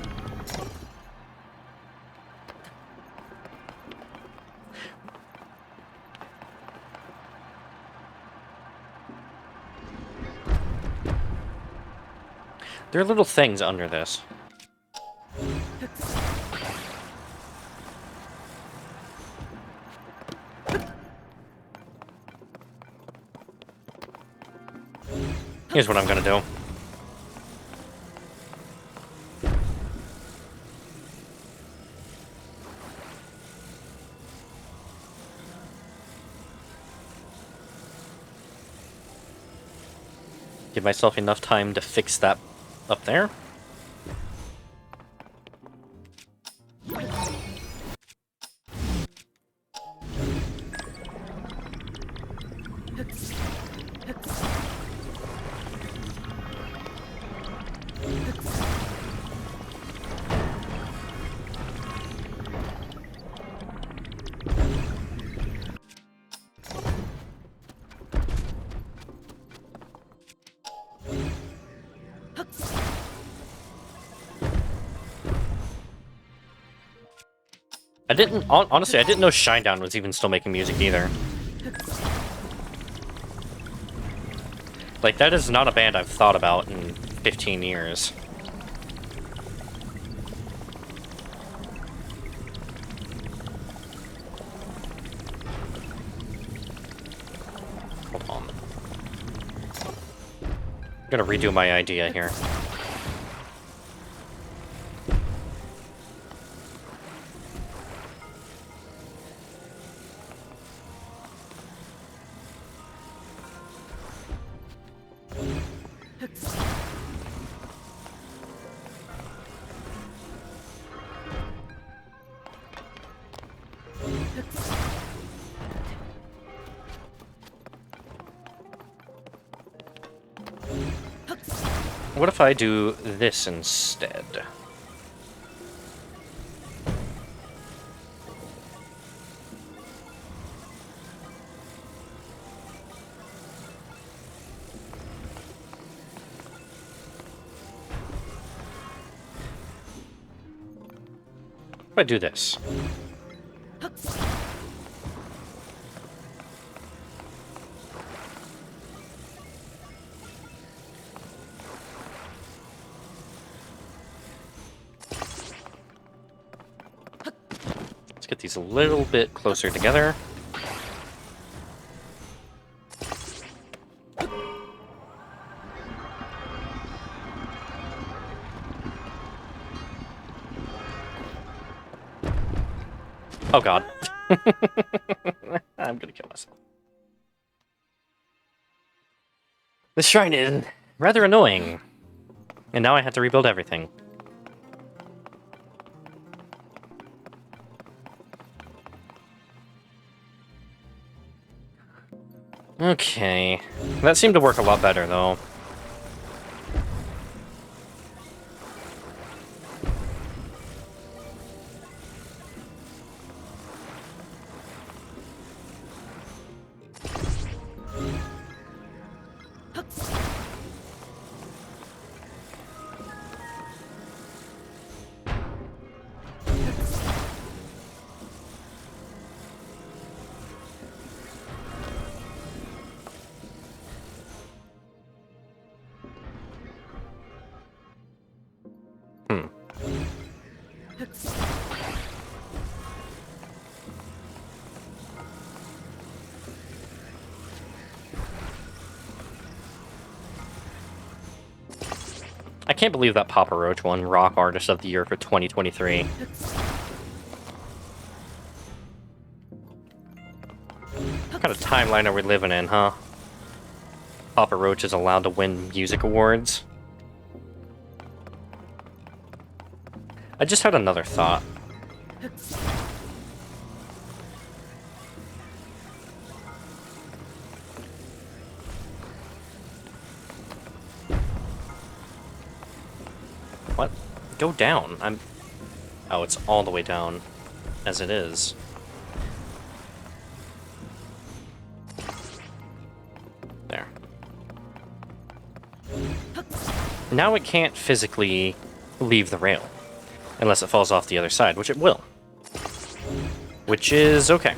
There are little things under this. Here's what I'm gonna do. Give myself enough time to fix that up there. Honestly, I didn't know Shinedown was even still making music either. Like, that is not a band I've thought about in 15 years. Hold on. I'm gonna redo my idea here. What if I do this instead? If I do this. Let's get these a little bit closer together. Oh god. I'm gonna kill myself. This shrine is rather annoying. And now I have to rebuild everything. Okay. That seemed to work a lot better, though. I can't believe that Papa Roach won Rock Artist of the Year for 2023. What kind of timeline are we living in, huh? Papa Roach is allowed to win music awards. I just had another thought. What? Go down. Oh, it's all the way down, as it is. There. Now it can't physically leave the rail, unless it falls off the other side, which it will. Which is okay.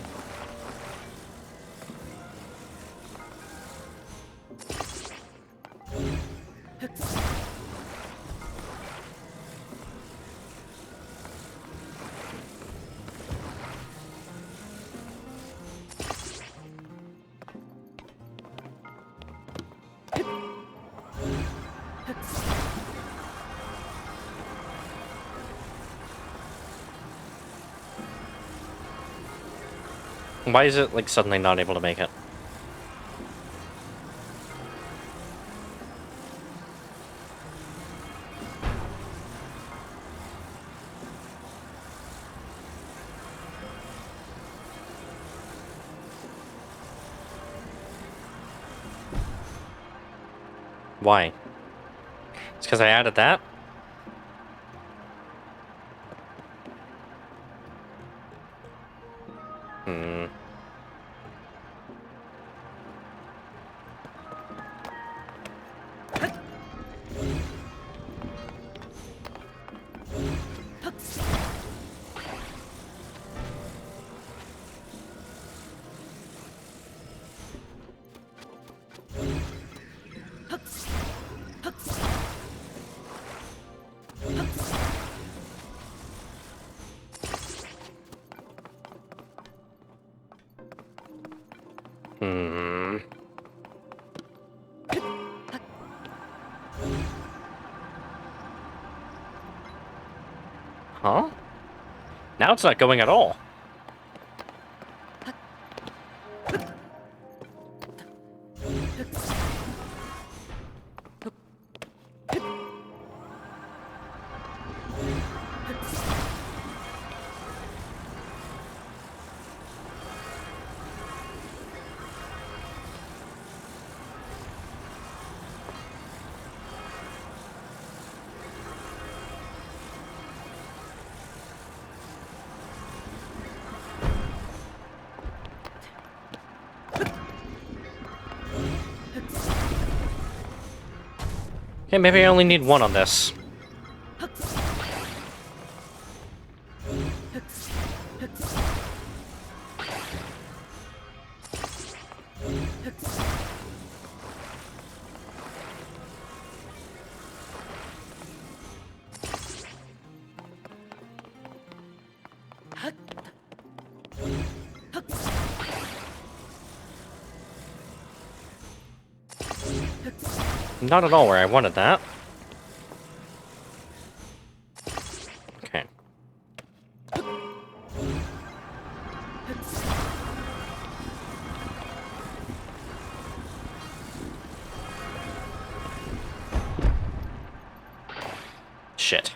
Why is it, like, suddenly not able to make it? Why? It's because I added that? Hmm. Hmm. Huh? Now it's not going at all. Okay, maybe I only need one on this. Not at all where I wanted that. Okay. Shit.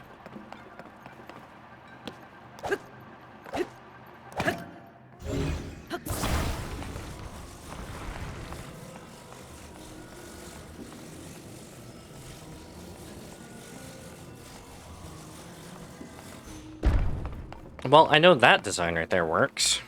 Well, I know that design right there works.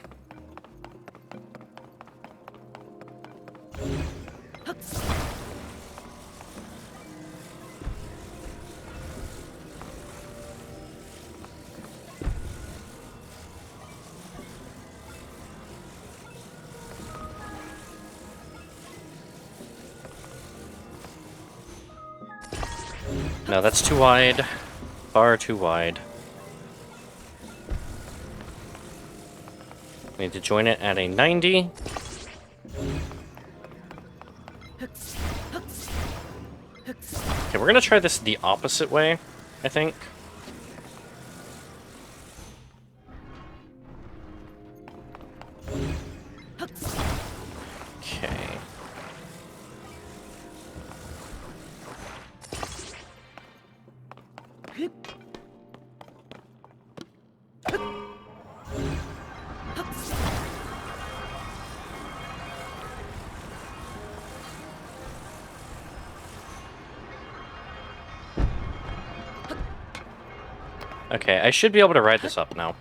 No, that's too wide. Far too wide. Need to join it at a 90. Okay, we're gonna try this the opposite way, I think. Okay. Okay, I should be able to ride this up now.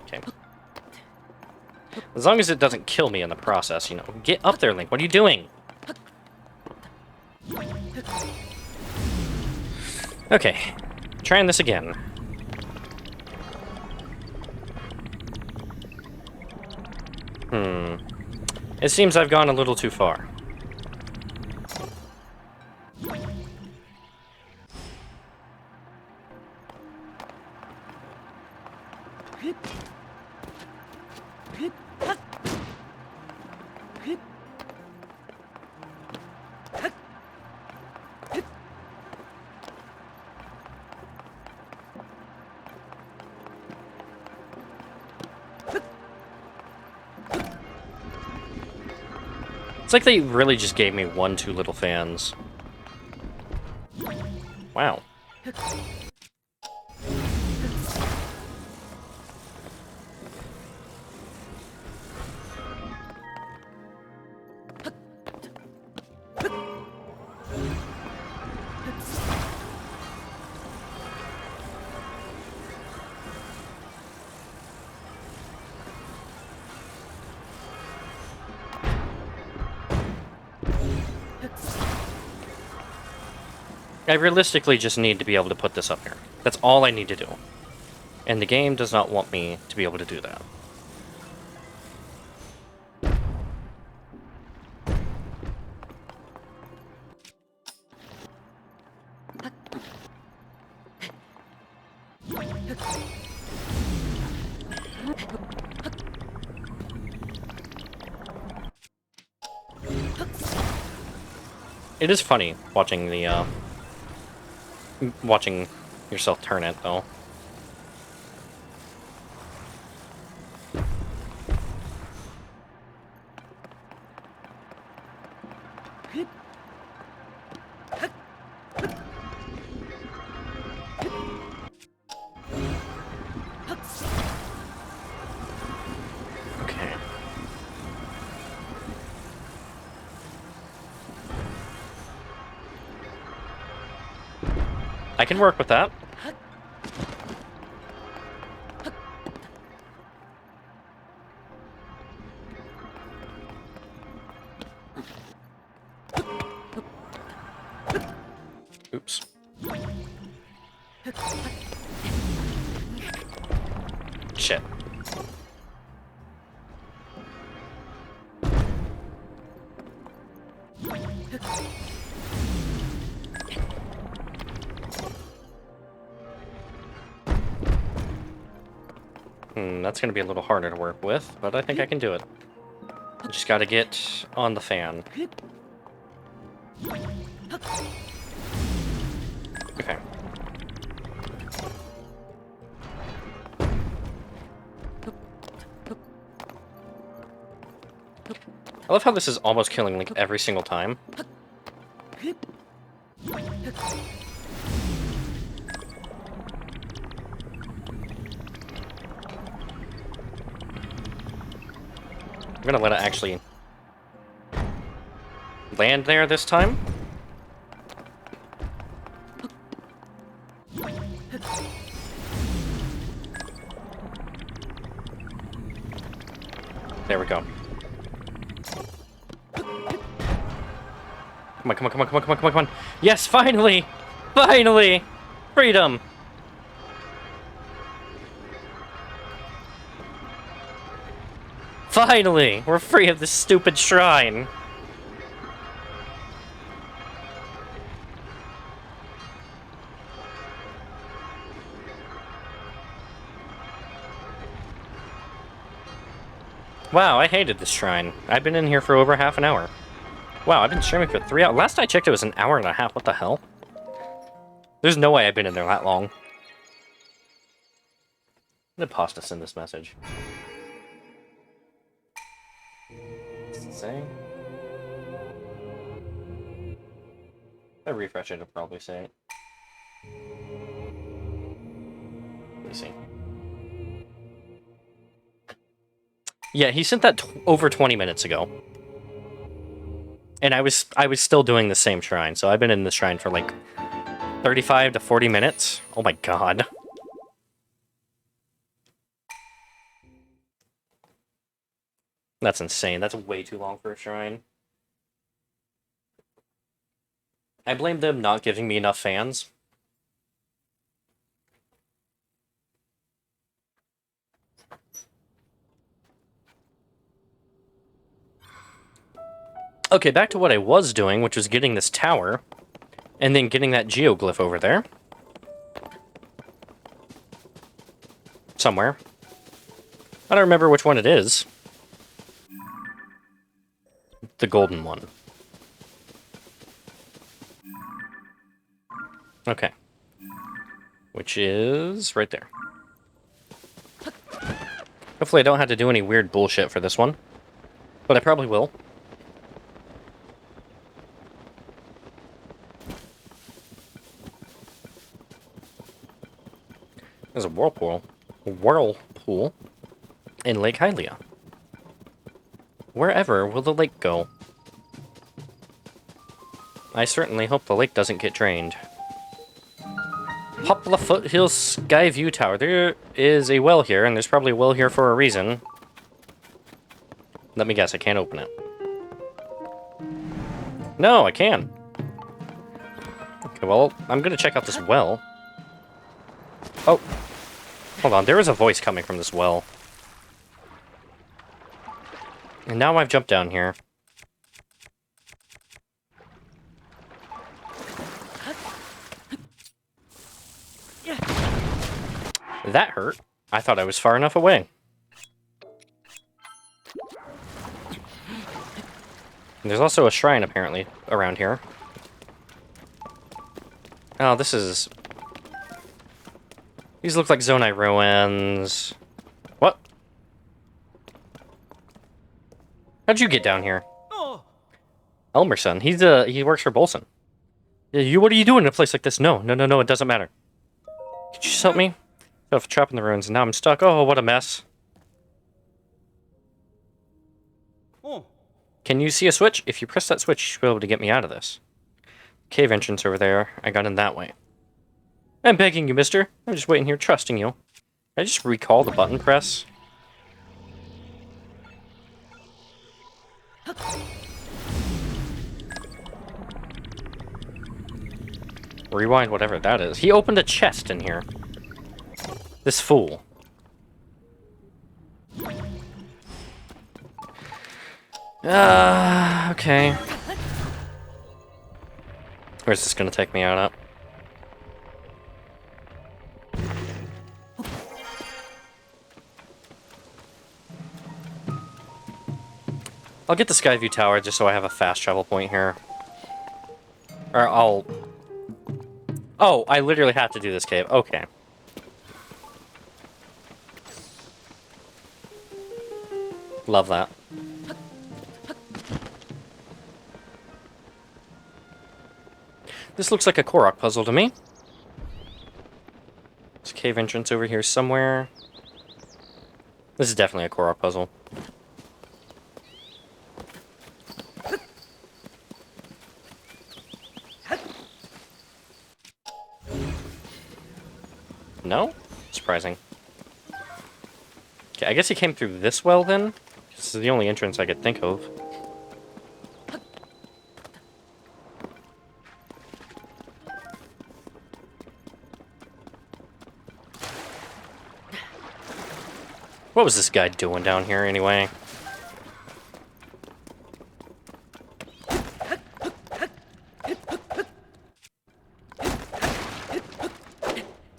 Okay. As long as it doesn't kill me in the process, you know. Get up there, Link. What are you doing? Okay. Trying this again. It seems I've gone a little too far. It's like they really just gave me 1 too little fans. Wow. I realistically just need to be able to put this up here. That's all I need to do. And the game does not want me to be able to do that. It is funny watching the, watching yourself turn it, though. Okay. I can work with that. Oops. Shit. That's gonna be a little harder to work with, but I think I can do it. I just gotta get on the fan. Okay. I love how this is almost killing Link every single time. I'm gonna let it actually land there this time. There we go. Come on, come on, come on, come on, come on, come on, come on. Yes, finally! Finally! Freedom! Finally! We're free of this stupid shrine! Wow, I hated this shrine. I've been in here for over half an hour. Wow, I've been streaming for 3 hours. Last I checked, it was an hour and a half. What the hell? There's no way I've been in there that long. I'm gonna pause to send this message. What's it say? If I refresh it, it'll probably say it. Let me see. Yeah, he sent that over 20 minutes ago. And I was still doing the same shrine, so I've been in the shrine for like 35 to 40 minutes. Oh my god. That's insane. That's way too long for a shrine. I blame them not giving me enough fans. Okay, back to what I was doing, which was getting this tower, and then getting that geoglyph over there. Somewhere. I don't remember which one it is. The golden one. Okay. Which is right there. Hopefully I don't have to do any weird bullshit for this one. But I probably will. There's a whirlpool in Lake Hylia. Wherever will the lake go? I certainly hope the lake doesn't get drained. Popla Foothills Skyview Tower. There is a well here, and there's probably a well here for a reason. Let me guess, I can't open it. No, I can. Okay, well, I'm gonna check out this well. Oh. Hold on, there is a voice coming from this well. And now I've jumped down here. That hurt. I thought I was far enough away. And there's also a shrine, apparently, around here. Oh, this is... These look like Zonai ruins. What? How'd you get down here? Oh, Elmerson. He works for Bolson. Yeah, what are you doing in a place like this? No, it doesn't matter. Could you just help me? I got trapped in the ruins, and now I'm stuck. Oh, what a mess. oh. Can you see a switch? If you press that switch, you should be able to get me out of this. Cave entrance over there. I got in that way. I'm begging you, mister. I'm just waiting here, trusting you. Can I just recall the button press? Rewind whatever that is. He opened a chest in here. This fool. Okay. Where's this gonna take me out at? I'll get the Skyview Tower just so I have a fast travel point here. Or I'll... Oh, I literally have to do this cave. Okay. Love that. This looks like a Korok puzzle to me. There's a cave entrance over here somewhere. This is definitely a Korok puzzle. No? Surprising. Okay, I guess he came through this well then? This is the only entrance I could think of. What was this guy doing down here anyway?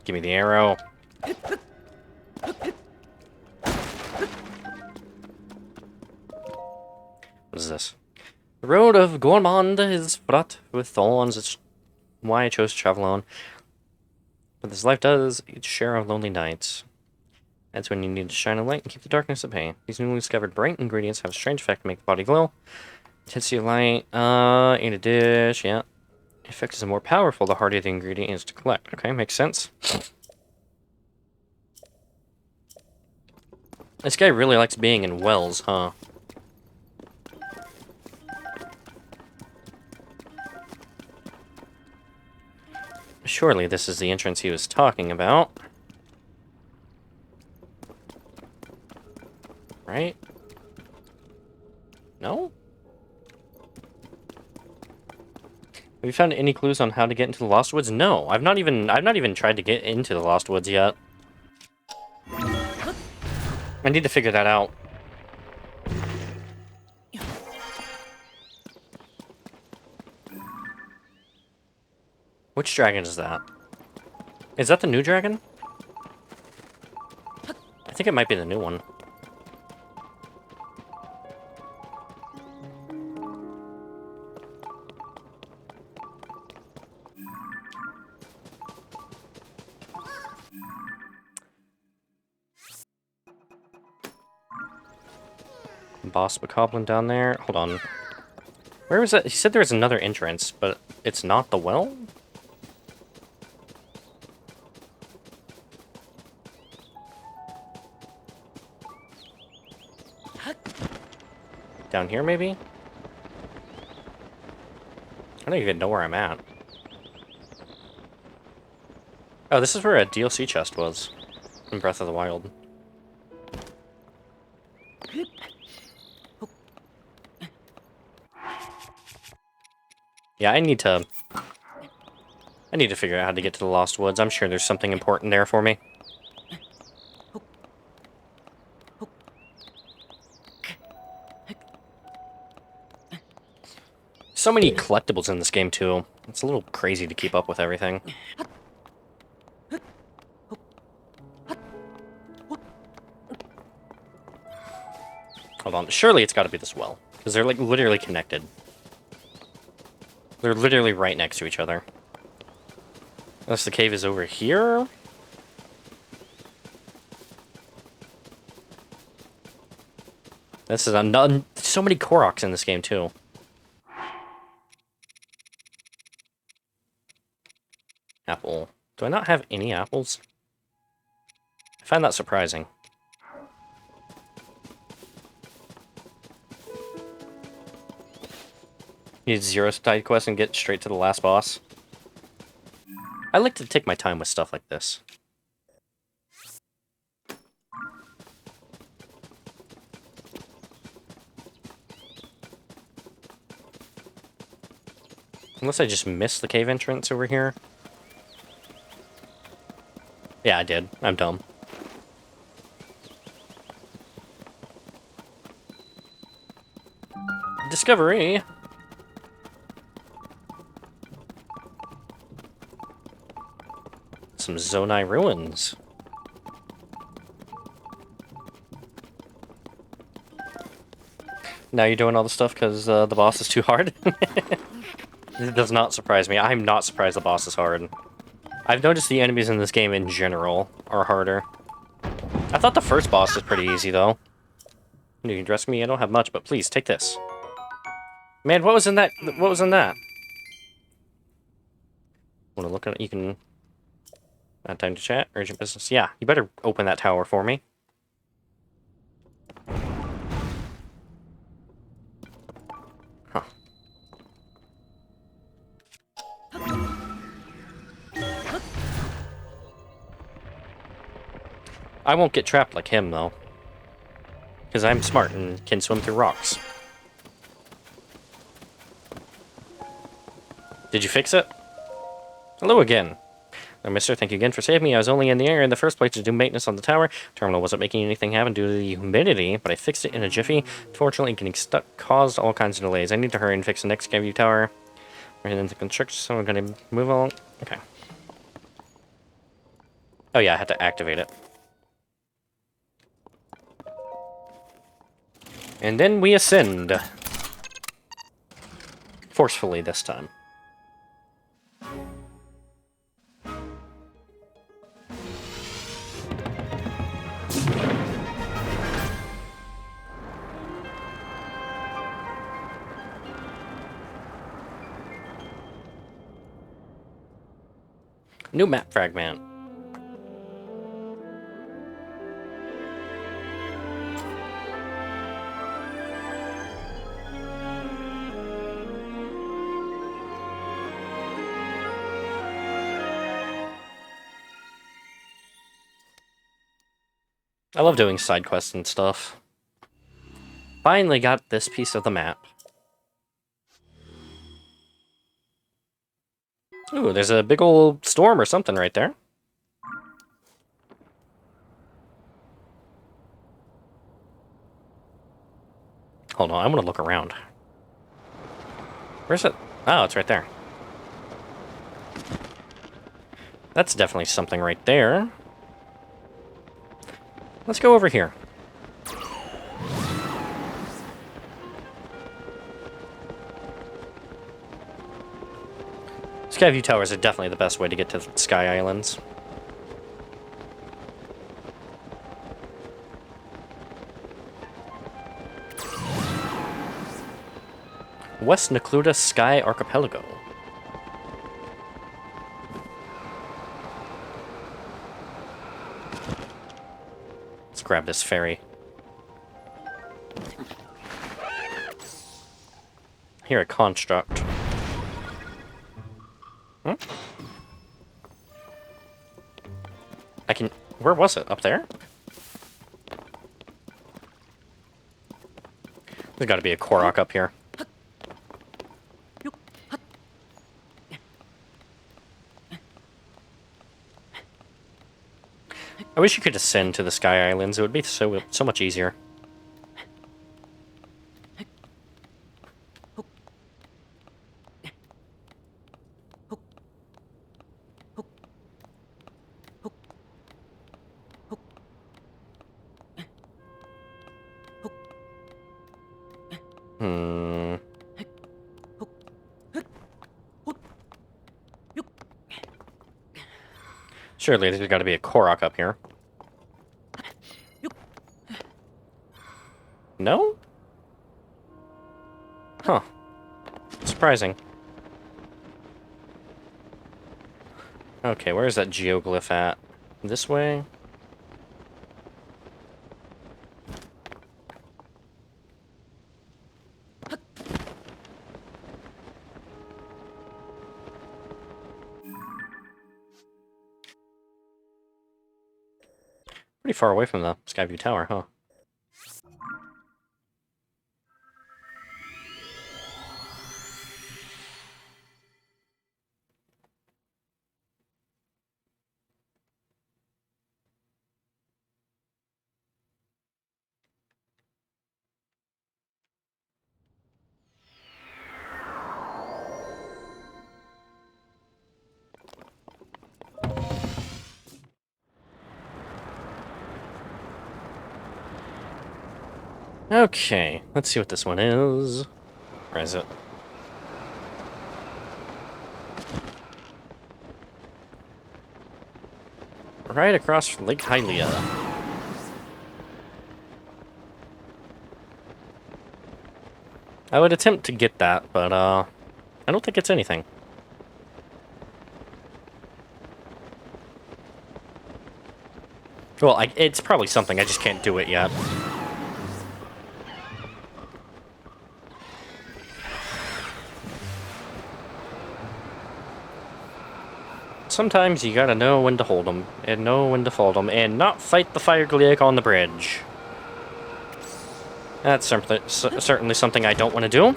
Give me the arrow. What is this? The road of Gourmand is fraught with thorns. It's why I chose to travel alone. But this life does its share of lonely nights. That's when you need to shine a light and keep the darkness at bay. These newly discovered bright ingredients have a strange effect to make the body glow. Intensity of light, in a dish, yeah. The effect is more powerful the harder the ingredient is to collect. Okay, makes sense. This guy really likes being in wells, huh? Surely this is the entrance he was talking about. Right? No? Have you found any clues on how to get into the Lost Woods? No, I've not even tried to get into the Lost Woods yet. I need to figure that out. Which dragon is that? Is that the new dragon? I think it might be the new one. Boss Bokoblin down there. Hold on. Where was that? He said there was another entrance, but it's not the well? Down here, maybe? I don't even know where I'm at. Oh, this is where a DLC chest was in Breath of the Wild. Yeah, I need to figure out how to get to the Lost Woods. I'm sure there's something important there for me. So many collectibles in this game, too. It's a little crazy to keep up with everything. Hold on. Surely it's got to be this well. Because they're, like, literally connected. They're literally right next to each other. Unless the cave is over here? This is so many Koroks in this game, too. Apple. Do I not have any apples? I find that surprising. Need 0 side quest and get straight to the last boss. I like to take my time with stuff like this. Unless I just missed the cave entrance over here. Yeah, I did. I'm dumb. Discovery! Some Zonai ruins. Now you're doing all the stuff because the boss is too hard? It does not surprise me. I'm not surprised the boss is hard. I've noticed the enemies in this game in general are harder. I thought the first boss was pretty easy, though. You can dress me, I don't have much, but please, take this. Man, what was in that? What was in that? Want to look at it? You can... Not time to chat? Urgent business? Yeah, you better open that tower for me. Huh. I won't get trapped like him, though. Because I'm smart and can swim through rocks. Did you fix it? Hello again. Mister, thank you again for saving me. I was only in the air in the first place to do maintenance on the tower. Terminal wasn't making anything happen due to the humidity, but I fixed it in a jiffy. Fortunately, getting stuck caused all kinds of delays. I need to hurry and fix the next Skyview tower. We're into construction, so I'm going to move on. Okay. Oh yeah, I had to activate it. And then we ascend. Forcefully this time. New map fragment. I love doing side quests and stuff. Finally got this piece of the map. Ooh, there's a big old storm or something right there. Hold on, I want to look around. Where's it? Oh, it's right there. That's definitely something right there. Let's go over here. Skyview towers are definitely the best way to get to Sky Islands. West Necluda Sky Archipelago. Let's grab this ferry. I hear a construct. Hmm? I can... Where was it? Up there? There's gotta be a Korok up here. I wish you could ascend to the Sky Islands. It would be so much easier. Hmm. Surely there's got to be a Korok up here. No? Huh. Surprising. Okay, where's that geoglyph at? This way? Pretty far away from the Skyview Tower, huh? Okay, let's see what this one is. Where is it? Right across Lake Hylia. I would attempt to get that, but, I don't think it's anything. Well, it's probably something, I just can't do it yet. Sometimes you gotta know when to hold them, and know when to fold them, and not fight the fire Gleek on the bridge. That's certainly something I don't want to do.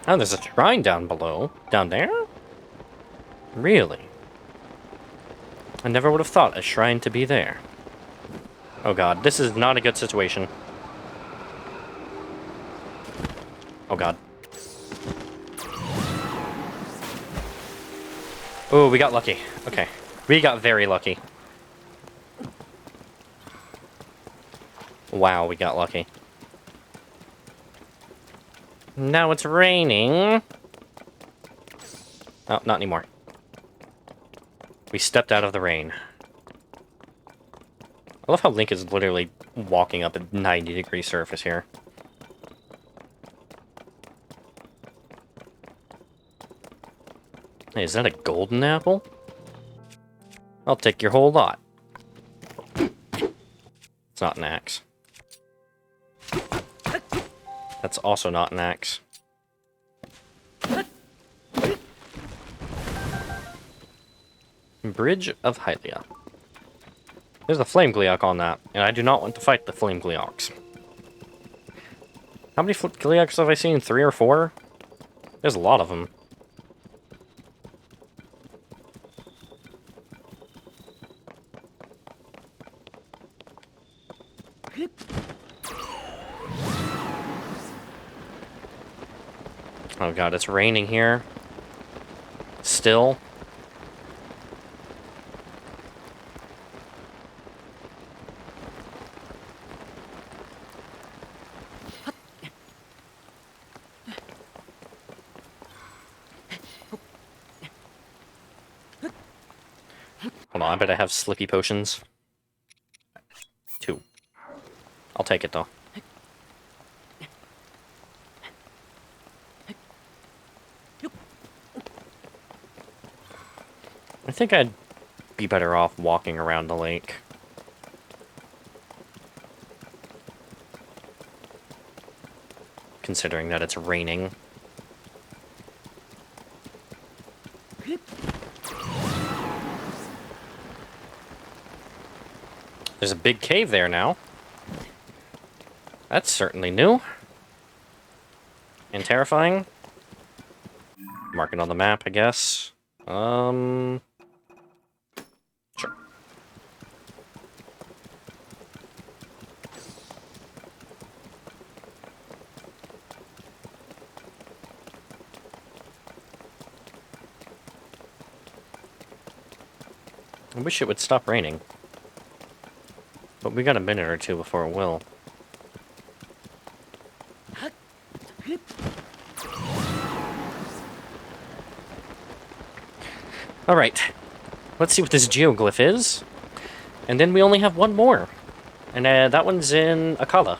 Oh, there's a shrine down below. Down there? Really? I never would have thought a shrine to be there. Oh god, this is not a good situation. Oh god. Oh, we got lucky. Okay. We got very lucky. Wow, we got lucky. Now it's raining. Oh, not anymore. We stepped out of the rain. I love how Link is literally walking up a 90-degree surface here. Hey, is that a golden apple? I'll take your whole lot. It's not an axe. That's also not an axe. Bridge of Hylia. There's a flame Gleok on that, and I do not want to fight the flame Gleoks. How many Gleoks have I seen? 3 or 4? There's a lot of them. Oh god, it's raining here. Still. Hold on, I bet I have slippy potions. 2. I'll take it though. think I'd be better off walking around the lake. Considering that it's raining. There's a big cave there now. That's certainly new. And terrifying. Mark it on the map, I guess. Sure. I wish it would stop raining. But we got a minute or two before it will. Alright. Let's see what this geoglyph is. And then we only have one more. And that one's in Akala.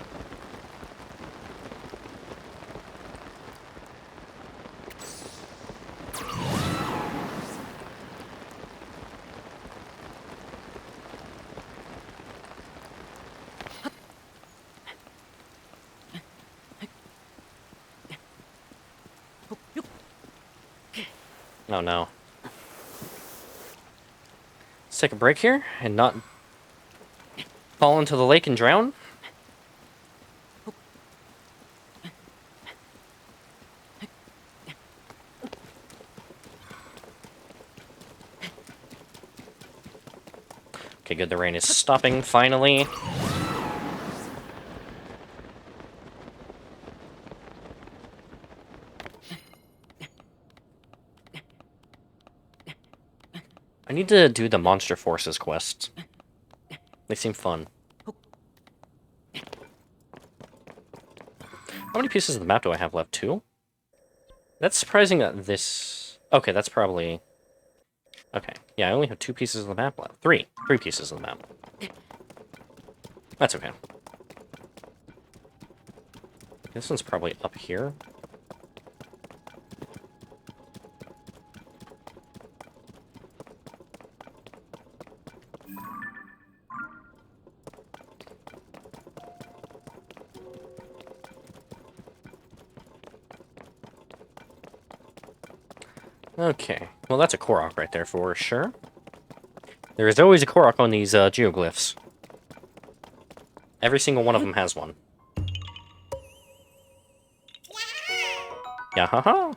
Oh no. Let's take a break here and not fall into the lake and drown. Okay, good. The rain is stopping finally. I need to do the Monster Forces quests. They seem fun. How many pieces of the map do I have left? 2? That's surprising that this... Okay, that's probably... Okay, yeah, I only have 2 pieces of the map left. 3. 3 pieces of the map. That's okay. This one's probably up here. Okay, well that's a Korok right there for sure. There is always a Korok on these geoglyphs. Every single one of them has one. Yeah, haha.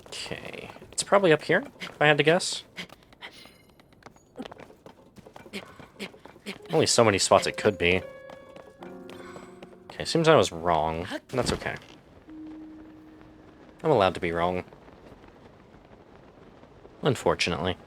Okay, it's probably up here, if I had to guess. Only so many spots it could be. Okay, seems I was wrong. That's okay. I'm allowed to be wrong. Unfortunately.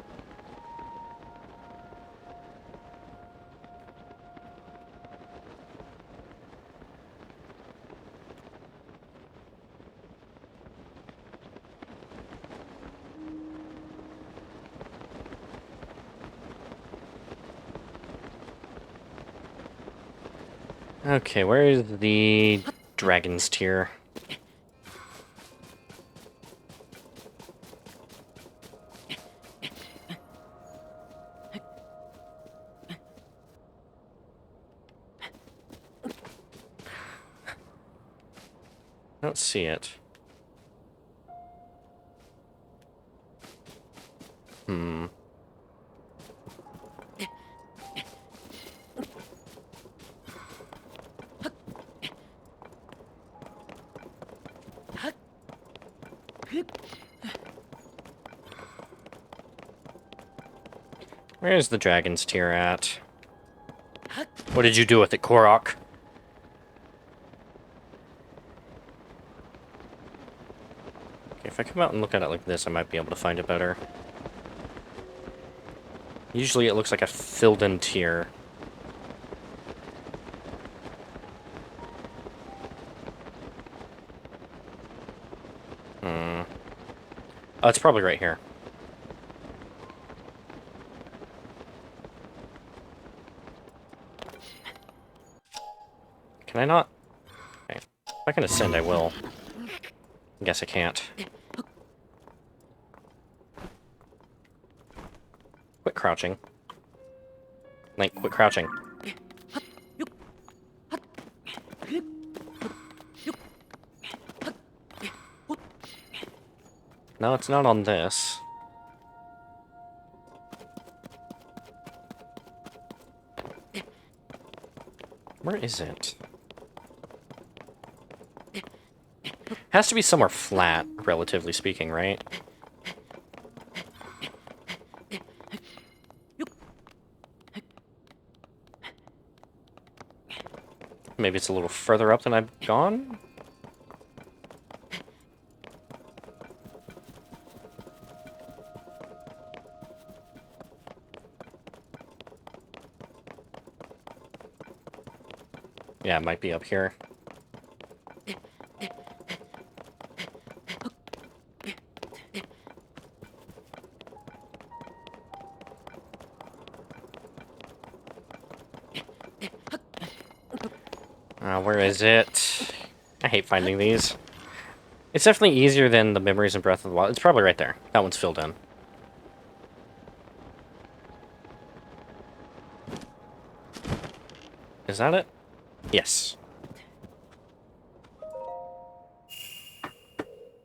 Okay, where is the dragon's tear? I don't see it. Where's the dragon's tear at? What did you do with it, Korok? Okay, if I come out and look at it like this, I might be able to find it better. Usually it looks like a filled-in tear. Oh, it's probably right here. Can I not? Okay. If I can ascend, I will. Guess I can't. Quit crouching. Like, quit crouching. No, it's not on this. Where is it? Has to be somewhere flat, relatively speaking, right? Maybe it's a little further up than I've gone? Yeah, it might be up here. Where is it? I hate finding these. It's definitely easier than the memories in Breath of the Wild. It's probably right there. That one's filled in. Is that it? Yes.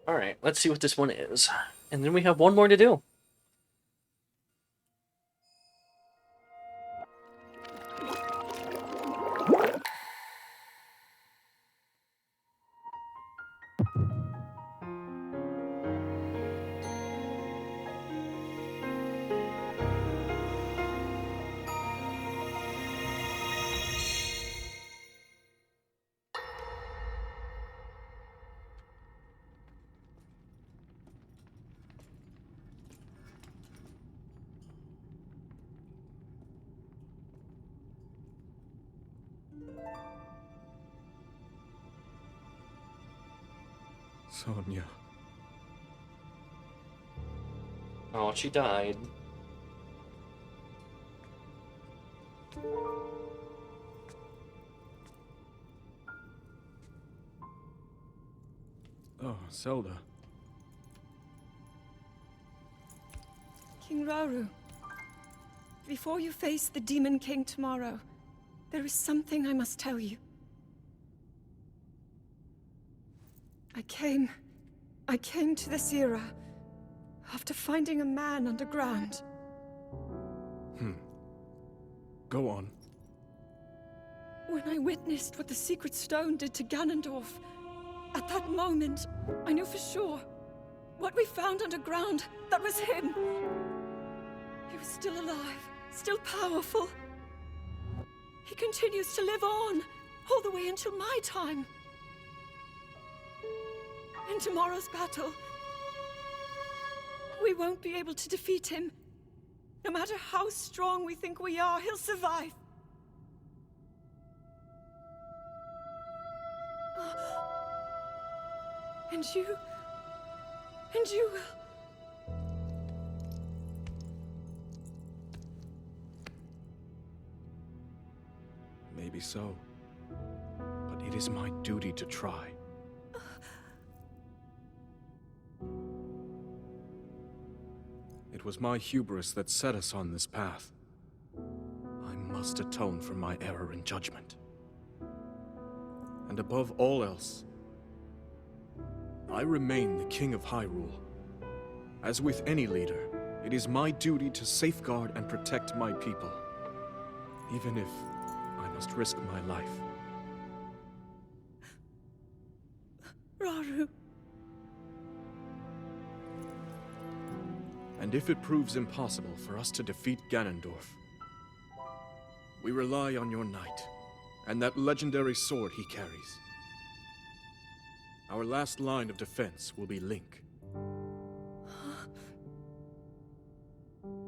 Alright, let's see what this one is. And then we have one more to do. Sonia. Oh, she died. Oh, Zelda. King Rauru, before you face the Demon King tomorrow, there is something I must tell you. I came to this era after finding a man underground. Go on. When I witnessed what the Secret Stone did to Ganondorf, at that moment, I knew for sure what we found underground, that was him. He was still alive, still powerful. He continues to live on, all the way until my time. In tomorrow's battle, we won't be able to defeat him. No matter how strong we think we are, he'll survive. And you will. Maybe so. But it is my duty to try. It was my hubris that set us on this path. I must atone for my error in judgment. And above all else, I remain the King of Hyrule. As with any leader, it is my duty to safeguard and protect my people, even if I must risk my life. Rauru. And if it proves impossible for us to defeat Ganondorf, we rely on your knight, and that legendary sword he carries. Our last line of defense will be Link.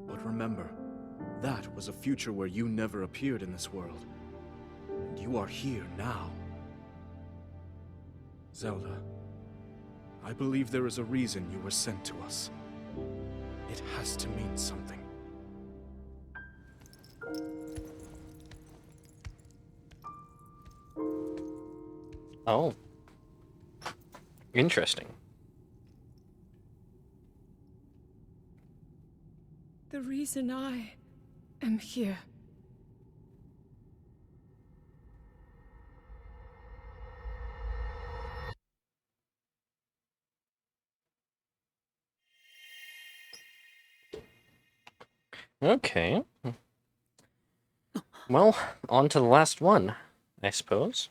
But remember, that was a future where you never appeared in this world. And you are here now. Zelda, I believe there is a reason you were sent to us. It has to mean something. Oh. Interesting. reason I am here. Okay. Well, on to the last one, I suppose.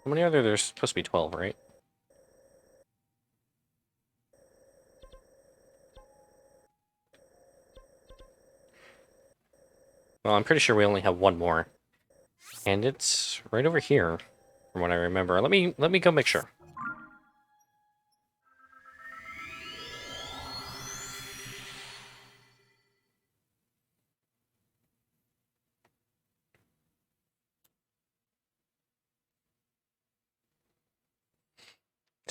How many are there? There's supposed to be 12, right? Well, I'm pretty sure we only have one more. And it's right over here, from what I remember. Let me go make sure.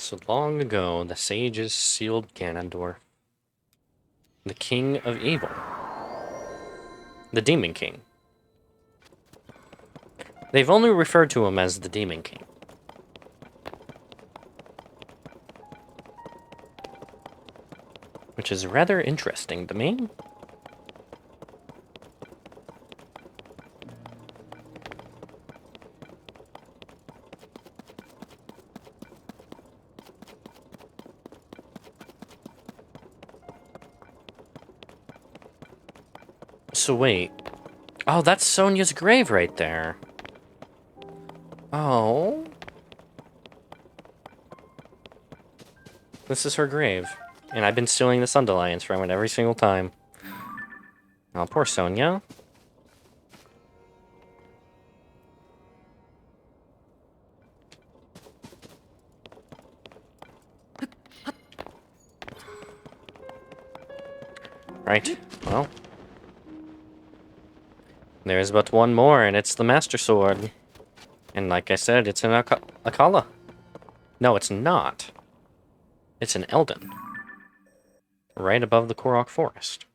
So long ago, the sages sealed Ganondorf, the king of evil, the Demon King. They've only referred to him as the Demon King. Which is rather interesting to me. So wait. Oh, that's Sonia's grave right there. Oh. This is her grave. And I've been stealing the Sundalliance from it every single time. Oh, poor Sonia. Right, well. There's but one more, and it's the Master Sword. And like I said, it's an Akala. No, it's not. It's an Eldon. Right above the Korok Forest.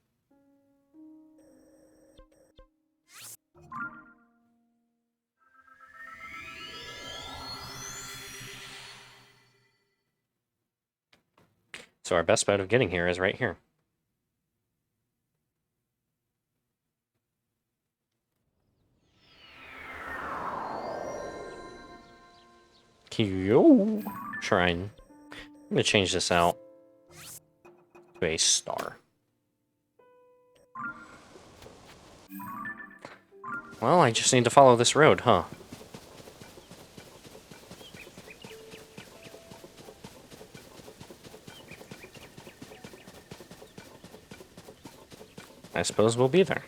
So our best bet of getting here is right here. Jiukoum Shrine. I'm gonna change this out to a star. Well, I just need to follow this road, huh? I suppose we'll be there.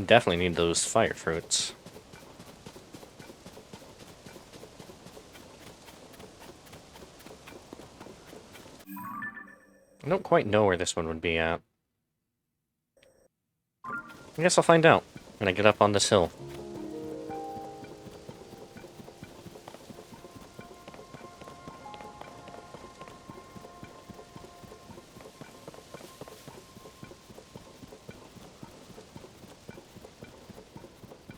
Definitely need those fire fruits. I don't quite know where this one would be at. I guess I'll find out when I get up on this hill.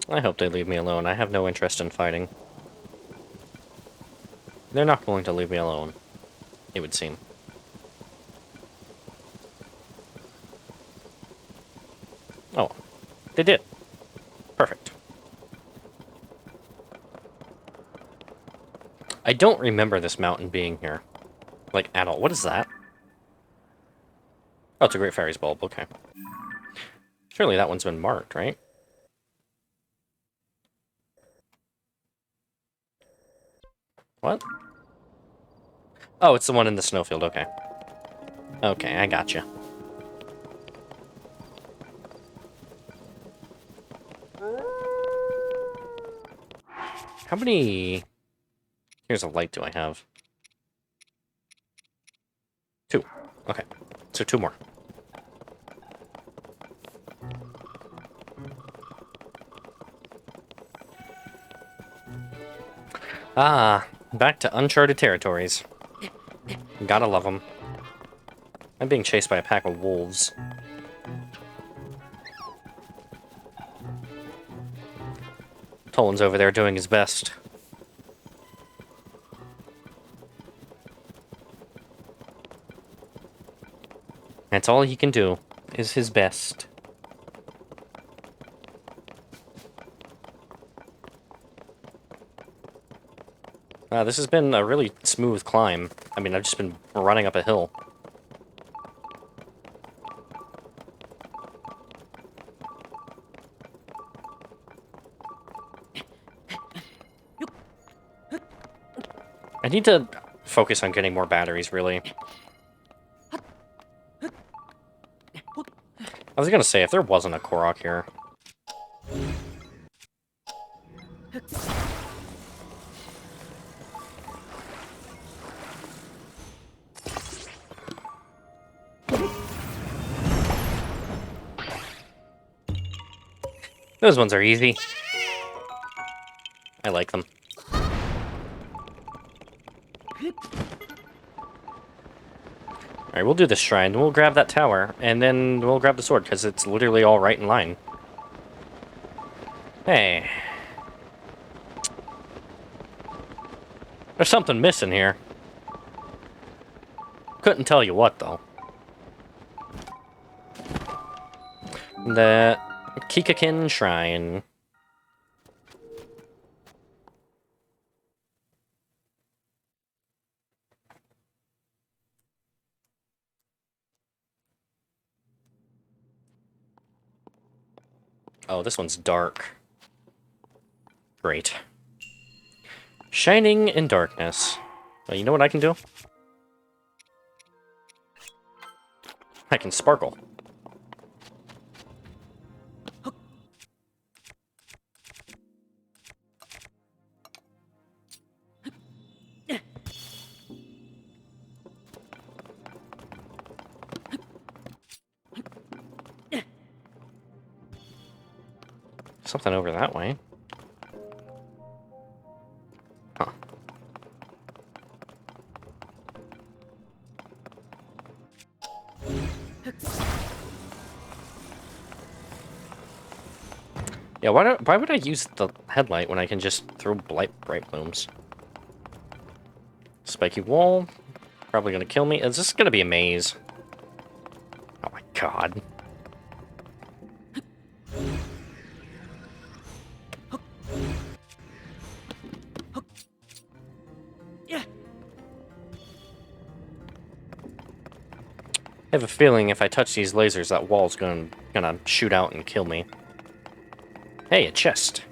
I hope they leave me alone. I have no interest in fighting. They're not going to leave me alone, it would seem. Oh, they did. Perfect. I don't remember this mountain being here. Like, at all. What is that? Oh, it's a Great Fairy's bulb. Okay. Surely that one's been marked, right? What? Oh, it's the one in the snowfield. Okay. Okay, I gotcha. How many... Here's a light do I have? 2. Okay. So 2 more. Ah, back to uncharted territories. Gotta love them. I'm being chased by a pack of wolves. Tolan's over there doing his best. That's all he can do, is his best. This has been a really smooth climb. I mean, I've just been running up a hill. I need to focus on getting more batteries, really. I was gonna say, if there wasn't a Korok here... Those ones are easy. I like them. Alright, we'll do this shrine, we'll grab that tower, and then we'll grab the sword, because it's literally all right in line. Hey. There's something missing here. Couldn't tell you what, though. The Kikakin Shrine. Oh, this one's dark. Great. Shining in darkness. Well, you know what I can do? I can sparkle. Something over that way. Huh. Yeah, why would I use the headlight when I can just throw bright blooms? Spiky wall. Probably gonna kill me. Is this gonna be a maze? Oh my god. I have a feeling if I touch these lasers, that wall's gonna shoot out and kill me. Hey, a chest.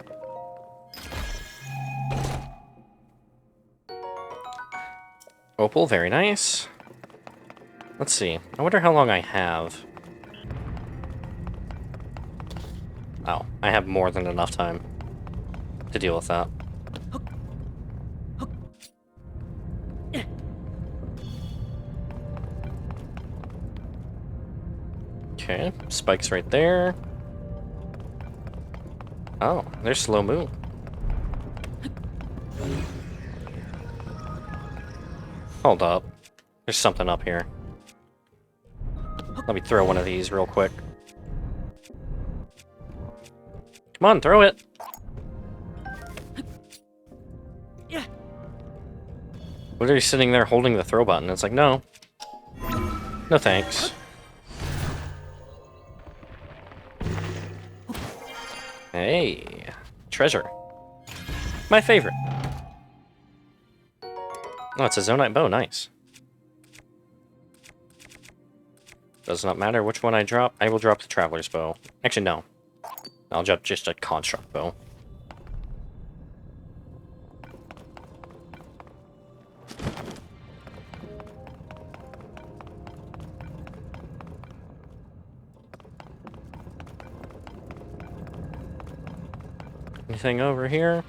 Opal, very nice. Let's see. I wonder how long I have. Oh, I have more than enough time to deal with that. Okay, spikes right there. Oh, there's slow move. Hold up. There's something up here. Let me throw one of these real quick. Come on, throw it! What are you sitting there holding the throw button? It's like, no. No thanks. Hey, treasure. My favorite. Oh, it's a Zonite bow, nice. Does not matter which one I drop, I will drop the Traveler's Bow. Actually, no. I'll drop just a Construct Bow. Anything over here?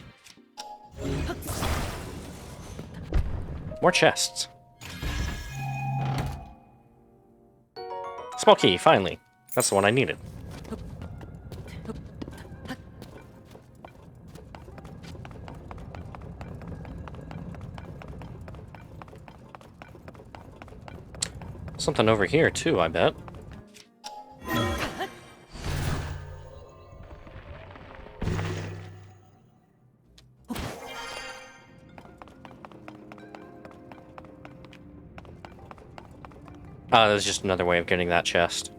More chests. Small key, finally. That's the one I needed. Something over here, too, I bet. Ah, there's just another way of getting that chest.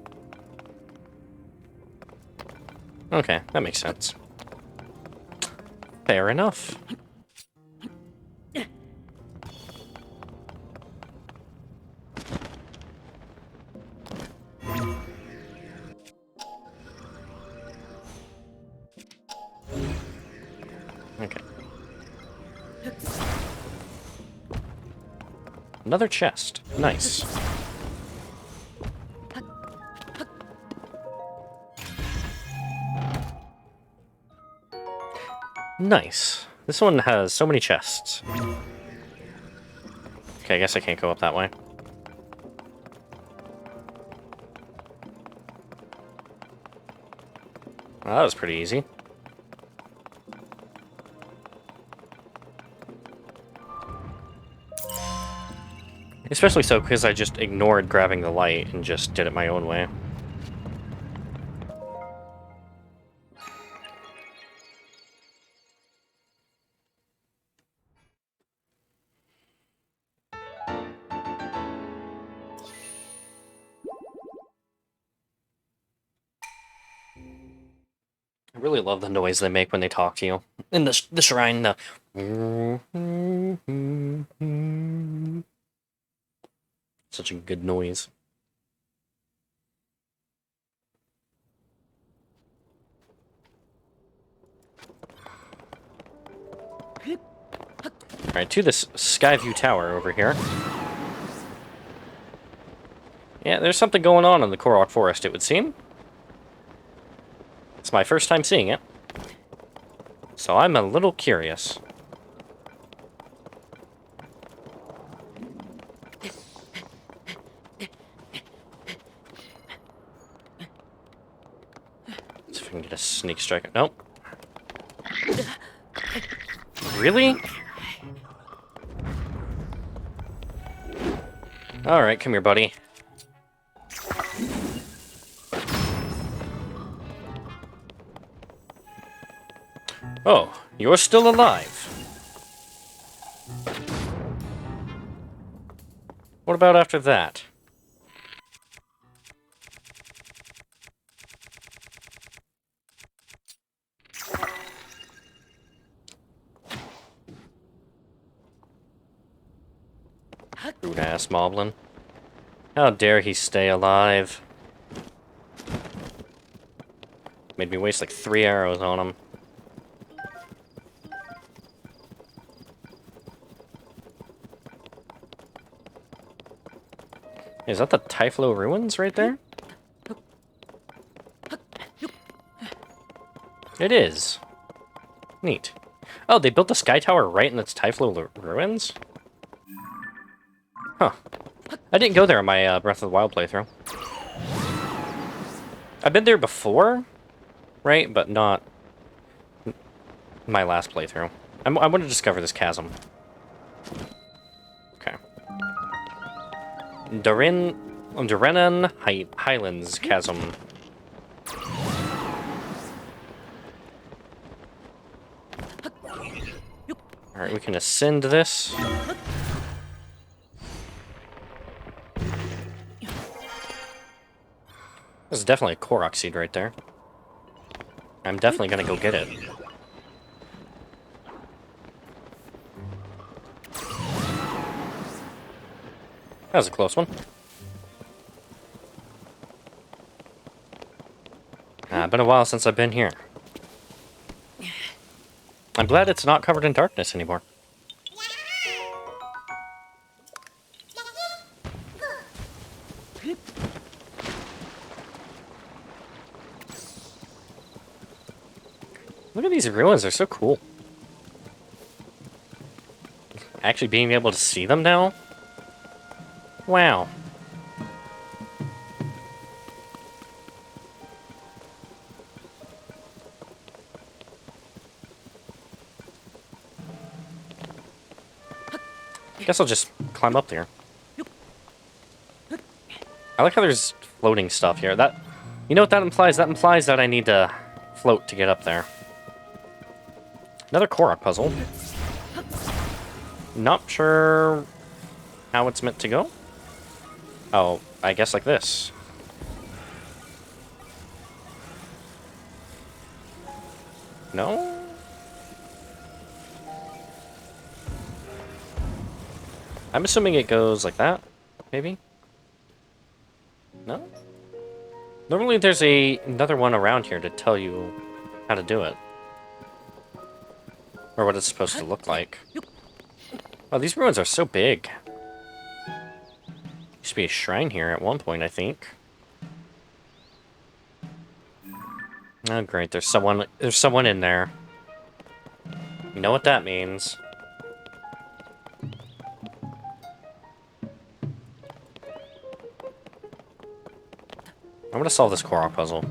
Okay, that makes sense. Fair enough. Okay. Another chest. Nice. Nice. This one has so many chests. Okay, I guess I can't go up that way. Well, that was pretty easy. Especially so because I just ignored grabbing the light and just did it my own way. I really love the noise they make when they talk to you. In the shrine, the... Such a good noise. Alright, to this Skyview tower over here. Yeah, there's something going on in the Korok Forest, it would seem. It's my first time seeing it. So I'm a little curious. Let's see if we can get a sneak strike. Nope. Really? Alright, come here, buddy. Oh, you're still alive. What about after that? Rude ass moblin. How dare he stay alive? Made me waste like 3 arrows on him. Is that the Typhlo ruins right there? It is. Neat. Oh, they built the sky tower right in its Typhlo ruins? Huh. I didn't go there in my Breath of the Wild playthrough. I've been there before, right? But not my last playthrough. I want to discover this chasm. Okay. Darenan Highlands Chasm. Alright, we can ascend this. This is definitely a Korok seed right there. I'm definitely gonna go get it. That was a close one. Been a while since I've been here. I'm glad it's not covered in darkness anymore. Look at these ruins, they're so cool. Actually being able to see them now? Wow. Guess I'll just climb up there. I like how there's floating stuff here. That, you know what that implies? That implies that I need to float to get up there. Another Korok puzzle. Not sure how it's meant to go. Oh, I guess like this. No? I'm assuming it goes like that, maybe? No? Normally there's another one around here to tell you how to do it. Or what it's supposed to look like. Oh, these ruins are so big. Used to be a shrine here at one point, I think. Oh great, there's someone in there. You know what that means. I'm gonna solve this Korok puzzle.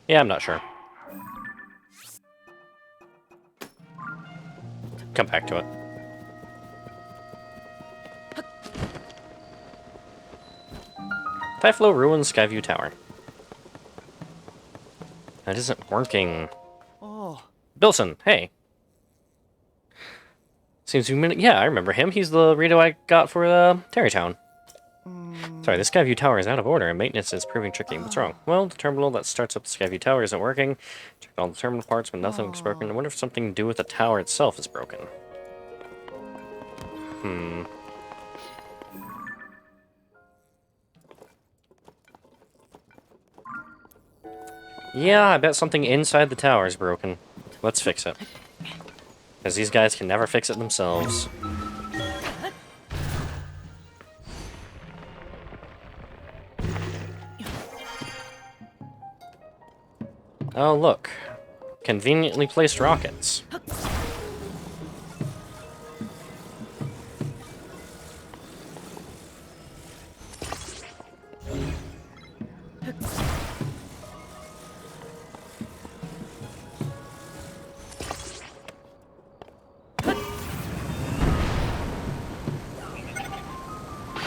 Yeah, I'm not sure. Come back to it. Typhlo ruins Skyview Tower. That isn't working. Oh. Bilson, hey. Seems to be... Yeah, I remember him. He's the Rito I got for Terrytown. Sorry, the Skyview Tower is out of order and maintenance is proving tricky. What's wrong? Well, the terminal that starts up the Skyview Tower isn't working. Checked all the terminal parts, but nothing's broken. I wonder if something to do with the tower itself is broken. Yeah, I bet something inside the tower is broken. Let's fix it. Because these guys can never fix it themselves. Oh, look. Conveniently placed rockets.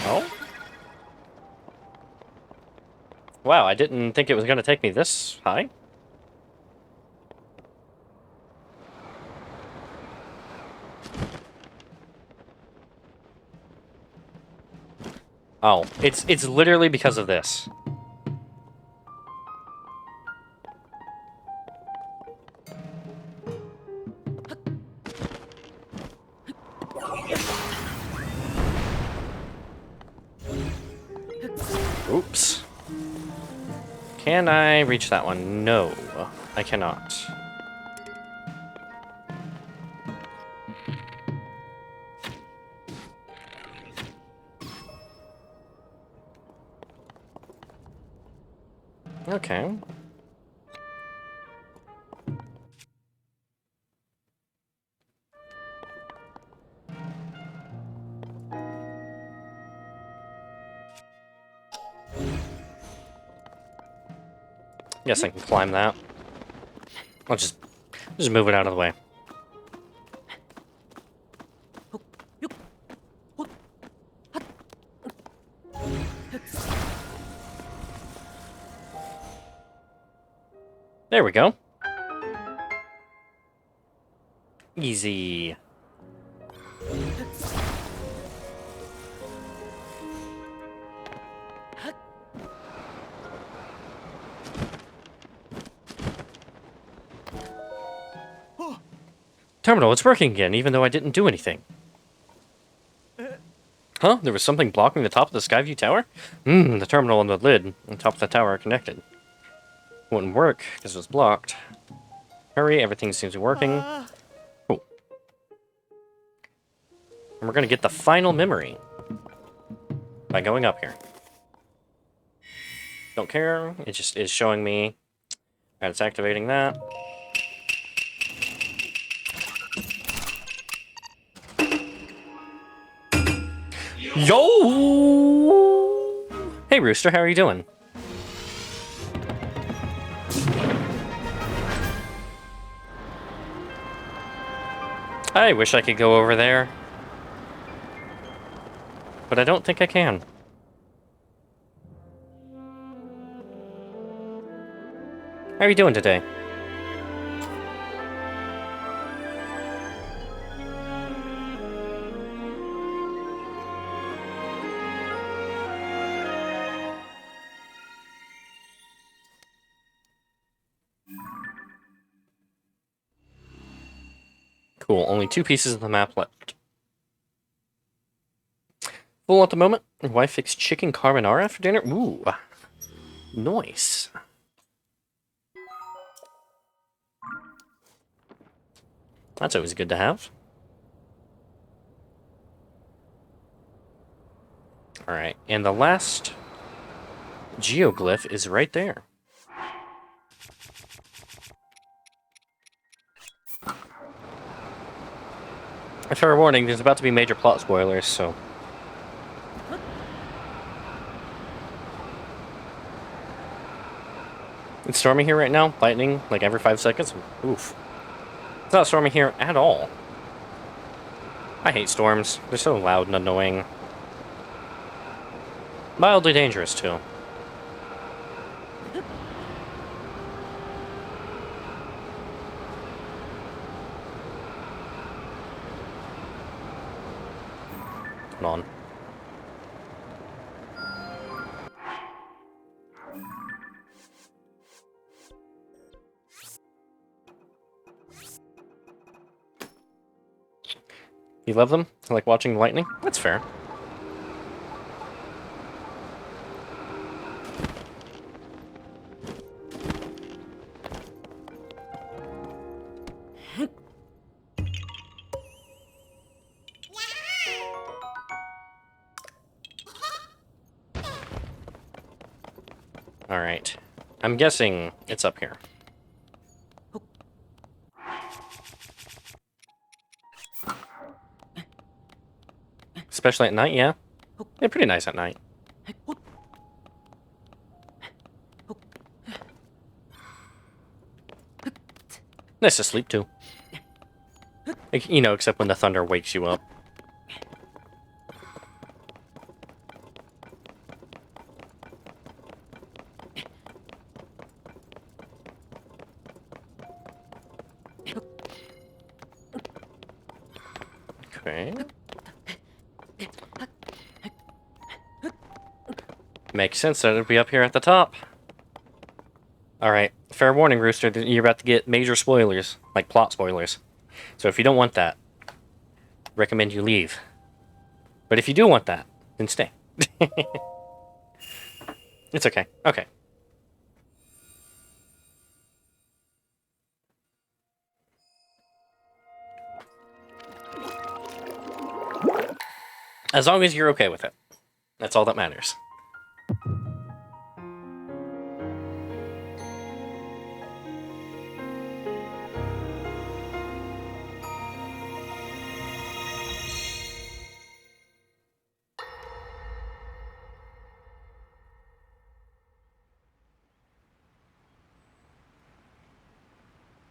Oh? Wow, I didn't think it was going to take me this high. Oh, it's literally because of this. Oops. Can I reach that one? No, I cannot. Okay. Guess I can climb that. I'll just move it out of the way. There we go. Easy. Terminal, it's working again, even though I didn't do anything. Huh? There was something blocking the top of the Skyview tower? The terminal and the lid on top of the tower are connected. Wouldn't work, because it was blocked. Hurry, everything seems to be working. Cool. And we're gonna get the final memory by going up here. Don't care, it just is showing me that it's activating that. Yo! Hey Rooster, how are you doing? I wish I could go over there. But I don't think I can. How are you doing today? Cool, only 2 pieces of the map left. Full at the moment. Wife fixed chicken carbonara for dinner. Ooh, nice. That's always good to have. Alright, and the last geoglyph is right there. A fair warning, there's about to be major plot spoilers, so... It's stormy here right now, lightning, like every 5 seconds. Oof. It's not stormy here at all. I hate storms. They're so loud and annoying. Mildly dangerous, too. Come on. You love them? You like watching lightning? That's fair. Alright. I'm guessing it's up here. Especially at night, yeah? They're pretty nice at night. Nice to sleep, too. Like, you know, except when the thunder wakes you up. Okay. Makes sense that it'd be up here at the top. Alright, fair warning, Rooster, you're about to get major spoilers, like plot spoilers. So if you don't want that, recommend you leave. But if you do want that, then stay. It's okay. Okay. As long as you're okay with it. That's all that matters.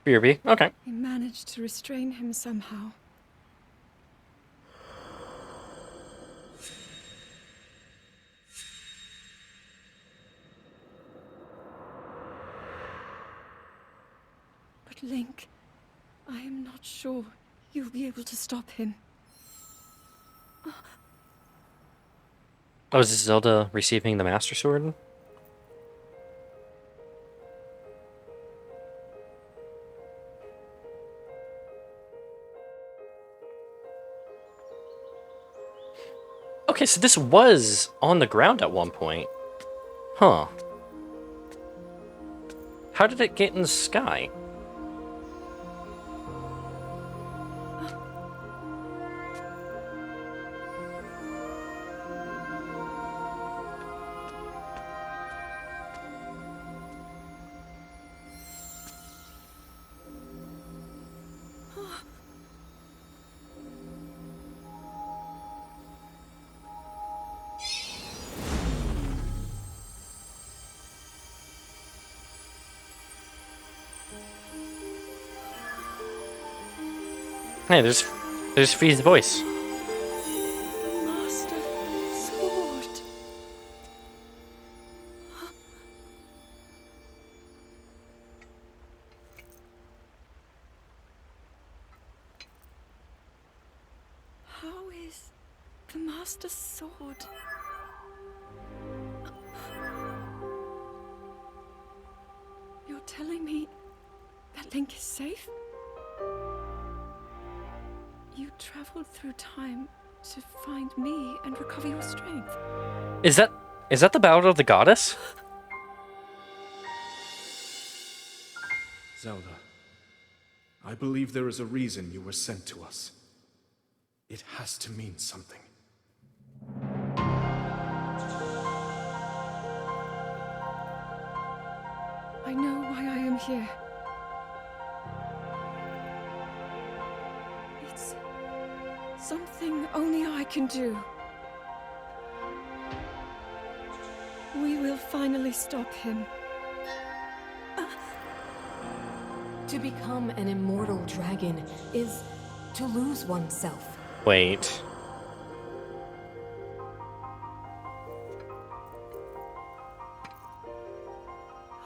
BRB? Okay. We managed to restrain him somehow. But Link, I am not sure you'll be able to stop him. Oh, is this Zelda receiving the Master Sword? Okay, so this was on the ground at one point. Huh. How did it get in the sky? Hey, there's Fee's voice. Master Sword. How is the Master Sword? You're telling me that Link is safe? You traveled through time to find me and recover your strength. Is that the Battle of the Goddess? Zelda, I believe there is a reason you were sent to us. It has to mean something. I know why I am here. It's something only I can do. We will finally stop him. To become an immortal dragon is to lose oneself. Wait.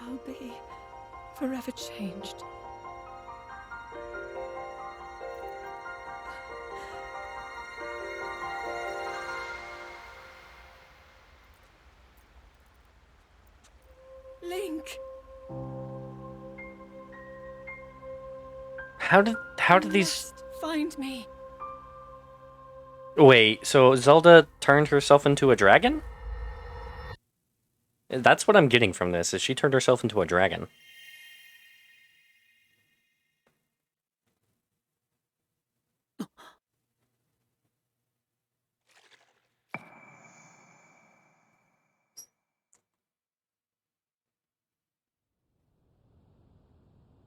I'll be forever changed. Link! How did You these... must find me. Wait, so Zelda turned herself into a dragon? That's what I'm getting from this, is she turned herself into a dragon.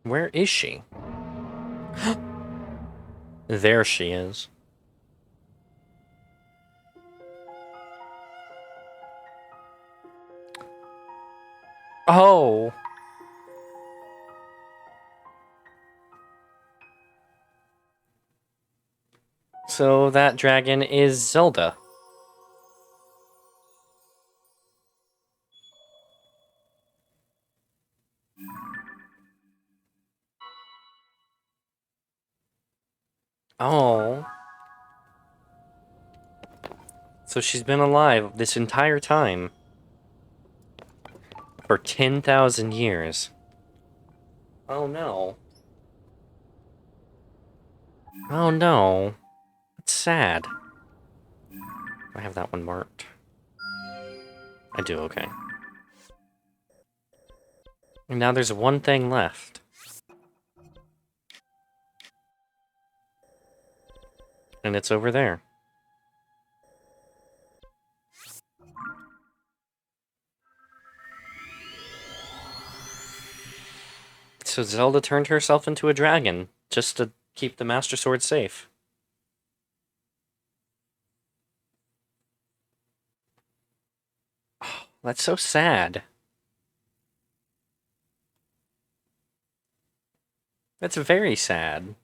Where is she? There she is. Oh! So that dragon is Zelda. Oh. So she's been alive this entire time. For 10,000 years. Oh no. Oh no. That's sad. I have that one marked. I do, okay. And now there's one thing left. And it's over there. So Zelda turned herself into a dragon, just to keep the Master Sword safe. Oh, that's so sad. That's very sad.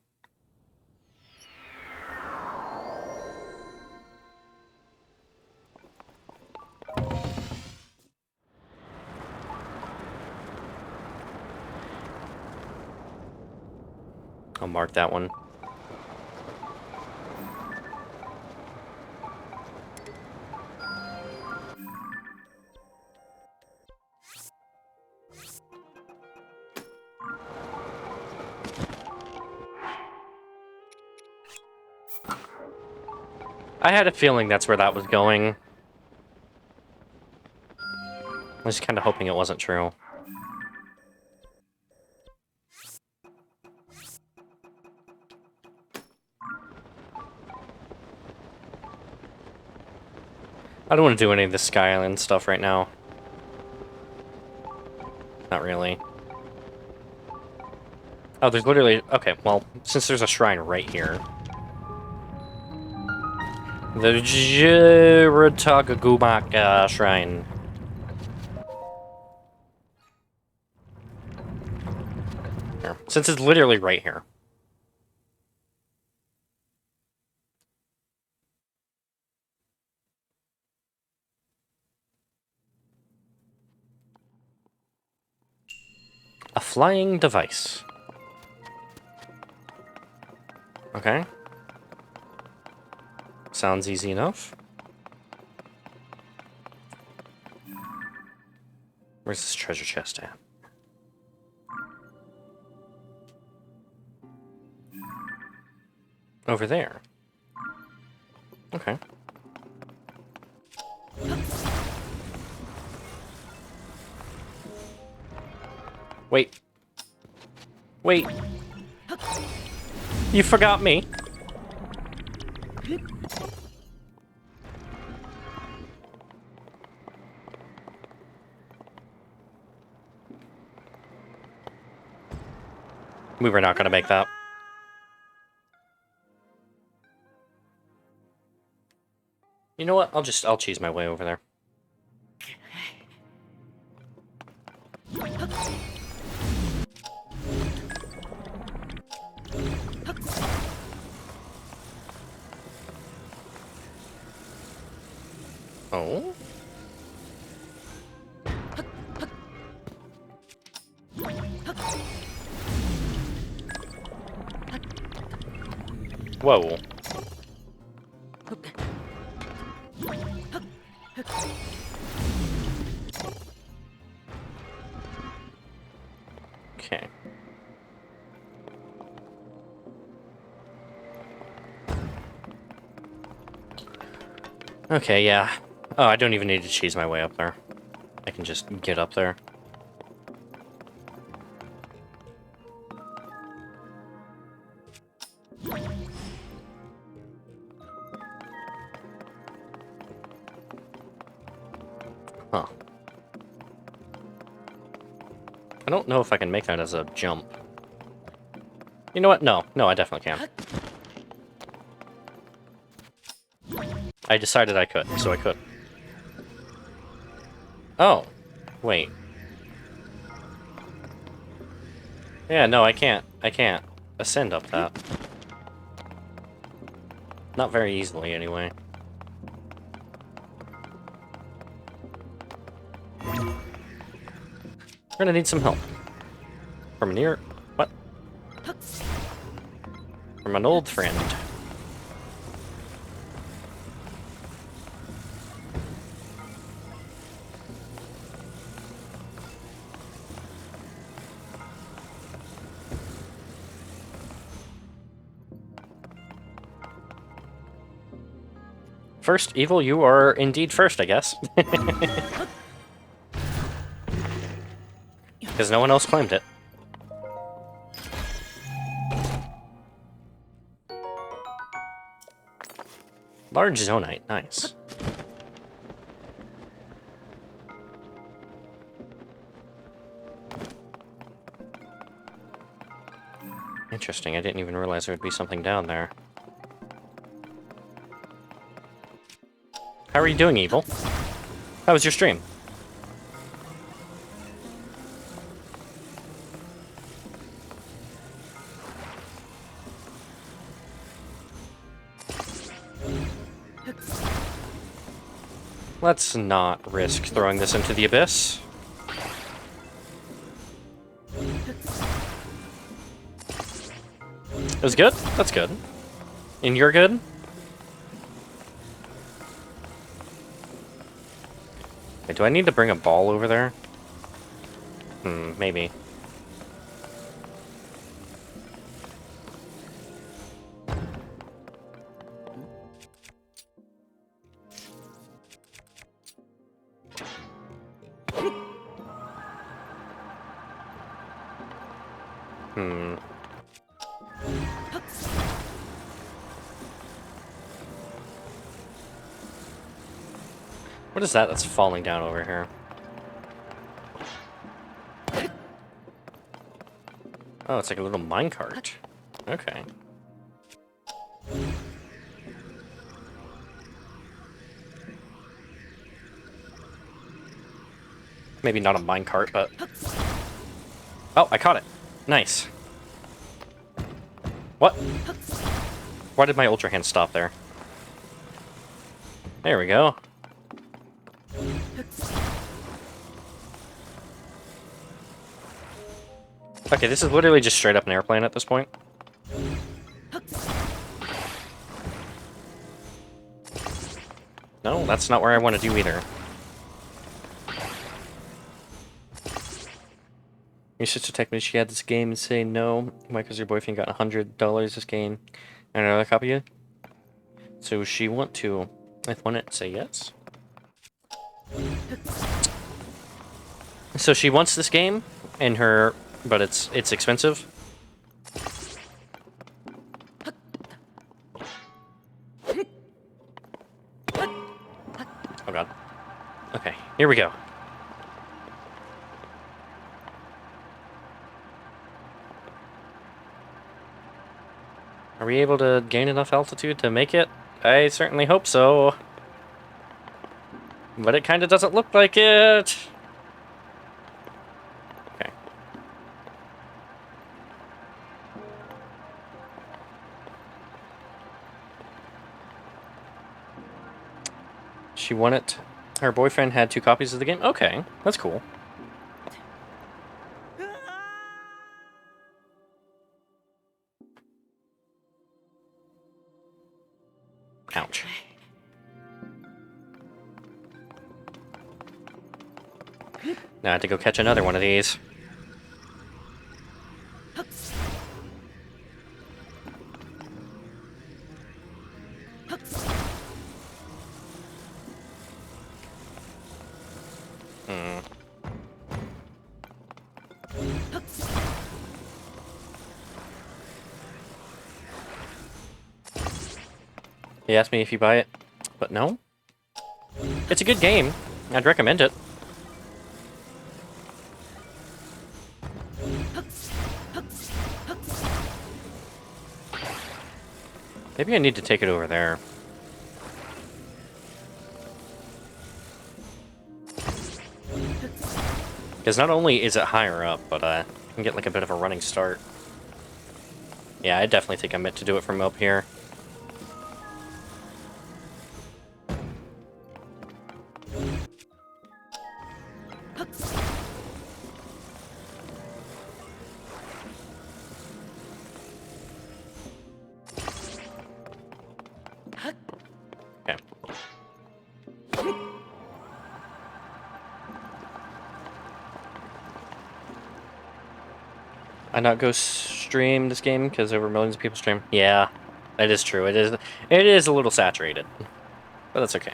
I'll mark that one. I had a feeling that's where that was going. I was kind of hoping it wasn't true. I don't want to do any of the Sky Island stuff right now. Not really. Oh, there's literally... Okay, well, since there's a shrine right here. The Jirutagumac Shrine. Here. Since it's literally right here. A flying device. Okay. Sounds easy enough. Where's this treasure chest at? Over there. Okay. Wait. Wait. You forgot me. We were not going to make that. You know what? I'll cheese my way over there. Oh? Whoa. Okay. Okay, yeah. Oh, I don't even need to cheese my way up there. I can just get up there. Huh. I don't know if I can make that as a jump. You know what? No. No, I definitely can. I decided I could, so I could. Oh. Wait. Yeah, no, I can't. I can't ascend up that. Not very easily, anyway. We're gonna need some help. From near... What? From an old friend. First, Evil, you are indeed first, I guess. Because no one else claimed it. Large zonite, nice. Interesting, I didn't even realize there would be something down there. How are you doing, Evil? How was your stream? Let's not risk throwing this into the abyss. It was good? That's good. And you're good? Wait, do I need to bring a ball over there? Maybe. What is that that's falling down over here? Oh, it's like a little minecart. Okay. Maybe not a minecart, but... Oh, I caught it. Nice. What? Why did my Ultra Hand stop there? There we go. Okay, this is literally just straight up an airplane at this point. No, that's not where I want to do either. Your sister texted me she had this game and say no. Why? Because your boyfriend got $100 this game and another copy of it. So she want to. I want it. Say yes. So she wants this game in her, but it's expensive. Oh god. Okay, here we go. Are we able to gain enough altitude to make it? I certainly hope so. But it kind of doesn't look like it. Okay. She won it. Her boyfriend had 2 copies of the game? Okay, that's cool. Ouch. Now I have to go catch another one of these. He asked me if you buy it, but no. It's a good game. I'd recommend it. Maybe I need to take it over there. Because not only is it higher up, but I can get like a bit of a running start. Yeah, I definitely think I'm meant to do it from up here. I not go stream this game because over millions of people stream. Yeah, that is true. It is a little saturated, but that's okay.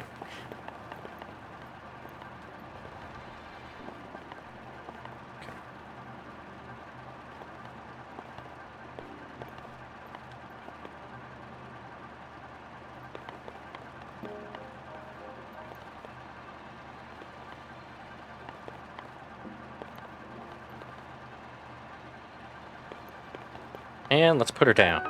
And let's put her down.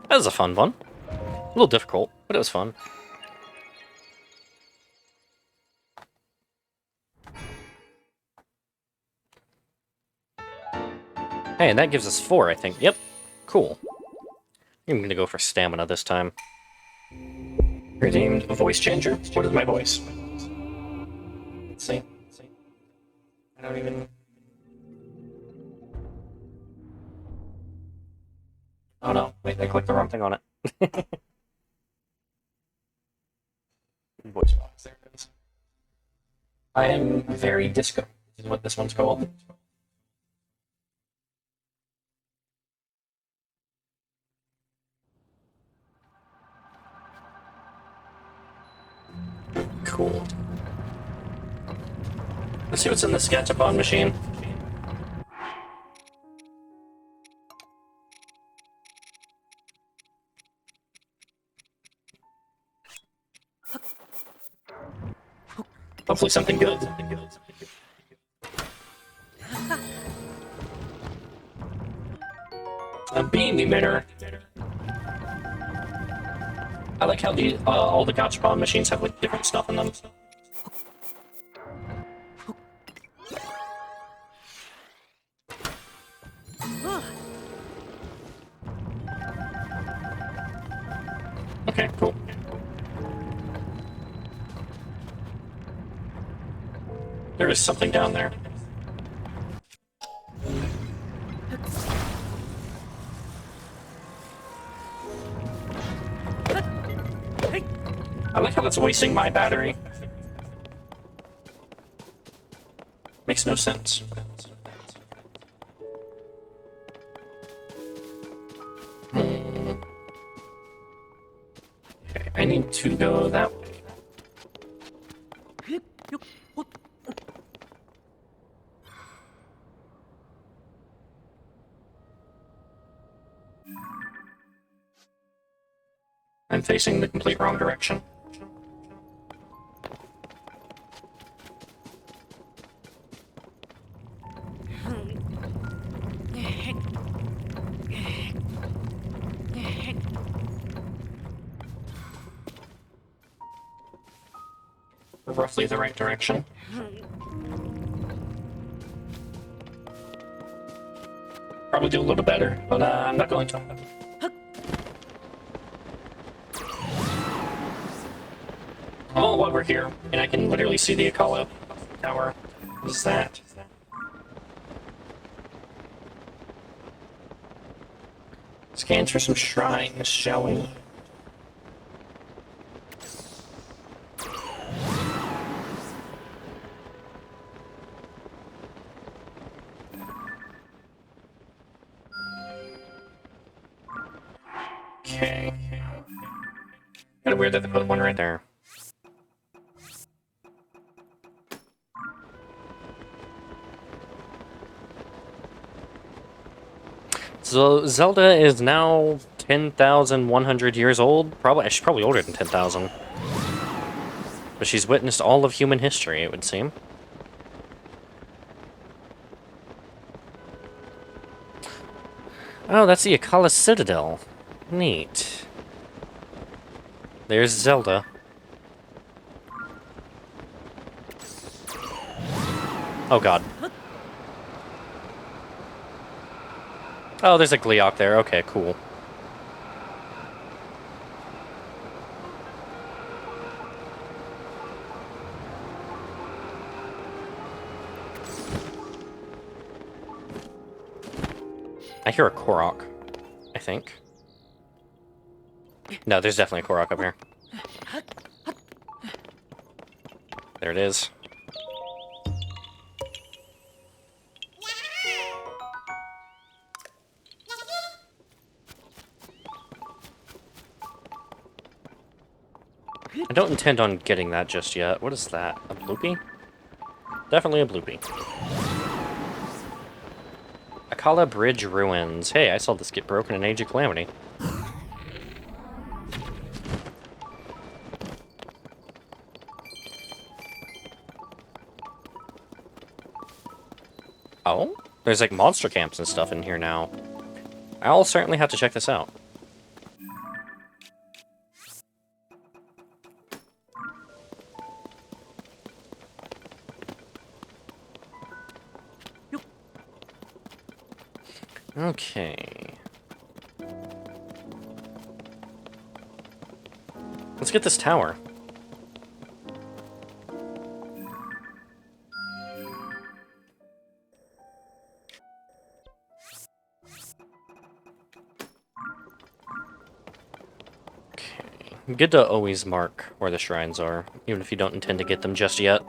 That was a fun one. A little difficult, but it was fun. Hey, and that gives us 4, I think. Yep. Cool. I'm gonna go for stamina this time. Redeemed a voice changer. What is my voice? Let's see. I don't even... Oh no, wait, I clicked the wrong thing on it. Voice box, there it is. I am very disco, is what this one's called. Cool. Let's see what's in the Scatapon machine. Hopefully something good. A beam emitter. I like how all the Gachapon machines have like different stuff in them. Okay, cool. There is something down there. I like how that's wasting my battery. Makes no sense. Okay, I need to go that way. I'm facing the complete wrong direction. Roughly the right direction. Probably do a little better, but I'm not going to. Oh, while we're here, and I can literally see the Akala Tower. What is that? Scans for some shrines, shall we? Okay. Kinda weird that they put one right there. So Zelda is now 10,100 years old. She's probably older than 10,000. But she's witnessed all of human history, it would seem. Oh, that's the Akala Citadel. Neat. There's Zelda. Oh god. Oh, there's a Gleeok there. Okay, cool. I hear a Korok, I think. No, there's definitely a Korok up here. There it is. I don't intend on getting that just yet. What is that? A bloopy? Definitely a bloopy. Akala Bridge Ruins. Hey, I saw this get broken in Age of Calamity. Oh? There's like monster camps and stuff in here now. I'll certainly have to check this out. Okay. Let's get this tower. Okay. Good to always mark where the shrines are, even if you don't intend to get them just yet.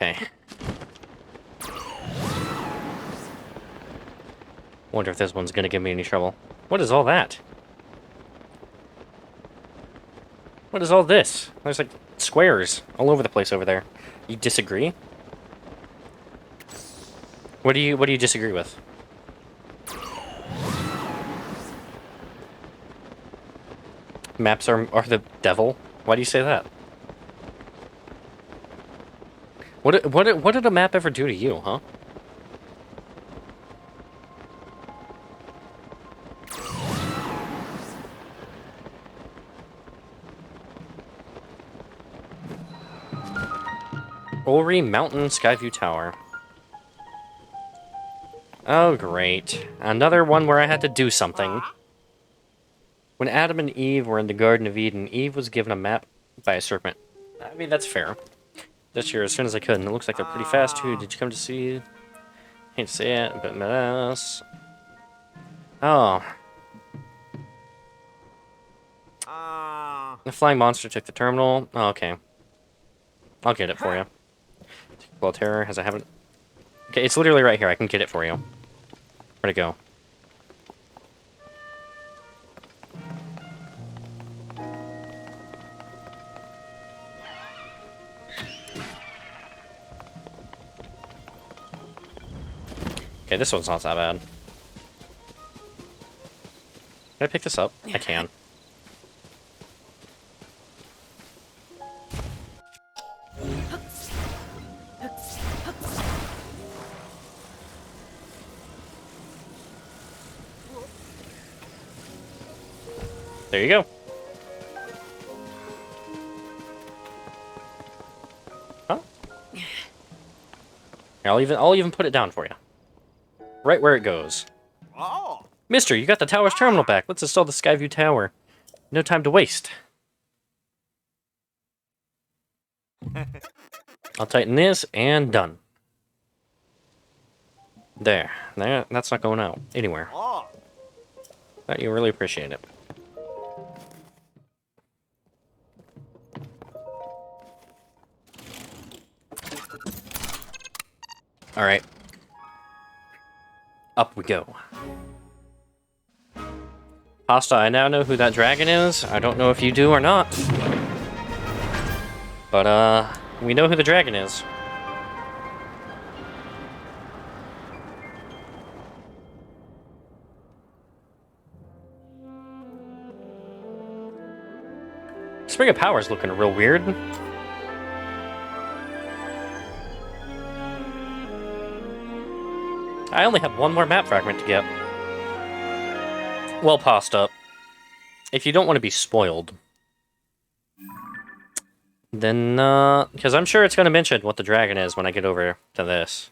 Okay, Wonder if this one's gonna give me any trouble. What is all that? What is all this? There's like squares all over the place over there. You disagree? What do you disagree with? Maps are the devil? Why do you say that? What did a map ever do to you, huh? Ulri Mountain Skyview Tower. Oh, great. Another one where I had to do something. When Adam and Eve were in the Garden of Eden, Eve was given a map by a serpent. I mean, that's fair. This year, as soon as I could, and it looks like they're pretty fast, too. Did you come to see? Hate to say it, but else. Oh. The flying monster took the terminal. Oh, okay. I'll get it for you. Well, terror, as I haven't... Okay, it's literally right here. I can get it for you. Where'd it go? Okay, this one's not that bad. Can I pick this up? I can. There you go. Huh? Here, I'll even put it down for you. Right where it goes. Oh. Mister, you got the tower's terminal back. Let's install the Skyview Tower. No time to waste. I'll tighten this, and done. There. That's not going out anywhere. Oh. Thought you really appreciate it. Alright. Up we go. Pasta, I now know who that dragon is. I don't know if you do or not. But, we know who the dragon is. Spring of Power's looking real weird. I only have one more map fragment to get. Well, Pasta, if you don't want to be spoiled, then, because I'm sure it's going to mention what the dragon is when I get over to this.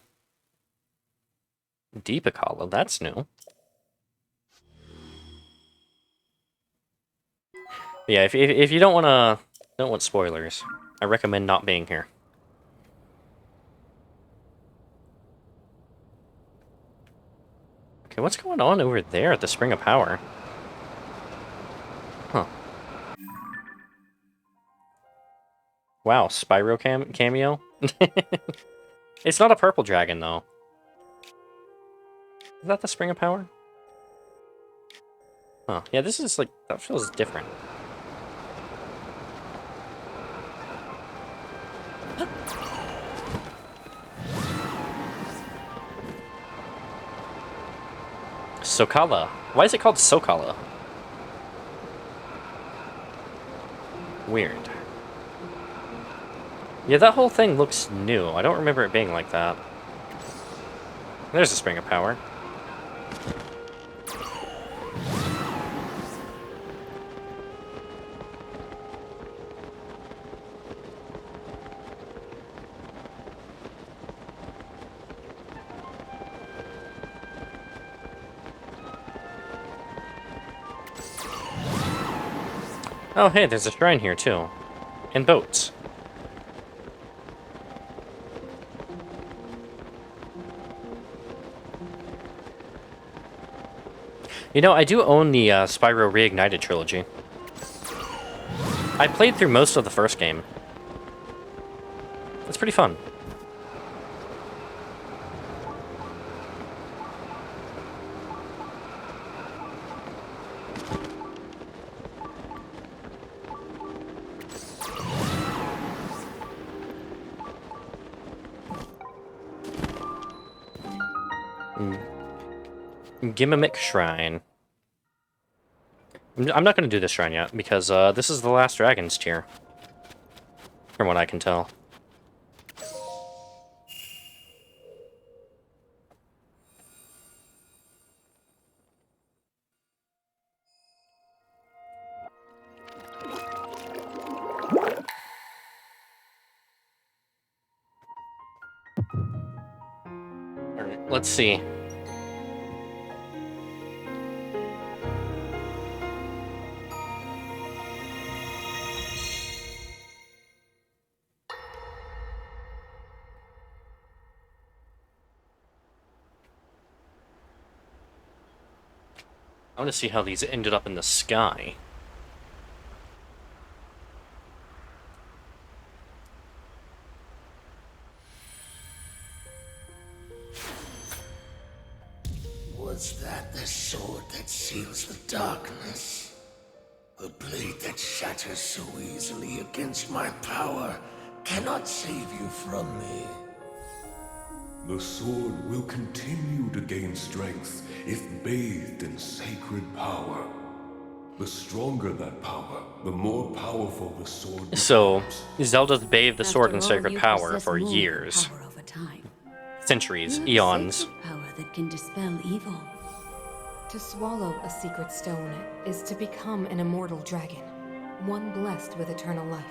Deepakala, that's new. Yeah, if you don't want spoilers, I recommend not being here. Okay, what's going on over there at the Spring of Power? Huh. Wow, Spyro cameo? It's not a purple dragon, though. Is that the Spring of Power? Huh. Yeah, this is like... that feels different. Sokala. Why is it called Sokala? Weird. Yeah, that whole thing looks new. I don't remember it being like that. There's a Spring of Power. Oh, hey, there's a shrine here, too. And boats. You know, I do own the Spyro Reignited trilogy. I played through most of the first game. It's pretty fun. Jiukoum Shrine. I'm not going to do this shrine yet, because this is the last Dragon's tier. From what I can tell. Alright, let's see. I want to see how these ended up in the sky. Was that the sword that seals the darkness? The blade that shatters so easily against my power cannot save you from me. The sword will continue to gain strength if bathed in sacred power. The stronger that power, the more powerful the sword becomes. So, Zelda's bathed the sword in After all, sacred you power possess for more years. power over time. Centuries, You have eons. sacred power that can dispel evil. To swallow a secret stone is to become an immortal dragon, one blessed with eternal life.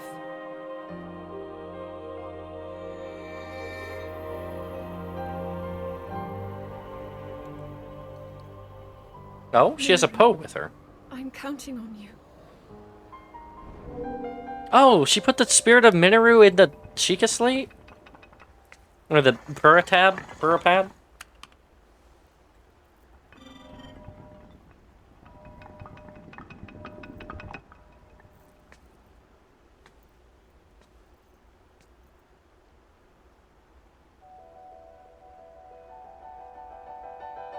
Oh, she has a Poe with her. I'm counting on you. Oh, she put the spirit of Minoru in the Chica Slate? Or the Purapad?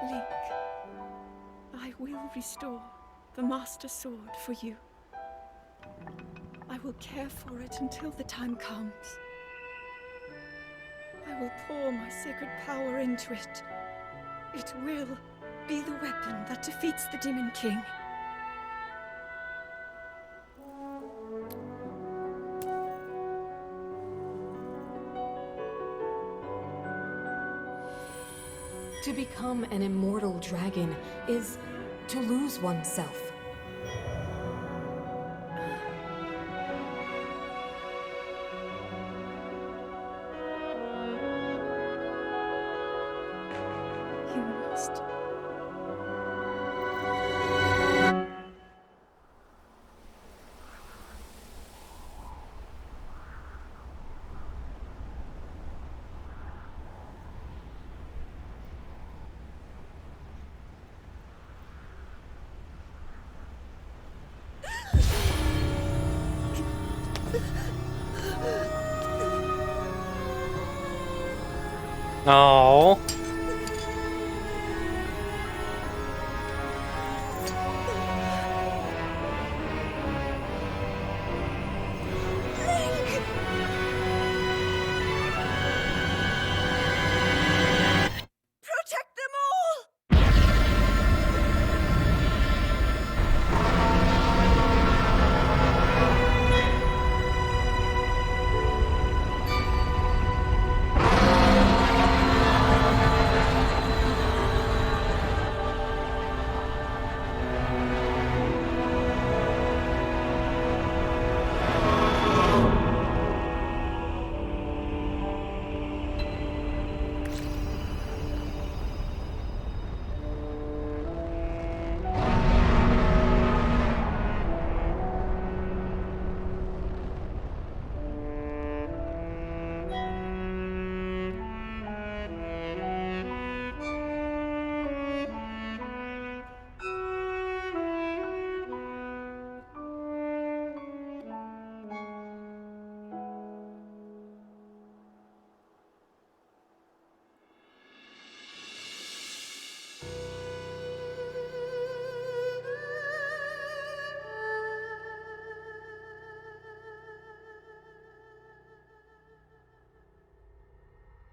Link, I will restore the Master Sword for you. I will care for it until the time comes. I will pour my sacred power into it. It will be the weapon that defeats the Demon King. To become an immortal dragon is to lose oneself. You must. Oh. Protect them all!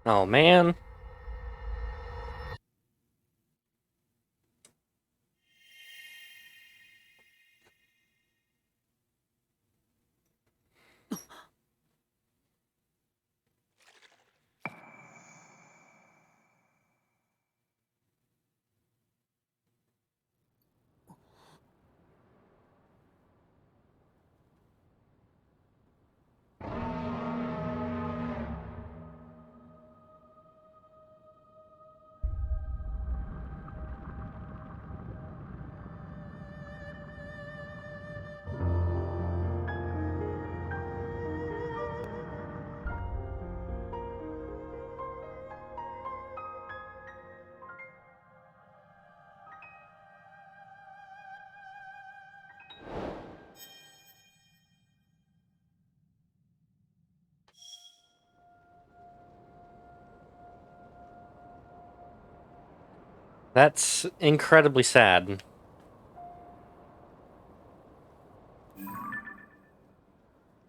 Oh, man. That's incredibly sad.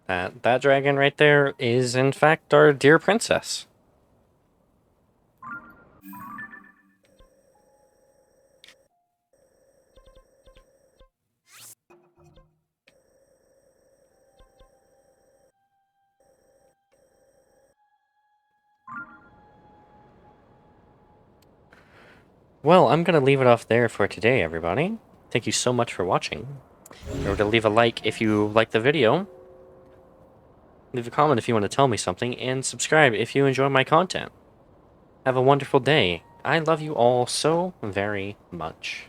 That dragon right there is, in fact, our dear princess. Well, I'm going to leave it off there for today, everybody. Thank you so much for watching. Remember to leave a like if you like the video. Leave a comment if you want to tell me something, and subscribe if you enjoy my content. Have a wonderful day. I love you all so very much.